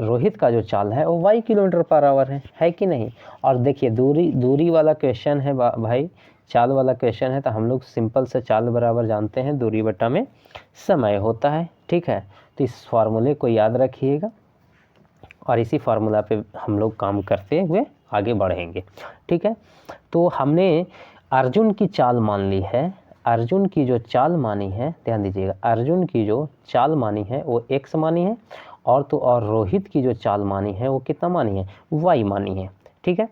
रोहित का जो चाल है वो y किलोमीटर पर आवर है कि नहीं। और देखिए दूरी वाला क्वेश्चन है भाई, चाल वाला क्वेश्चन है, तो हम लोग सिंपल से चाल बराबर जानते हैं दूरी बटा में समय होता है। ठीक है, तो इस फार्मूले को याद रखिएगा और इसी फार्मूला पे हम लोग काम करते हुए आगे बढ़ेंगे। ठीक है, तो हमने अर्जुन की चाल मान ली है, अर्जुन की जो चाल मानी है, ध्यान दीजिएगा, अर्जुन की जो चाल मानी है वो x मानी है और रोहित की जो चाल मानी है वो कितना मानी है y मानी है। ठीक है,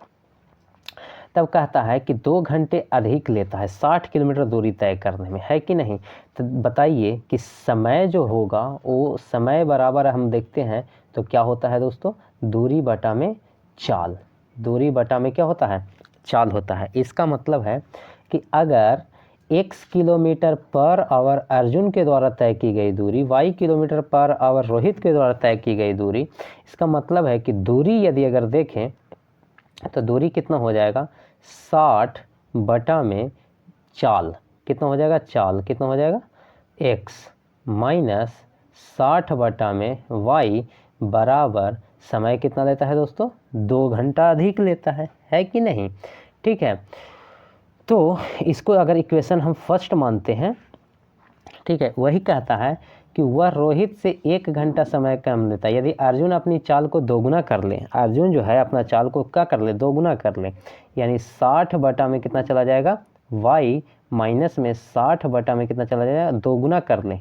तब कहता है कि 2 घंटे अधिक लेता है 60 किलोमीटर दूरी तय करने में, है कि नहीं। तो बताइए कि समय जो होगा वो समय बराबर हम देखते हैं तो क्या होता है दोस्तों, दूरी बटा में चाल, दूरी बटा में क्या होता है चाल होता है। इसका मतलब है कि अगर x kilometre per hour Arjun के द्वारा तय की गई दूरी, y kilometre per hour Rohit के द्वारा तय की गई दूरी, इसका मतलब है कि दूरी यदि अगर देखें तो दूरी कितना हो जाएगा 60 बटा में चाल, कितना हो जाएगा चाल कितना हो जाएगा x माइनस 60 बटा में y बराबर समय कितना लेता है दोस्तों 2 घंटा अधिक लेता है कि नहीं। ठीक है, तो इसको अगर इक्वेशन हम फर्स्ट मानते हैं, ठीक है, वही कहता है कि वह रोहित से 1 घंटा समय कम लेता है। यदि अर्जुन अपनी चाल को दोगुना कर ले, अर्जुन जो है अपना चाल को क्या कर ले दोगुना कर ले, यानी 60 बटा में कितना चला जाएगा y माइनस में 60 बटा में कितना चला जाएगा दोगुना कर ले,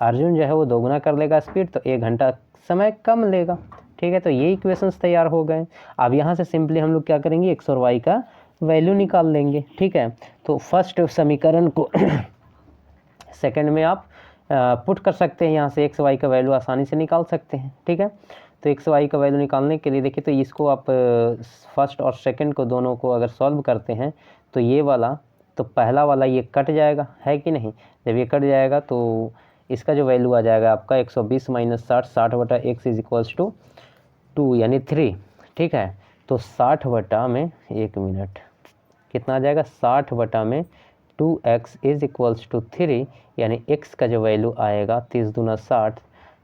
अर्जुन जो है वो दोगुना कर लेगा स्पीड, तो 1 घंटा समय कम लेगा। ठीक है, तो ये इक्वेशंस तैयार हो गए। अब यहाँ से सिंपली हम लोग क्या करेंगे x और y का वैल्यू निकाल लेंगे। ठीक है, तो फर्स्ट समीकरण को सेकंड में आप पुट कर सकते हैं, यहाँ से x y का वैल्यू आसानी से निकाल सकते हैं। ठीक है, तो x y का वैल्यू निकालने के लिए देखिए, तो इसको आप फर्स्ट और सेकंड को दोनों को अगर सॉल्व करते हैं तो ये वाला तो पहला वाला ये कट जाएगा, है कि नहीं। जब ये कट जाएगा तो इसका जो वैल्यू आ जाएगा आपका 120 माइनस 60, 60 बटा x इज इक्वल्स टू 2 यानी 3। ठीक है, तो 60 बटा में 1 मिनट कितना आ जाएगा 60 बटा में 2x इज इक्वल्स टू 3, यानी x का जो वैल्यू आएगा 30 दूना 60।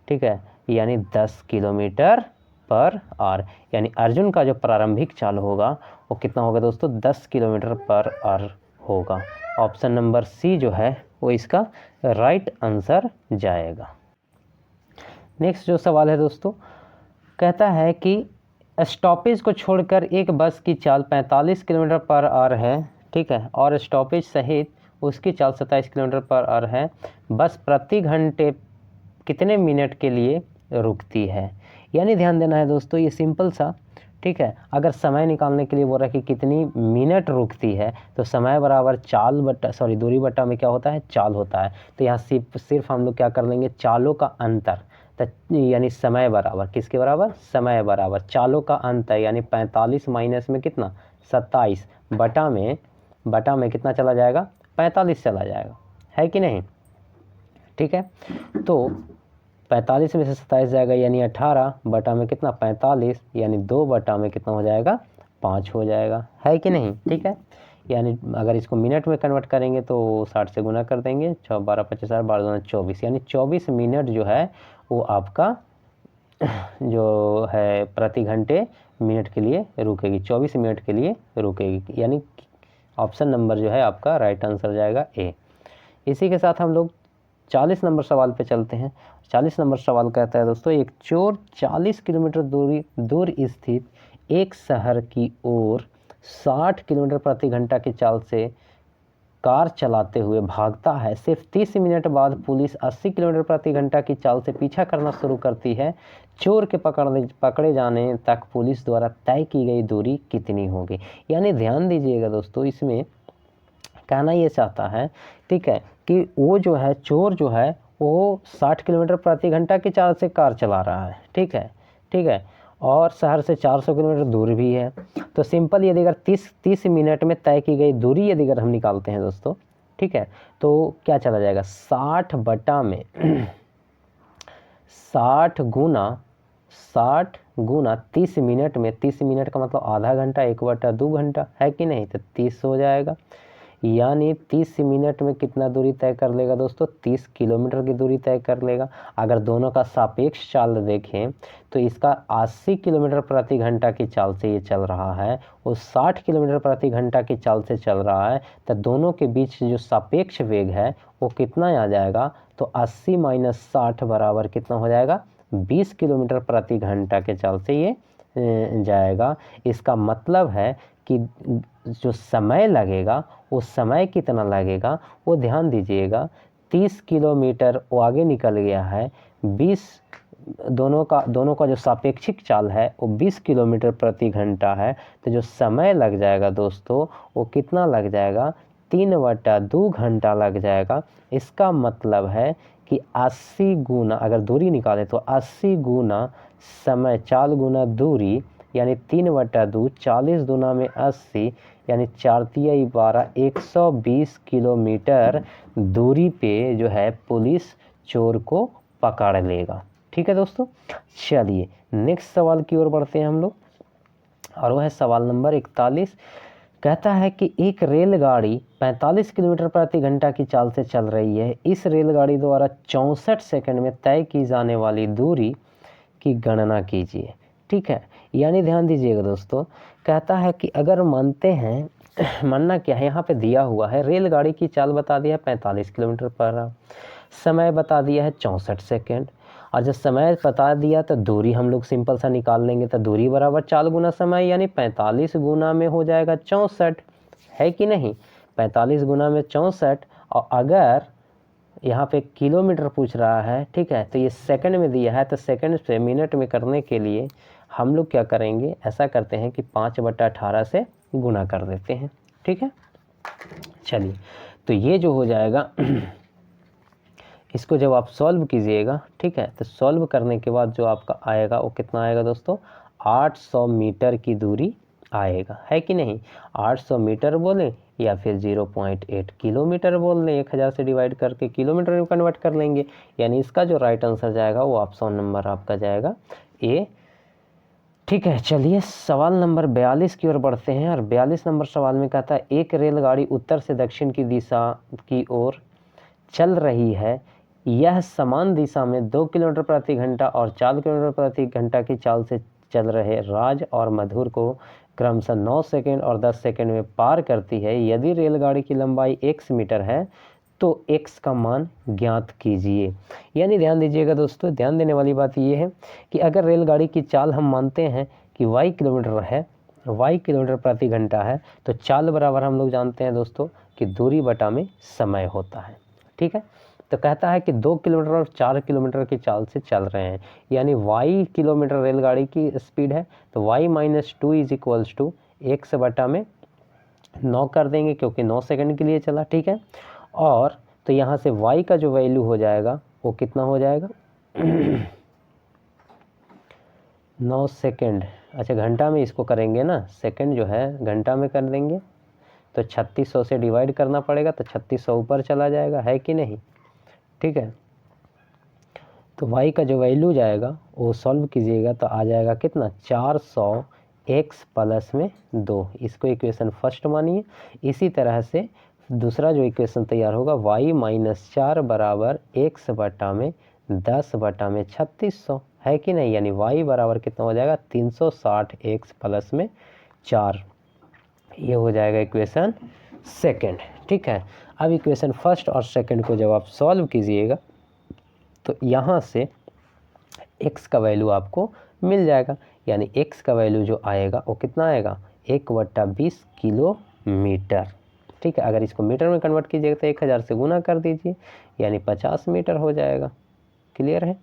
ठीक है, यानी 10 किलोमीटर पर आवर, यानी अर्जुन का जो प्रारंभिक चाल होगा वो कितना होगा दोस्तों 10 किलोमीटर पर आवर होगा। ऑप्शन नंबर सी जो है वो इसका राइट आंसर जाएगा। नेक्स्ट जो सवाल है दोस्तों, कहता है कि स्टॉपेज को छोड़कर एक बस की चाल 45 किलोमीटर पर आवर है। ठीक है, और स्टॉपेज सहित उसकी चाल 27 किलोमीटर पर आवर है। बस प्रति घंटे कितने मिनट के लिए रुकती है। यानी ध्यान देना है दोस्तों, ये सिंपल सा, ठीक है, अगर समय निकालने के लिए बोल रहा है कि कितनी मिनट रुकती है, तो समय बराबर चाल बटा दूरी बटा में क्या होता है चाल होता है। तो यहाँ सिर्फ हम लोग क्या कर लेंगे चालों का अंतर, यानी समय बराबर किसके बराबर समय बराबर चालों का अंतर, यानी 45 माइनस में कितना 27 बटा में कितना चला जाएगा 45 चला जाएगा, है कि नहीं। ठीक है, तो 45 में से 27 जाएगा यानी 18 बटा में कितना 45, यानी 2 बटा में कितना हो जाएगा 5 हो जाएगा, है कि नहीं। ठीक है, यानी अगर इसको मिनट में कन्वर्ट करेंगे तो 60 से गुना कर देंगे, 6 12 25 12 24, यानी 24 मिनट जो है वो आपका जो है प्रति घंटे मिनट के लिए रुकेगी, 24 मिनट के लिए रुकेगी, यानी ऑप्शन नंबर जो है आपका राइट आंसर जाएगा ए। इसी के साथ हम लोग 40 नंबर सवाल पे चलते हैं। 40 नंबर सवाल कहता है दोस्तों, एक चोर 40 किलोमीटर दूर स्थित एक शहर की ओर 60 किलोमीटर प्रति घंटा की चाल से कार चलाते हुए भागता है। सिर्फ 30 मिनट बाद पुलिस 80 किलोमीटर प्रति घंटा की चाल से पीछा करना शुरू करती है। चोर के पकड़े जाने तक पुलिस द्वारा तय की गई दूरी कितनी होगी। यानी ध्यान दीजिएगा दोस्तों, इसमें कहना ये चाहता है, ठीक है, कि वो जो है चोर जो है वो 60 किलोमीटर प्रति घंटा की चाल से कार चला रहा है, ठीक है, और शहर से 400 किलोमीटर दूर भी है। तो सिंपल यदि अगर 30 मिनट में तय की गई दूरी यदि अगर हम निकालते हैं दोस्तों, ठीक है, तो क्या चला जाएगा 60 बटा में 60 गुना 30 मिनट में, 30 मिनट का मतलब आधा घंटा, 1/2 घंटा है कि नहीं, तो 30 हो जाएगा। यानी 30 मिनट में कितना दूरी तय कर लेगा दोस्तों, 30 किलोमीटर की दूरी तय कर लेगा। अगर दोनों का सापेक्ष चाल देखें तो इसका 80 किलोमीटर प्रति घंटा की चाल से ये चल रहा है, वो 60 किलोमीटर प्रति घंटा की चाल से चल रहा है। तो दोनों के बीच जो सापेक्ष वेग है वो कितना आ जाएगा, तो 80 - 60 बराबर कितना हो जाएगा, 20 किलोमीटर प्रति घंटा के चाल से ये जाएगा। इसका मतलब है कि जो समय लगेगा वो समय कितना लगेगा, वो ध्यान दीजिएगा। 30 किलोमीटर वो आगे निकल गया है, 20 दोनों का जो सापेक्षिक चाल है वो 20 किलोमीटर प्रति घंटा है। तो जो समय लग जाएगा दोस्तों वो कितना लग जाएगा, 3/2 घंटा लग जाएगा। इसका मतलब है कि 80 गुना, अगर दूरी निकालें तो 80 गुना समय, चाल गुना दूरी, यानी 3/2, 40 दूना में 80, यानी 4×3=12, 120 किलोमीटर दूरी पे जो है पुलिस चोर को पकड़ लेगा। ठीक है दोस्तों, चलिए नेक्स्ट सवाल की ओर बढ़ते हैं हम लोग, और वह है सवाल नंबर 41। कहता है कि एक रेलगाड़ी 45 किलोमीटर प्रति घंटा की चाल से चल रही है। इस रेलगाड़ी द्वारा 64 सेकंड में तय की जाने वाली दूरी की गणना कीजिए। ठीक है, यानी ध्यान दीजिएगा दोस्तों, कहता है कि अगर मानते हैं मानना क्या है, यहाँ पे दिया हुआ है रेलगाड़ी की चाल बता दिया है 45 किलोमीटर पर, समय बता दिया है 64 सेकेंड, और जब समय बता दिया तो दूरी हम लोग सिंपल सा निकाल लेंगे। तो दूरी बराबर चाल गुना समय, यानी 45 गुना में हो जाएगा 64, है कि नहीं, 45 गुना में 64। और अगर यहाँ पे किलोमीटर पूछ रहा है, ठीक है, तो ये सेकंड में दिया है, तो सेकंड से मिनट में करने के लिए हम लोग क्या करेंगे, ऐसा करते हैं कि 5/18 से गुना कर देते हैं। ठीक है, चलिए, तो ये जो हो जाएगा इसको जब आप सॉल्व कीजिएगा, ठीक है, तो सॉल्व करने के बाद जो आपका आएगा वो कितना आएगा दोस्तों, 800 मीटर की दूरी आएगा, है कि नहीं। 800 मीटर बोलें या फिर 0.8 किलोमीटर बोल लें, 1000 से डिवाइड करके किलोमीटर में कन्वर्ट कर लेंगे। यानी इसका जो राइट आंसर जाएगा वो ऑप्शन नंबर आपका जाएगा ए। ठीक है, चलिए सवाल नंबर 42 की ओर बढ़ते हैं, और 42 नंबर सवाल में कहता है एक रेलगाड़ी उत्तर से दक्षिण की दिशा की ओर चल रही है। यह समान दिशा में 2 किलोमीटर प्रति घंटा और 4 किलोमीटर प्रति घंटा की चाल से चल रहे राज और मधुर को क्रमशः 9 सेकंड और 10 सेकंड में पार करती है। यदि रेलगाड़ी की लंबाई x मीटर है तो x का मान ज्ञात कीजिए। यानी ध्यान दीजिएगा दोस्तों, ध्यान देने वाली बात यह है कि अगर रेलगाड़ी की चाल हम मानते हैं कि y किलोमीटर है, y किलोमीटर प्रति घंटा है, तो चाल बराबर हम लोग जानते हैं दोस्तों कि दूरी बटा में समय होता है। ठीक है, तो कहता है कि 2 किलोमीटर और 4 किलोमीटर की चाल से चल रहे हैं, यानी y किलोमीटर रेलगाड़ी की स्पीड है, तो y - 2 = x बटा में 9 कर देंगे, क्योंकि 9 सेकंड के लिए चला। ठीक है, और तो यहाँ से y का जो वैल्यू हो जाएगा वो कितना हो जाएगा 9 सेकंड, अच्छा घंटा में इसको करेंगे ना, सेकंड जो है घंटा में कर देंगे, तो 3600 से डिवाइड करना पड़ेगा, तो 3600 ऊपर चला जाएगा, है कि नहीं। ठीक है, तो y का जो वैल्यू जाएगा वो सॉल्व कीजिएगा तो आ जाएगा कितना 400 x + में 2, इसको इक्वेशन फर्स्ट मानिए। इसी तरह से दूसरा जो इक्वेशन तैयार होगा y - 4 बराबर x बटा में 10 बटा में 3600, है कि नहीं, यानी y बराबर कितना हो जाएगा 360 x + में 4, ये हो जाएगा इक्वेशन सेकंड। ठीक है, अब इक्वेशन फर्स्ट और सेकंड को जब आप सॉल्व कीजिएगा तो यहाँ से x का वैल्यू आपको मिल जाएगा, यानी x का वैल्यू जो आएगा वो कितना आएगा 1/20 किलोमीटर। ठीक है। अगर इसको मीटर में कन्वर्ट कीजिएगा तो 1000 से गुना कर दीजिए, यानी 50 मीटर हो जाएगा। क्लियर है,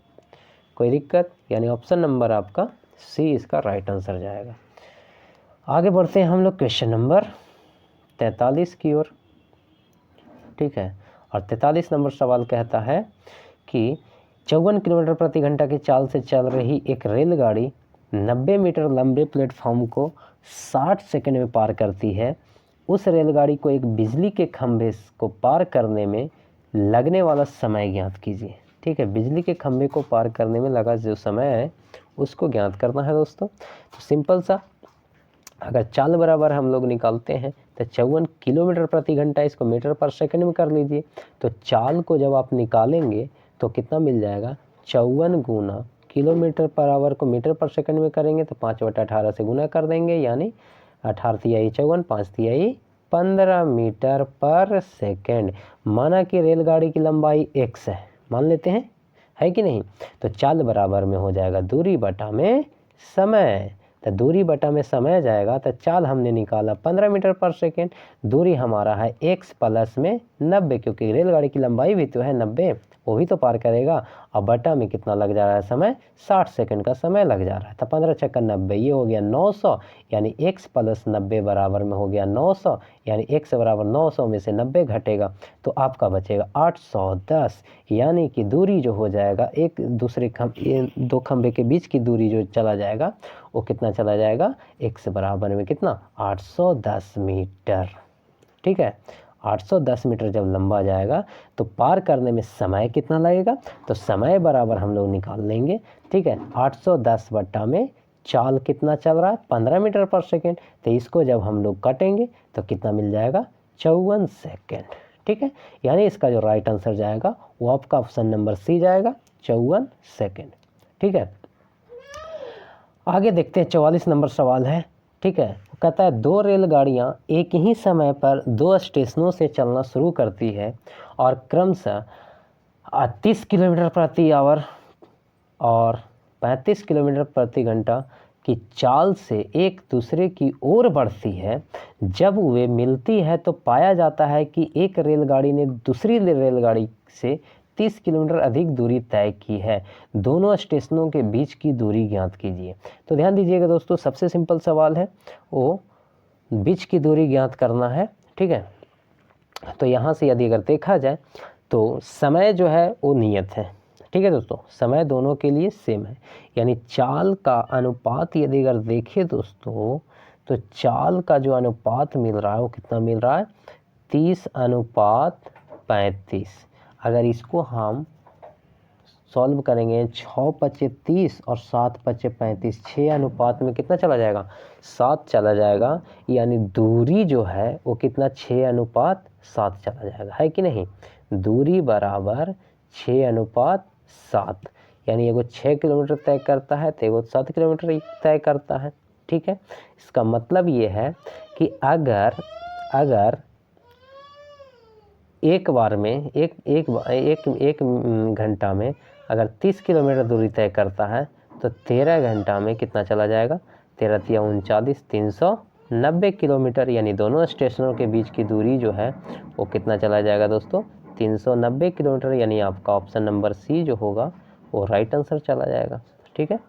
कोई दिक्कत? यानी ऑप्शन नंबर आपका सी इसका राइट आंसर जाएगा। आगे बढ़ते हैं हम लोग क्वेश्चन नंबर 43 की ओर। ठीक है, और 43 नंबर सवाल कहता है कि 54 किलोमीटर प्रति घंटा की चाल से चल रही एक रेलगाड़ी 90 मीटर लंबे प्लेटफॉर्म को 60 सेकंड में पार करती है। उस रेलगाड़ी को एक बिजली के खंभे को पार करने में लगने वाला समय ज्ञात कीजिए। ठीक है, बिजली के खंभे को पार करने में लगा जो समय है उसको ज्ञात करना है दोस्तों। तो सिंपल सा, अगर चाल बराबर हम लोग निकालते हैं तो 54 किलोमीटर प्रति घंटा, इसको मीटर पर सेकंड में कर लीजिए। तो चाल को जब आप निकालेंगे तो कितना मिल जाएगा, 54 गुना किलोमीटर पर आवर को मीटर पर सेकंड में करेंगे तो 5/18 से गुना कर देंगे, यानी 18 तिहाई 54, 5 तिहाई 15 मीटर पर सेकंड। माना कि रेलगाड़ी की लंबाई x है, मान लेते हैं, है कि नहीं। तो चाल बराबर में हो जाएगा दूरी बटा में समय। तो दूरी बटा में समय जाएगा, तो चाल हमने निकाला 15 मीटर पर सेकेंड, दूरी हमारा है x प्लस में 90, क्योंकि रेलगाड़ी की लंबाई भी तो है 90, वो भी तो पार करेगा। और बटा में कितना लग जा रहा है समय, 60 सेकंड का समय लग जा रहा है। तो 15 छक्का 90, ये हो गया 900, यानी x प्लस 90 बराबर में हो गया 900, यानी x बराबर 900 में से 90 घटेगा तो आपका बचेगा 810, यानी कि दूरी जो हो जाएगा एक दूसरे दो खंभे के बीच की दूरी जो चला जाएगा वो कितना चला जाएगा, x बराबर में कितना, 810 मीटर। ठीक है, 810 मीटर जब लंबा जाएगा तो पार करने में समय कितना लगेगा, तो समय बराबर हम लोग निकाल लेंगे। ठीक है, 810 बट्टा में चाल कितना चल रहा है, 15 मीटर पर सेकेंड, तो इसको जब हम लोग काटेंगे तो कितना मिल जाएगा, 54 सेकेंड। ठीक है, यानी इसका जो राइट आंसर जाएगा वो आपका ऑप्शन नंबर सी जाएगा, 54 सेकेंड। ठीक है, आगे देखते हैं 44 नंबर सवाल है। ठीक है, कहता है दो रेलगाड़ियां एक ही समय पर दो स्टेशनों से चलना शुरू करती है और क्रमशः 30 किलोमीटर प्रति आवर और 35 किलोमीटर प्रति घंटा की चाल से एक दूसरे की ओर बढ़ती है। जब वे मिलती है तो पाया जाता है कि एक रेलगाड़ी ने दूसरी रेलगाड़ी से 30 किलोमीटर अधिक दूरी तय की है। दोनों स्टेशनों के बीच की दूरी ज्ञात कीजिए। तो ध्यान दीजिएगा दोस्तों, सबसे सिंपल सवाल है, वो बीच की दूरी ज्ञात करना है। ठीक है, तो यहाँ से यदि अगर देखा जाए तो समय जो है वो नियत है। ठीक है दोस्तों, समय दोनों के लिए सेम है, यानी चाल का अनुपात यदि अगर देखें दोस्तों तो चाल का जो अनुपात मिल रहा है वो कितना मिल रहा है, 30:35। अगर इसको हम सॉल्व करेंगे 6×5 = 30 और 7×5 = 35, 6 अनुपात में कितना चला जाएगा, 7 चला जाएगा, यानी दूरी जो है वो कितना, 6:7 चला जाएगा, है कि नहीं। दूरी बराबर 6:7, यानी एगो 6 किलोमीटर तय करता है तो एगो 7 किलोमीटर तय करता है। ठीक है, इसका मतलब ये है कि अगर एक बार में एक घंटा में अगर 30 किलोमीटर दूरी तय करता है तो 13 घंटा में कितना चला जाएगा, 13×3 = 39, 390 किलोमीटर, यानी दोनों स्टेशनों के बीच की दूरी जो है वो कितना चला जाएगा दोस्तों, 390 किलोमीटर, यानी आपका ऑप्शन नंबर सी जो होगा वो राइट आंसर चला जाएगा। ठीक है,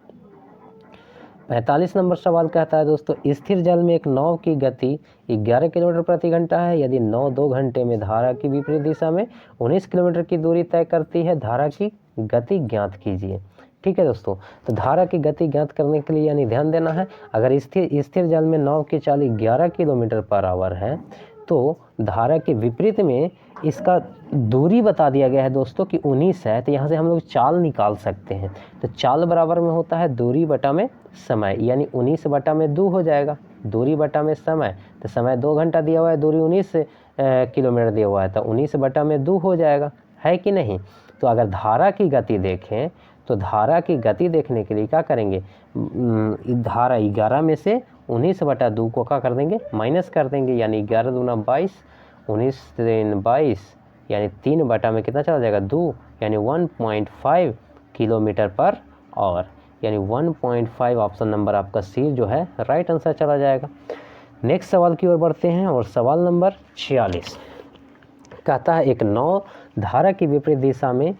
45 नंबर सवाल कहता है दोस्तों, स्थिर जल में एक नाव की गति 11 किलोमीटर प्रति घंटा है। यदि नाव 2 घंटे में धारा की विपरीत दिशा में 19 किलोमीटर की दूरी तय करती है, धारा की गति ज्ञात कीजिए। ठीक है दोस्तों, तो धारा की गति ज्ञात करने के लिए यानी ध्यान देना है, अगर स्थिर जल में नाव की चाल 11 किलोमीटर पर आवर है तो धारा के विपरीत में इसका दूरी बता दिया गया है दोस्तों कि 19 है, तो यहाँ से हम लोग चाल निकाल सकते हैं। तो चाल बराबर में होता है दूरी बटा में समय, यानी 19/2 हो जाएगा, दूरी बटा में समय। तो समय 2 घंटा दिया हुआ है, दूरी 19 किलोमीटर दिया हुआ है, तो 19/2 हो जाएगा, है कि नहीं। तो अगर धारा की गति देखें तो धारा की गति देखने के लिए क्या करेंगे, धारा 11 में से 19/2 को क्या कर देंगे, माइनस कर देंगे, यानी 11 दूना 22, 19 3 22, यानी 3 बटा में कितना चला जाएगा, 2, यानी 1.5 किलोमीटर पर आवर, यानी 1.5 ऑप्शन नंबर आपका सी जो है राइट आंसर चला जाएगा। नेक्स्ट सवाल की ओर बढ़ते हैं और सवाल नंबर 46 कहता है एक नौ धारा की विपरीत दिशा में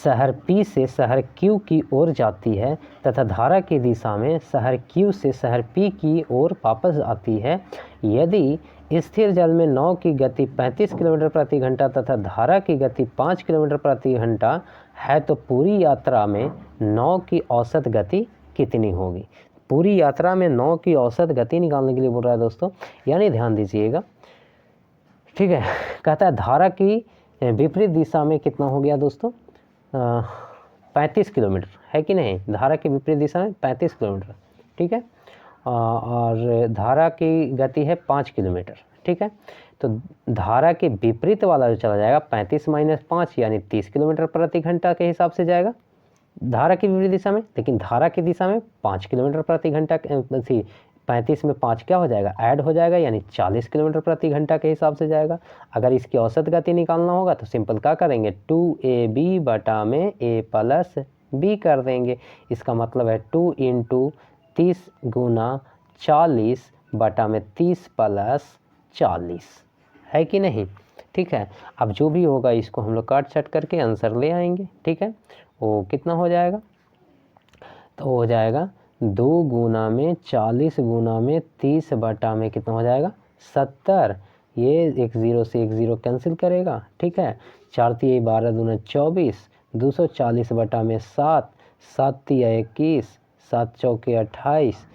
शहर P से शहर Q की ओर जाती है तथा धारा की दिशा में शहर Q से शहर P की ओर वापस आती है। यदि स्थिर जल में नाव की गति 35 किलोमीटर प्रति घंटा तथा धारा की गति 5 किलोमीटर प्रति घंटा है तो पूरी यात्रा में नाव की औसत गति कितनी होगी। पूरी यात्रा में नाव की औसत गति निकालने के लिए बोल रहा है दोस्तों, यानी ध्यान दीजिएगा, ठीक है। कहता है धारा की विपरीत दिशा में कितना हो गया दोस्तों, 35 किलोमीटर, है कि नहीं। धारा की विपरीत दिशा में 35 किलोमीटर, ठीक है, और धारा की गति है 5 किलोमीटर, ठीक है। तो धारा के विपरीत वाला जो चला जाएगा 35 माइनस 5 यानी 30 किलोमीटर प्रति घंटा के हिसाब से जाएगा धारा की विपरीत दिशा में, लेकिन धारा की दिशा में 5 किलोमीटर प्रति घंटा थी। 35 में 5 क्या हो जाएगा, ऐड हो जाएगा, यानी 40 किलोमीटर प्रति घंटा के हिसाब से जाएगा। अगर इसकी औसत गति निकालना होगा तो सिंपल क्या करेंगे, 2ab बटा में a प्लस b कर देंगे। इसका मतलब है 2 × 30 गुना 40 बटा में 30 प्लस 40, है कि नहीं, ठीक है। अब जो भी होगा इसको हम लोग काट छट करके आंसर ले आएंगे, ठीक है। वो कितना हो जाएगा, तो हो जाएगा 2 गुना में 40 गुना में 30 बटा में कितना हो जाएगा 70। ये एक ज़ीरो से एक ज़ीरो कैंसिल करेगा, ठीक है। 4 × 12 दूना 24, 240 बटा में 7, 7 × 21, 7 चौके 28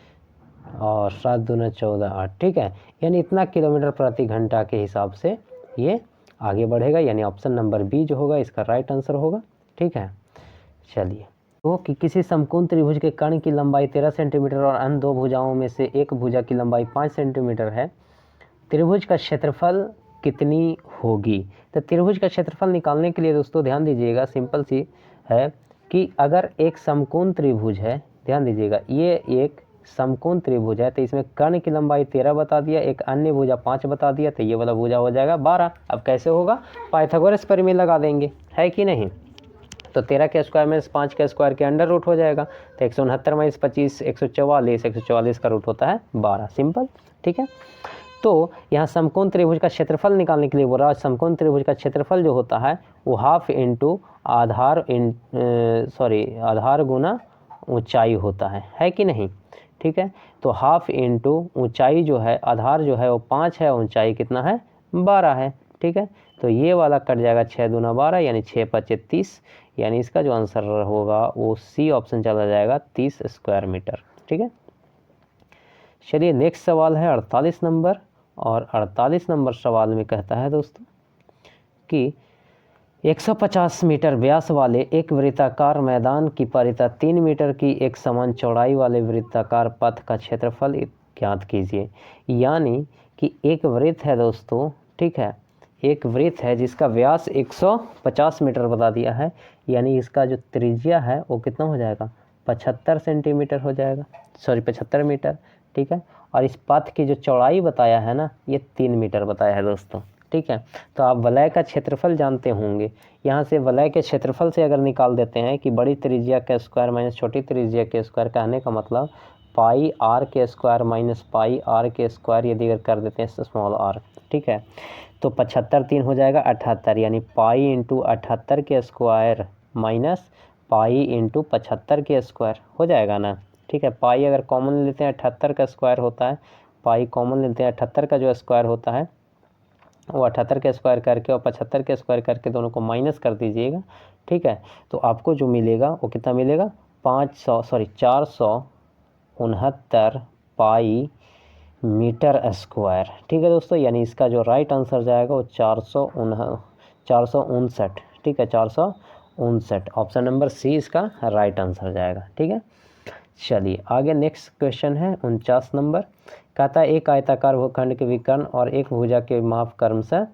और 7 दूना 14 8, ठीक है। यानी इतना किलोमीटर प्रति घंटा के हिसाब से ये आगे बढ़ेगा, यानी ऑप्शन नंबर बी जो होगा इसका राइट आंसर होगा, ठीक है। चलिए, तो कि किसी समकोण त्रिभुज के कर्ण की लंबाई 13 सेंटीमीटर और अन्य दो भुजाओं में से एक भुजा की लंबाई 5 सेंटीमीटर है, त्रिभुज का क्षेत्रफल कितनी होगी। तो त्रिभुज का क्षेत्रफल निकालने के लिए दोस्तों ध्यान दीजिएगा, सिंपल सी है कि अगर एक समकोण त्रिभुज है, ध्यान दीजिएगा ये एक समकोण त्रिभुज है, तो इसमें कर्ण की लंबाई 13 बता दिया, एक अन्य भुजा 5 बता दिया, तो ये वाला भुजा हो जाएगा 12। अब कैसे होगा, पाइथागोरस प्रमेय लगा देंगे, है कि नहीं। तो 13 के स्क्वायर में 5 के स्क्वायर के अंडर रूट हो जाएगा, तो 169 माइनस 25 144, 144 का रूट होता है 12, सिंपल, ठीक है। तो यहाँ समकोण त्रिभुज का क्षेत्रफल निकालने के लिए बोल रहा है, समकोण त्रिभुज का क्षेत्रफल जो होता है वो हाफ इंटू आधार गुना ऊंचाई होता है कि नहीं, ठीक है। तो हाफ इंटू ऊंचाई जो है, आधार जो है वो 5 है, ऊंचाई कितना है 12 है, ठीक है। तो ये वाला कट जाएगा 6 दूना 12 यानी 6 × 30, यानी इसका जो आंसर होगा वो सी ऑप्शन चला जाएगा 30 स्क्वायर मीटर, ठीक है। चलिए नेक्स्ट सवाल है 48 नंबर, और 48 नंबर सवाल में कहता है दोस्तों कि 150 मीटर व्यास वाले एक वृत्ताकार मैदान की परिधि 3 मीटर की एक समान चौड़ाई वाले वृत्ताकार पथ का क्षेत्रफल ज्ञात कीजिए। यानी कि एक वृत्त है दोस्तों, ठीक है, एक वृत्त है जिसका व्यास 150 मीटर बता दिया है, यानी इसका जो त्रिज्या है वो कितना हो जाएगा 75 सेंटीमीटर हो जाएगा, 75 मीटर, ठीक है। और इस पथ की जो चौड़ाई बताया है ना, ये 3 मीटर बताया है दोस्तों, ठीक है। तो आप वलय का क्षेत्रफल जानते होंगे, यहाँ से वलय के क्षेत्रफल से अगर निकाल देते हैं कि बड़ी त्रिज्या का स्क्वायर माइनस छोटी त्रिज्या के स्क्वायर, कहने का मतलब पाई आर के स्क्वायर माइनस पाई आर के स्क्वायर, यदि अगर कर देते हैं स्मॉल आर, ठीक है। तो 75 3 हो जाएगा 78, यानी पाई इंटू 78 के स्क्वायर माइनस पाई इंटू 75 के स्क्वायर हो जाएगा ना, ठीक है। पाई अगर कॉमन लेते हैं 78 का स्क्वायर होता है, पाई कॉमन लेते हैं 78 का जो स्क्वायर होता है वो 78 के स्क्वायर करके और 75 के स्क्वायर करके दोनों को माइनस कर दीजिएगा, ठीक है। तो आपको जो मिलेगा वो कितना मिलेगा 469 पाई मीटर स्क्वायर, ठीक है दोस्तों। यानी इसका जो राइट आंसर जाएगा वो 459, ठीक है, 459, ऑप्शन नंबर सी इसका राइट आंसर जाएगा, ठीक है। चलिए आगे नेक्स्ट क्वेश्चन है 49 नंबर, कहता है एक आयताकार भूखंड के विकर्ण और एक भुजा के माप क्रमशः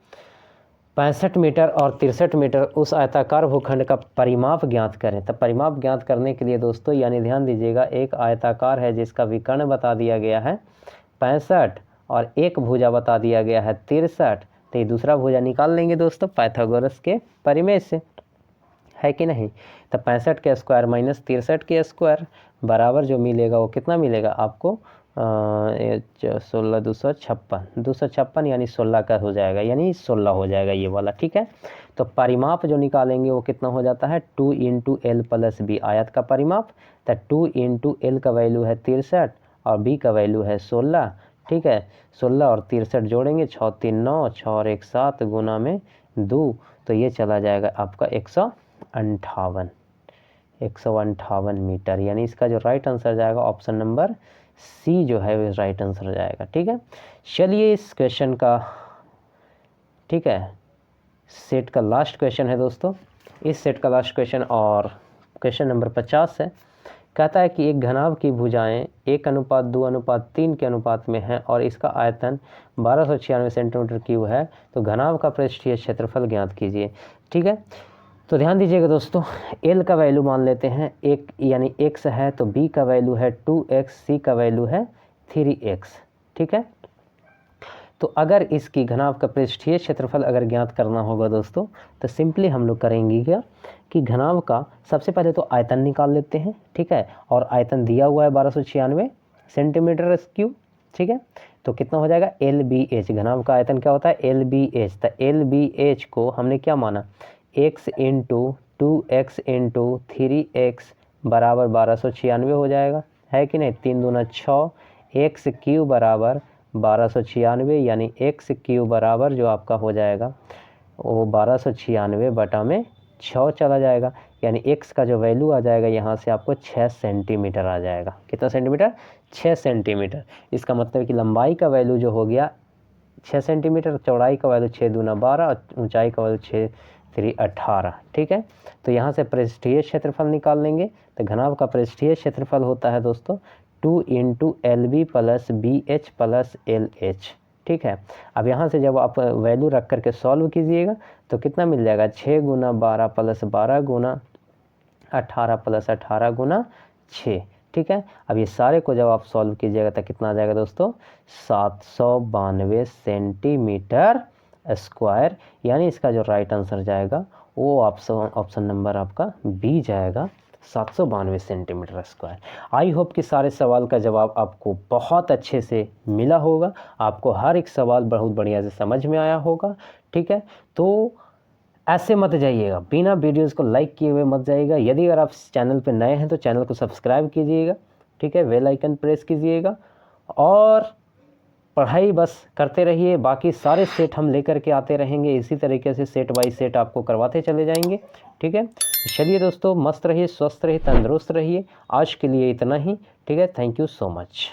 65 मीटर और 63 मीटर उस आयताकार भूखंड का परिमाप ज्ञात करें। तो परिमाप ज्ञात करने के लिए दोस्तों यानी ध्यान दीजिएगा, एक आयताकार है जिसका विकर्ण बता दिया गया है 65 और एक भुजा बता दिया गया है 63, तो ये दूसरा भुजा निकाल लेंगे दोस्तों पाइथागोरस के प्रमेय से, है कि नहीं। तो 65 के स्क्वायर माइनस 63 के स्क्वायर बराबर जो मिलेगा वो कितना मिलेगा आपको 16 256 यानी 16 का हो जाएगा, यानी 16 हो जाएगा ये वाला। ठीक है, तो परिमाप जो निकालेंगे वो कितना हो जाता है 2 × L + B आयत का परिमाप। तो 2 × L का वैल्यू है 63 और B का वैल्यू है 16। ठीक है, 16 और 63 जोड़ेंगे 6 3 9 6 और 1 7 गुना में 2, तो ये चला जाएगा आपका 158 मीटर, यानी इसका जो राइट आंसर जाएगा ऑप्शन नंबर सी जो है वो राइट आंसर जाएगा। ठीक है, चलिए इस क्वेश्चन का, ठीक है, सेट का लास्ट क्वेश्चन है दोस्तों। इस सेट का लास्ट क्वेश्चन और क्वेश्चन नंबर 50 है। कहता है कि एक घनाभ की भुजाएं 1:2:3 के अनुपात में है और इसका आयतन 1296 सेंटीमीटर क्यूब है, तो घनाभ का पृष्ठीय क्षेत्रफल ज्ञात कीजिए। ठीक है, तो ध्यान दीजिएगा दोस्तों, L का वैल्यू मान लेते हैं एक, यानी x है, तो B का वैल्यू है 2x, C का वैल्यू है 3x। ठीक है, तो अगर इसकी घनाभ का पृष्ठीय क्षेत्रफल अगर ज्ञात करना होगा दोस्तों, तो सिंपली हम लोग करेंगे क्या कि घनाभ का सबसे पहले तो आयतन निकाल लेते हैं। ठीक है, और आयतन दिया हुआ है 1296 सेंटीमीटर क्यूब। ठीक है, तो कितना हो जाएगा LBH, घनाभ का आयतन क्या होता है LBH। तो LBH को हमने क्या माना x × 2x × 3x बराबर 1296 हो जाएगा, है कि नहीं। 3 दूना 6, x क्यूब बराबर 1296, यानी x क्यूब बराबर जो आपका हो जाएगा वो 1296 बटा में 6 चला जाएगा, यानी x का जो वैल्यू आ जाएगा यहाँ से आपको 6 सेंटीमीटर आ जाएगा। कितना सेंटीमीटर 6 सेंटीमीटर। इसका मतलब कि लंबाई का वैल्यू जो हो गया 6 सेंटीमीटर, चौड़ाई का वैल्यू 6 दूना 12 और ऊंचाई का वैल्यू 6 3 18। ठीक है, तो यहाँ से पृष्ठीय क्षेत्रफल निकाल लेंगे। तो घनाभ का पृष्ठीय क्षेत्रफल होता है दोस्तों 2 × LB + BH + LH। ठीक है, अब यहाँ से जब आप वैल्यू रख करके सॉल्व कीजिएगा तो कितना मिल जाएगा 6 × 12 + 12 × 18 + 18 × 6। ठीक है, अब ये सारे को जब आप सॉल्व कीजिएगा तो कितना आ जाएगा दोस्तों 792 सेंटीमीटर स्क्वायर, यानी इसका जो राइट आंसर जाएगा वो ऑप्शन नंबर आपका बी जाएगा 792 सेंटीमीटर स्क्वायर। आई होप कि सारे सवाल का जवाब आपको बहुत अच्छे से मिला होगा, आपको हर एक सवाल बहुत बढ़िया से समझ में आया होगा। ठीक है, तो ऐसे मत जाइएगा, बिना वीडियोस को लाइक किए हुए मत जाइएगा। यदि अगर आप चैनल पे नए हैं तो चैनल को सब्सक्राइब कीजिएगा। ठीक है, बेल आइकन प्रेस कीजिएगा और पढ़ाई बस करते रहिए। बाकी सारे सेट हम लेकर के आते रहेंगे, इसी तरीके से सेट बाय सेट आपको करवाते चले जाएंगे। ठीक है, चलिए दोस्तों, मस्त रहिए, स्वस्थ रहिए, तंदुरुस्त रहिए। आज के लिए इतना ही। ठीक है, थैंक यू सो मच।